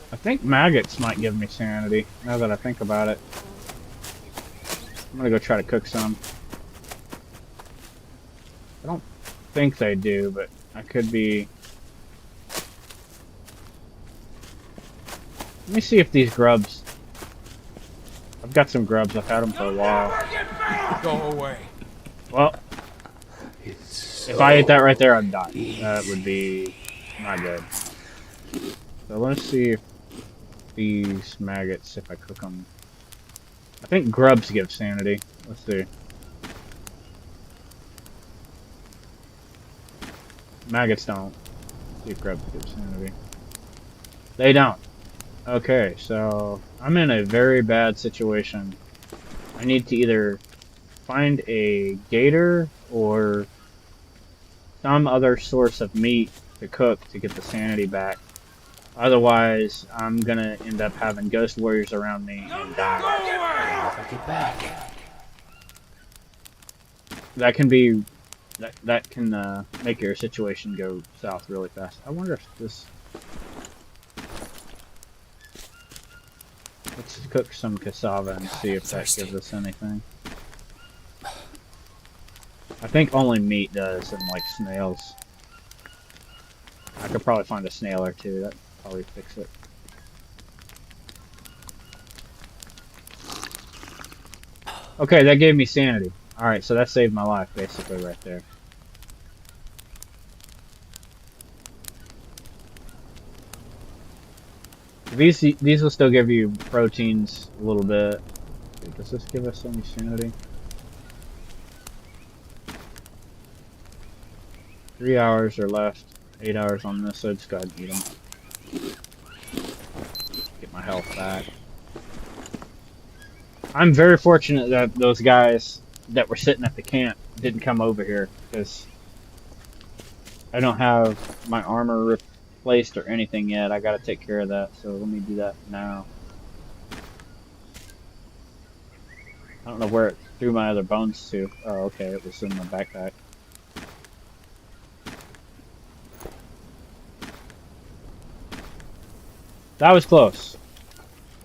I think maggots might give me sanity, now that I think about it. I'm gonna go try to cook some. I don't think they do, but I could be... Let me see if these grubs... I've got some grubs, I've had them for a while. Never get back! Go away. Well, It's if I ate that right there, I'd die. That would be not good. So let's see if these maggots, if I cook them... I think grubs give sanity. Let's see. Maggots don't. Let's see if grubs give sanity. They don't. Okay, so I'm in a very bad situation. I need to either find a gator or some other source of meat to cook to get the sanity back. Otherwise, I'm gonna end up having ghost warriors around me and die. Never get back. That can be, that can make your situation go south really fast. I wonder if this. Let's cook some cassava and see if that gives us anything. I think only meat does, and like snails. I could probably find a snail or two. That probably fix it. Okay, that gave me sanity. Alright, so that saved my life, basically, right there. These will still give you proteins a little bit. Does this give us any sanity? 3 hours are left. 8 hours on this, so I just go ahead and eat them. Get my health back. I'm very fortunate that those guys that were sitting at the camp didn't come over here, because I don't have my armor replaced or anything yet. I gotta take care of that, so let me do that now. I don't know where it threw my other bones to. Oh, okay, it was in my backpack. That was close.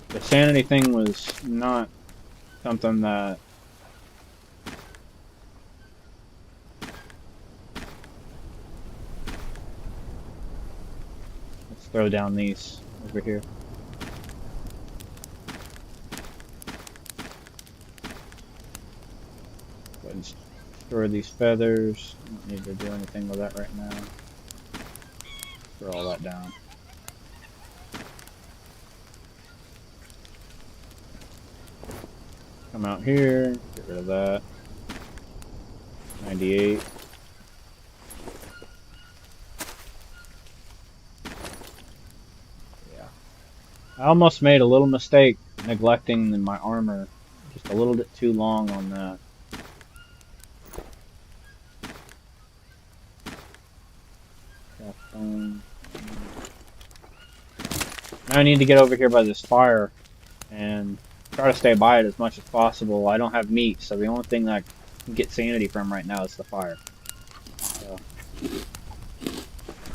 The sanity thing was not something that... Let's throw down these over here. Go ahead and Store these feathers. Don't need to do anything with that right now. Throw all that down. Come out here, get rid of that. 98. Yeah. I almost made a little mistake neglecting my armor. Just a little bit too long on that. Now I need to get over here by this fire and try to stay by it as much as possible. I don't have meat, so the only thing that I can get sanity from right now is the fire. So,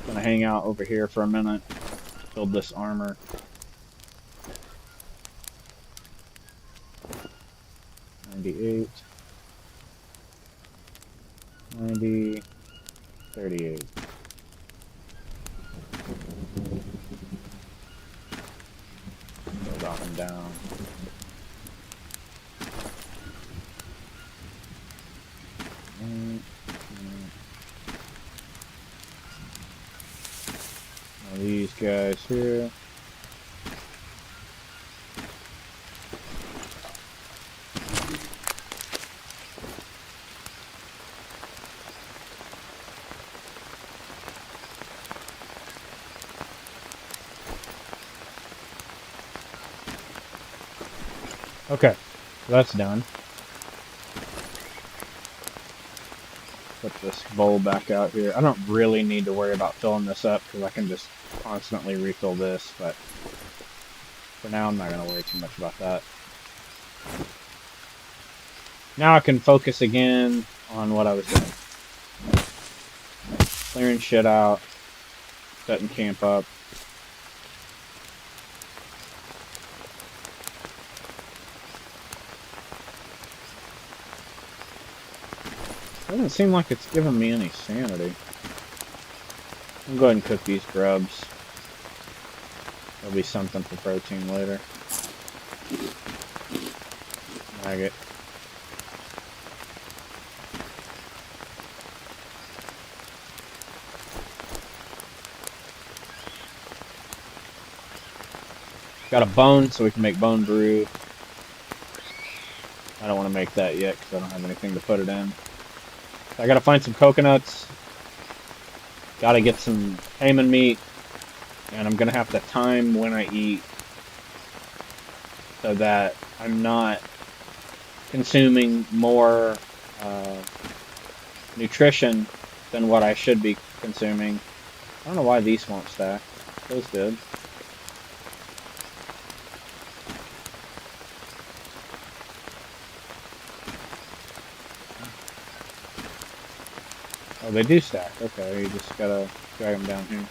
gonna hang out over here for a minute, build this armor. 98, 90, 38. Build up and down. Now these guys here. Okay, so that's done. Put this bowl back out here. I don't really need to worry about filling this up because I can just constantly refill this, but for now I'm not going to worry too much about that. Now I can focus again on what I was doing. Clearing shit out, setting camp up. Doesn't seem like it's giving me any sanity. I'll go ahead and cook these grubs. There'll be something for protein later. Maggot. Got a bone, so we can make bone brew. I don't want to make that yet because I don't have anything to put it in. I gotta find some coconuts. Gotta get some caiman meat. And I'm gonna have to time when I eat so that I'm not consuming more nutrition than what I should be consuming. I don't know why these won't stack. Those did. Oh, they do stack. Okay, you just gotta drag them down here.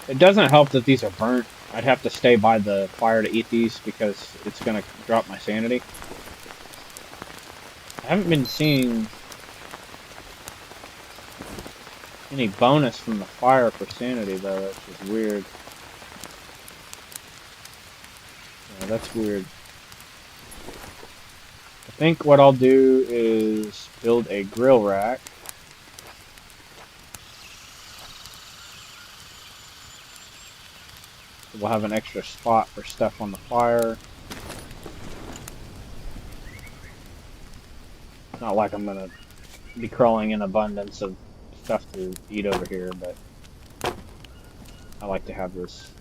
It doesn't help that these are burnt. I'd have to stay by the fire to eat these because it's gonna drop my sanity. I haven't been seeing any bonus from the fire for sanity though, that's just weird. Yeah, that's weird. I think what I'll do is build a grill rack. We'll have an extra spot for stuff on the fire. It's not like I'm gonna be crawling in abundance of stuff to eat over here, but I like to have this.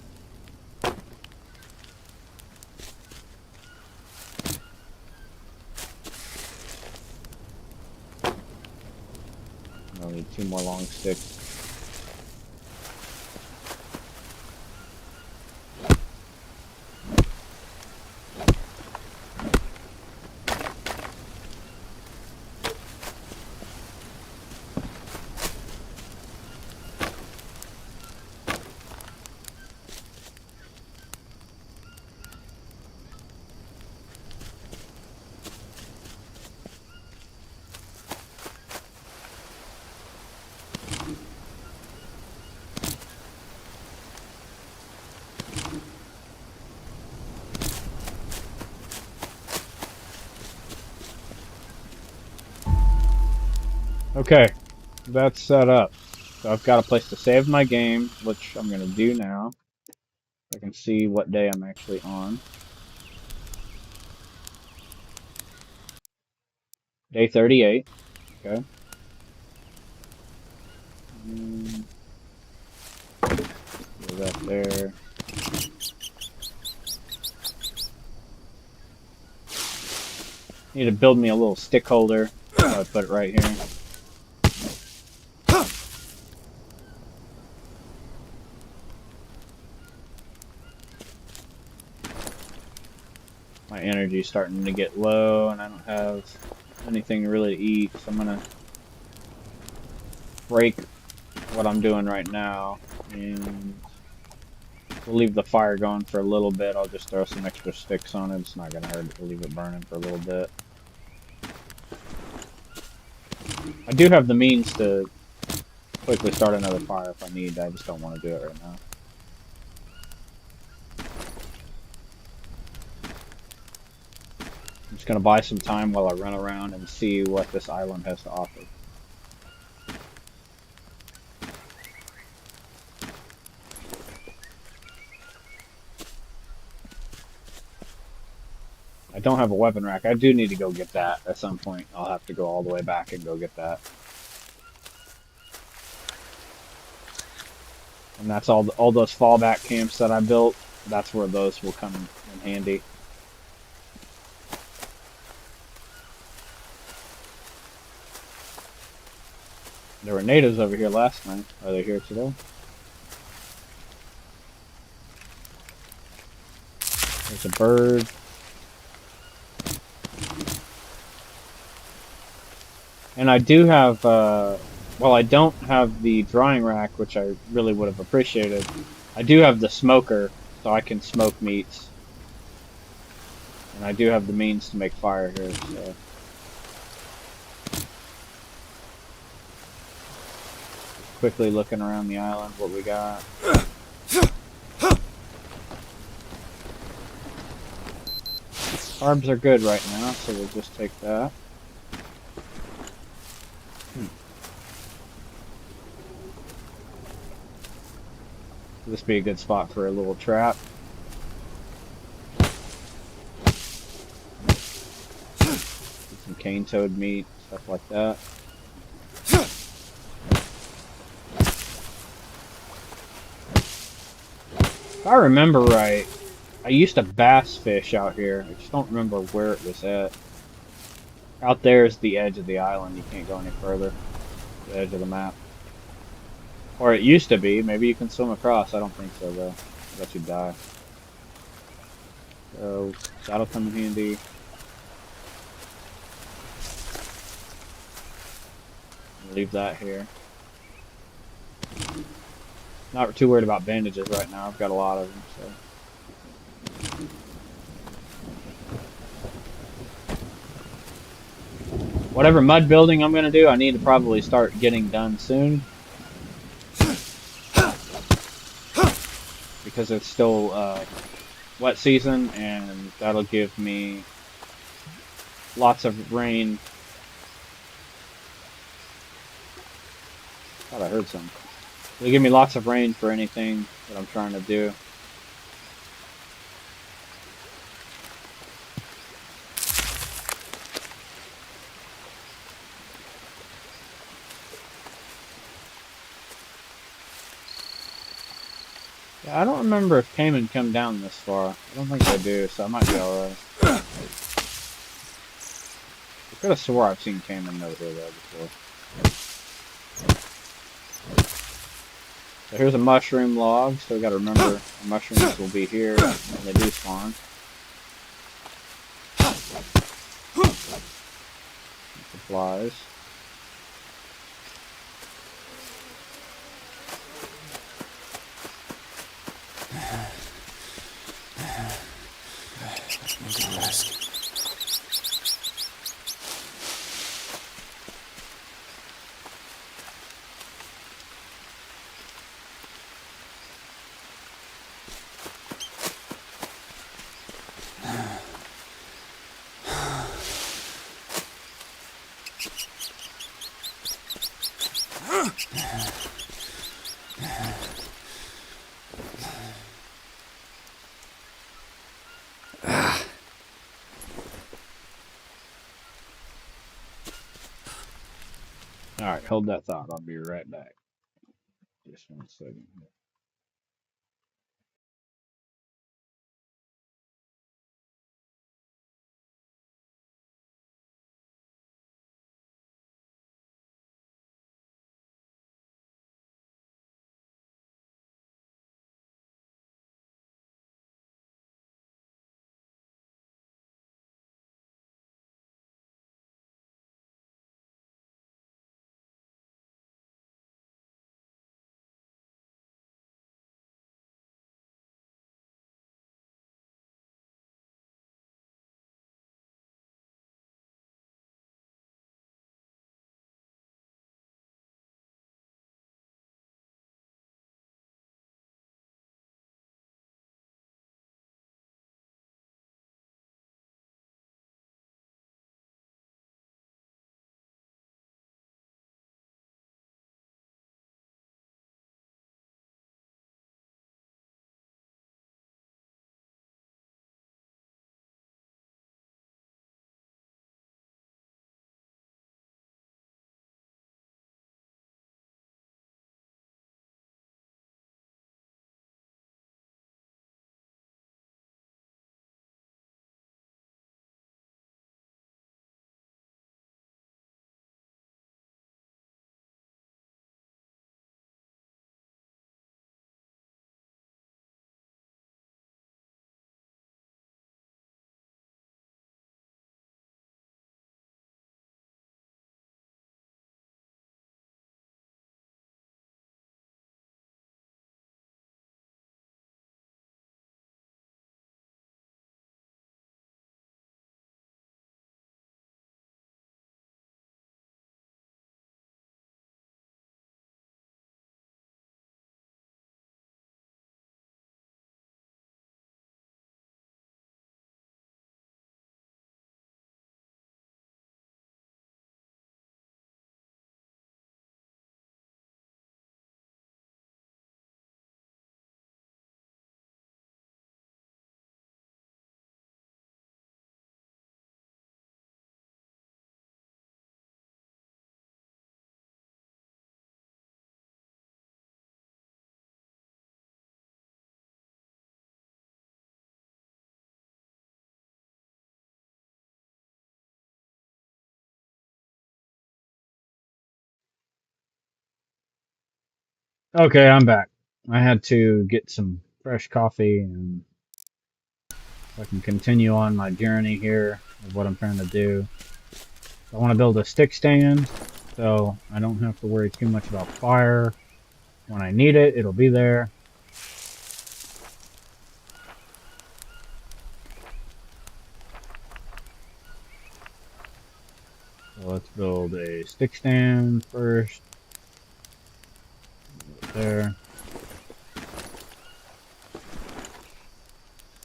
I'll need 2 more long sticks. Okay, that's set up. So I've got a place to save my game, which I'm going to do now. I can see what day I'm actually on. Day 38. Okay. Mm, Go that there. Need to build me a little stick holder. So I put it right here. My energy's starting to get low, and I don't have anything really to eat, so I'm gonna break what I'm doing right now, and we'll leave the fire going for a little bit. I'll just throw some extra sticks on it. It's not gonna hurt to leave it burning for a little bit. I do have the means to quickly start another fire if I need. I just don't want to do it right now. I'm just gonna buy some time while I run around and see what this island has to offer. I don't have a weapon rack. I do need to go get that at some point. I'll have to go all the way back and go get that. And that's all those fallback camps that I built. That's where those will come in handy. There were natives over here last night. Are they here today? There's a bird. And I do have, well, I don't have the drying rack, which I really would have appreciated. I do have the smoker, so I can smoke meats. And I do have the means to make fire here, so. Quickly looking around the island, what we got. Carbs are good right now, so we'll just take that. This be a good spot for a little trap. Some cane toad meat, stuff like that. If I remember right, I used to bass fish out here. I just don't remember where it was at. Out there is the edge of the island. You can't go any further. The edge of the map. Or it used to be. Maybe you can swim across. I don't think so, though. I bet you die. So, that'll come in handy. Leave that here. Not too worried about bandages right now. I've got a lot of them, so. Whatever mud building I'm going to do, I need to probably start getting done soon. Because it's still wet season, and that'll give me lots of rain. Thought I heard something. It'll give me lots of rain for anything that I'm trying to do. Yeah, I don't remember if Cayman come down this far. I don't think they do, so I might be alright. I could have swore I've seen Cayman over here though before. So here's a mushroom log, so we gotta remember mushrooms will be here when they do spawn. Supplies. Alright, hold that thought. I'll be right back. Just 1 second. Okay, I'm back. I had to get some fresh coffee and so I can continue on my journey here of what I'm trying to do. I want to build a stick stand so I don't have to worry too much about fire. When I need it, it'll be there. So let's build a stick stand first. There.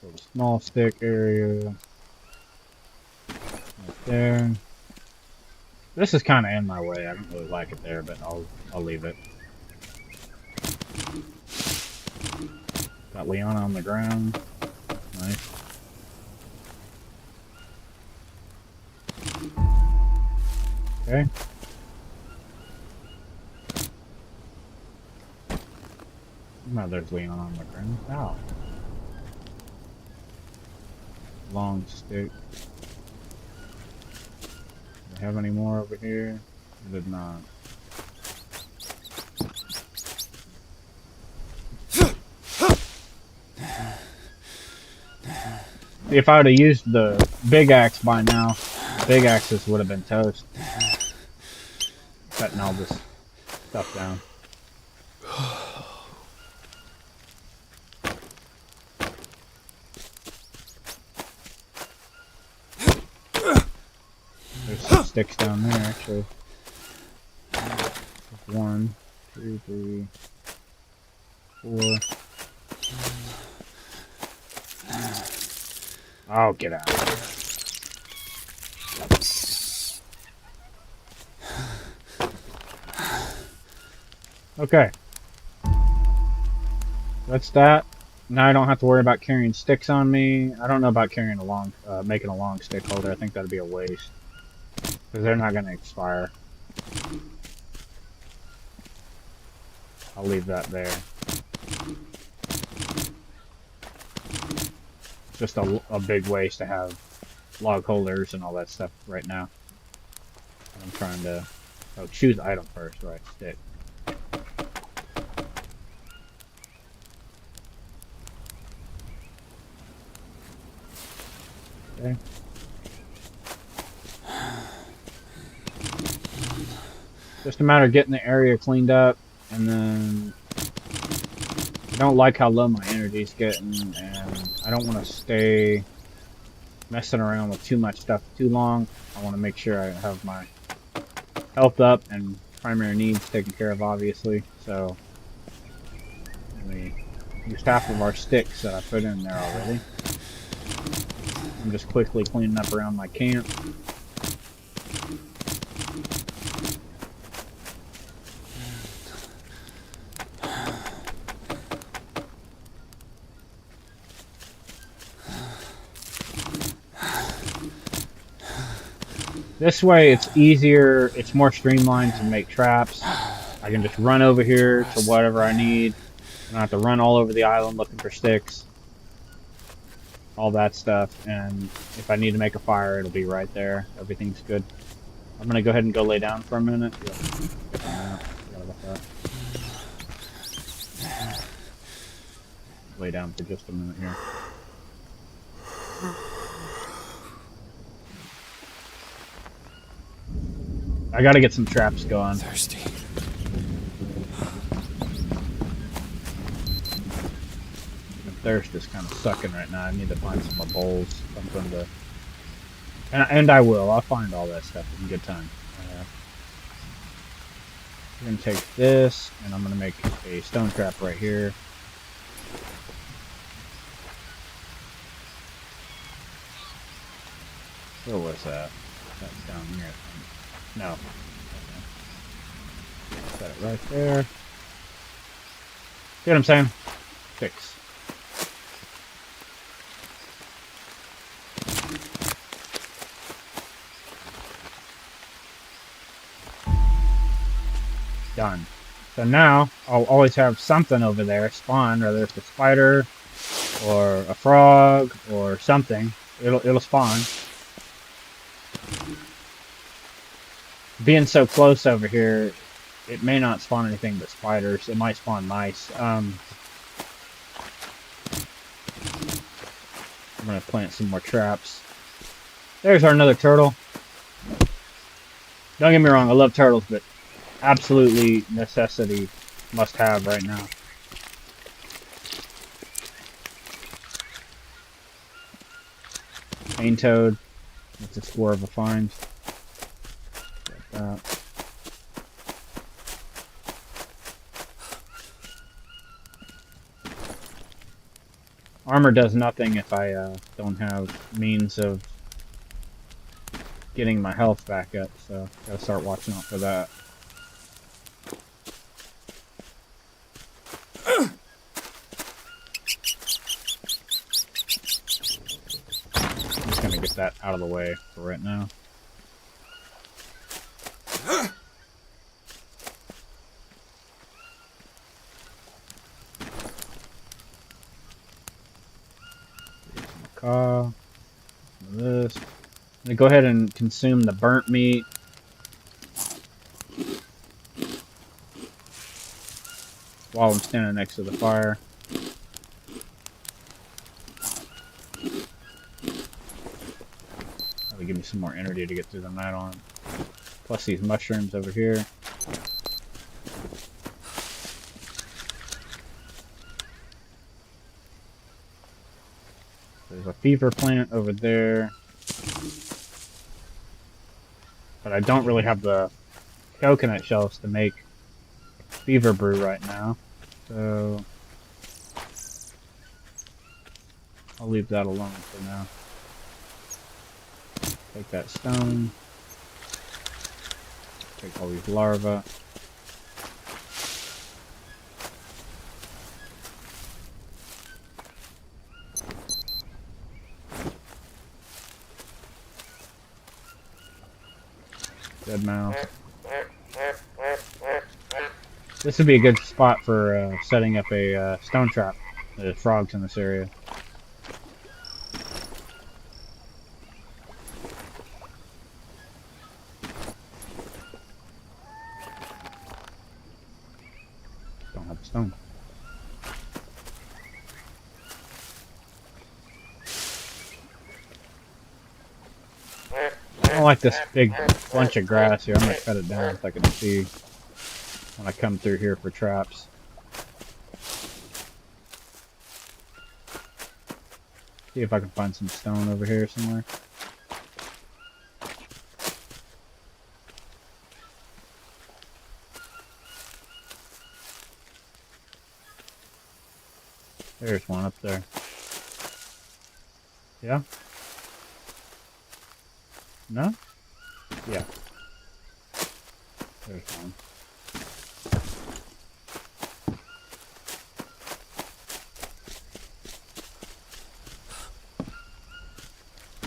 Build a small stick area. Right there. This is kind of in my way. I don't really like it there, but I'll leave it. Got Leona on the ground. Nice. Okay. Now there's Leona on the ground. Ow. Long stick. Do I have any more over here? I did not. If I would have used the big axe by now, big axes would have been toast. Cutting all this stuff down. There's some sticks down there, actually. 1, 2, 3, 4. Oh, get out. Okay. That's that. Now I don't have to worry about carrying sticks on me. I don't know about carrying a long, making a long stick holder. I think that'd be a waste. Because they're not going to expire. I'll leave that there. Just a big waste to have log holders and all that stuff right now. I'm trying to choose item first, right? Stick. Okay. Just a matter of getting the area cleaned up, and then I don't like how low my energy's getting, and I don't want to stay messing around with too much stuff too long. I want to make sure I have my health up and primary needs taken care of, obviously. So we used half of our sticks that I put in there already. I'm just quickly cleaning up around my camp. This way it's easier, it's more streamlined to make traps. I can just run over here to whatever I need. I don't have to run all over the island looking for sticks. All that stuff. And if I need to make a fire, it'll be right there. Everything's good. I'm going to go ahead and go lay down for a minute. Forgot about that. Lay down for just a minute here. I gotta get some traps going. Thirsty. The thirst is kind of sucking right now. I need to find some more bowls, something to... And I will. I'll find all that stuff in good time. I'm gonna take this, and I'm gonna make a stone trap right here. Where was that? That's down here, I think. No. Okay. Set it right there. See what I'm saying? Fix. Done. So now, I'll always have something over there spawn, whether it's a spider, or a frog, or something. It'll spawn. Being so close over here, it may not spawn anything but spiders. It might spawn mice. I'm gonna plant some more traps. There's our another turtle. Don't get me wrong, I love turtles, but absolutely necessity, must have right now. Cane toad. That's a score of a find. Armor does nothing if I don't have means of getting my health back up, so gotta start watching out for that. I'm just gonna get that out of the way for right now. This. I'm gonna go ahead and consume the burnt meat. While I'm standing next to the fire. That'll give me some more energy to get through the night on. Plus these mushrooms over here. There's a fever plant over there. But I don't really have the coconut shells to make fever brew right now. So I'll leave that alone for now. Take that stone. Take all these larvae. Dead mouse. This would be a good spot for setting up a stone trap. There's frogs in this area. Don't have a stone. I don't like this big bunch of grass here. I'm gonna cut it down so I can see when I come through here for traps. See if I can find some stone over here somewhere. There's one up there. Yeah? No? Yeah. There's one.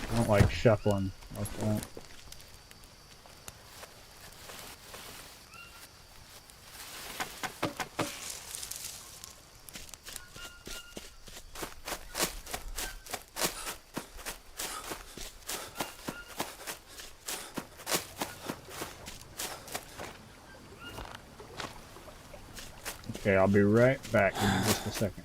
I don't like shuffling. Most won't. Okay, I'll be right back. Give me just a second.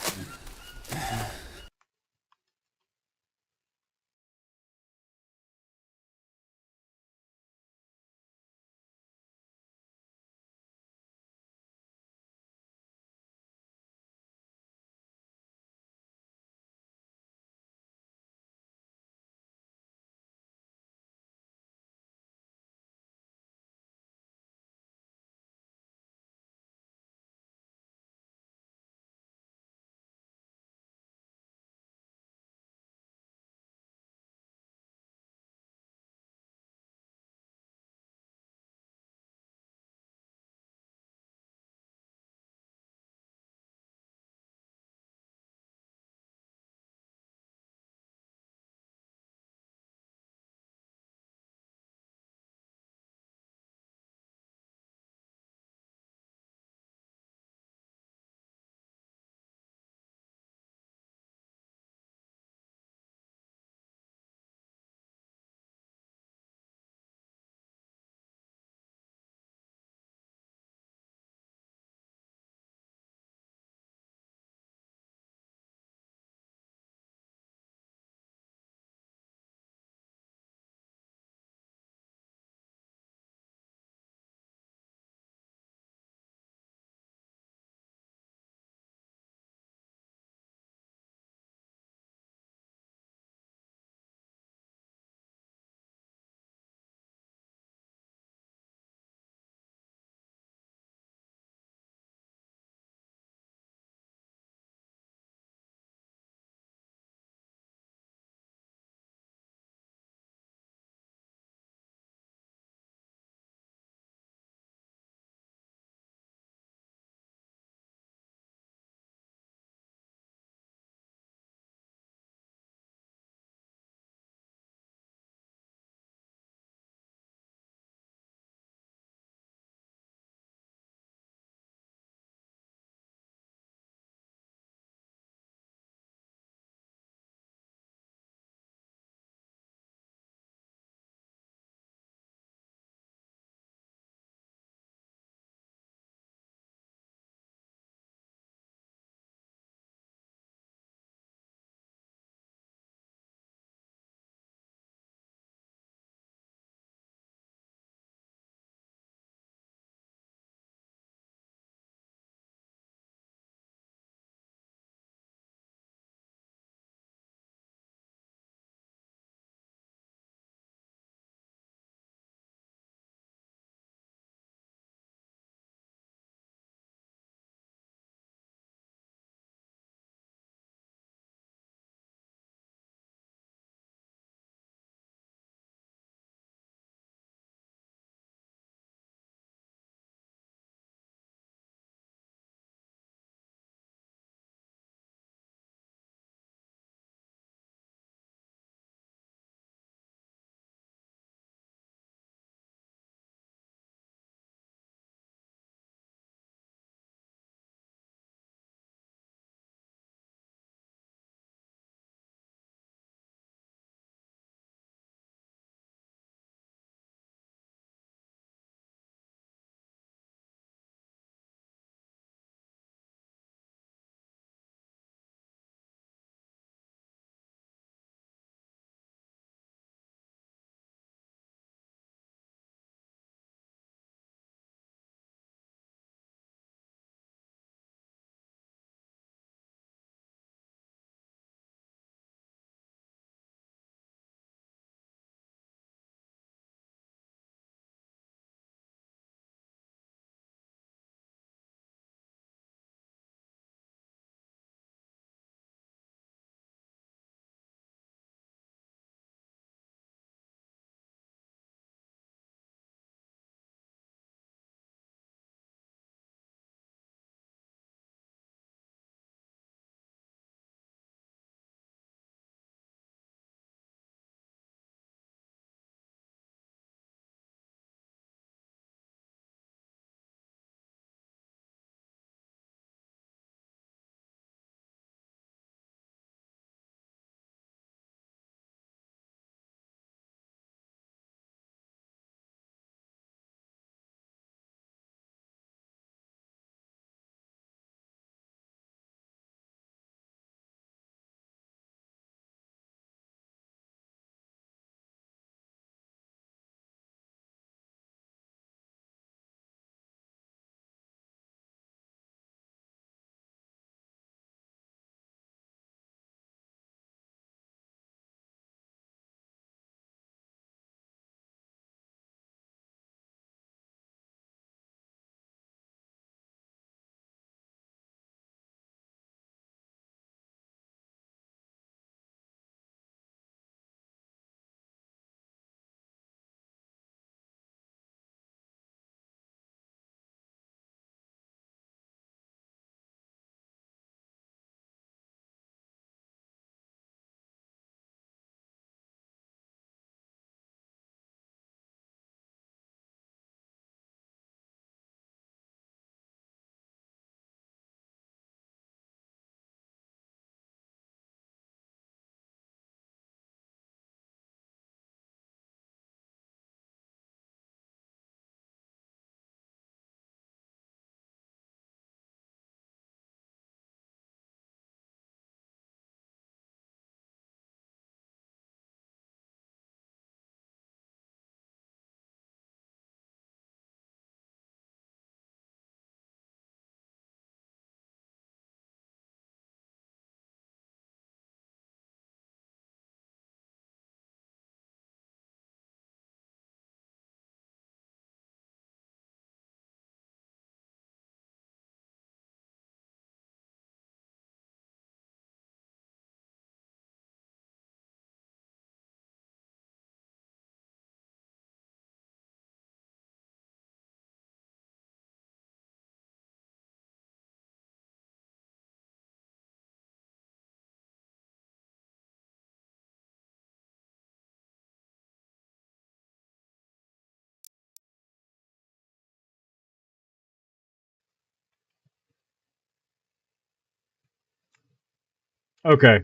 Okay,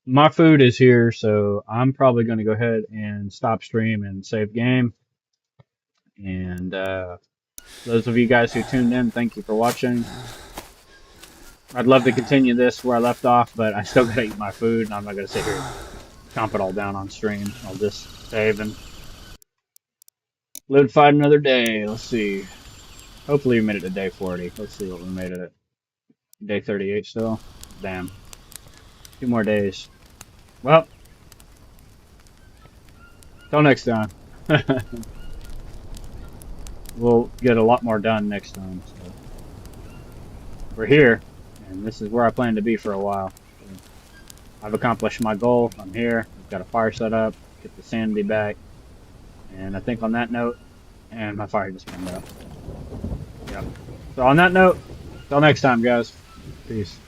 my food is here, so I'm probably going to go ahead and stop stream and save game. And those of you guys who tuned in, thank you for watching. I'd love to continue this where I left off, but I still gotta eat my food, and I'm not gonna sit here and chomp it all down on stream. I'll just save and live to fight another day. Let's see. Hopefully we made it to day 40. Let's see what we made it at. Day 38 still. Damn. 2 more days. Well, till next time. We'll get a lot more done next time. So. We're here, and this is where I plan to be for a while. So I've accomplished my goal. I'm here. I've got a fire set up. Get the sanity back. And I think on that note, and my fire just burned out. Yep. So on that note, till next time, guys. Peace.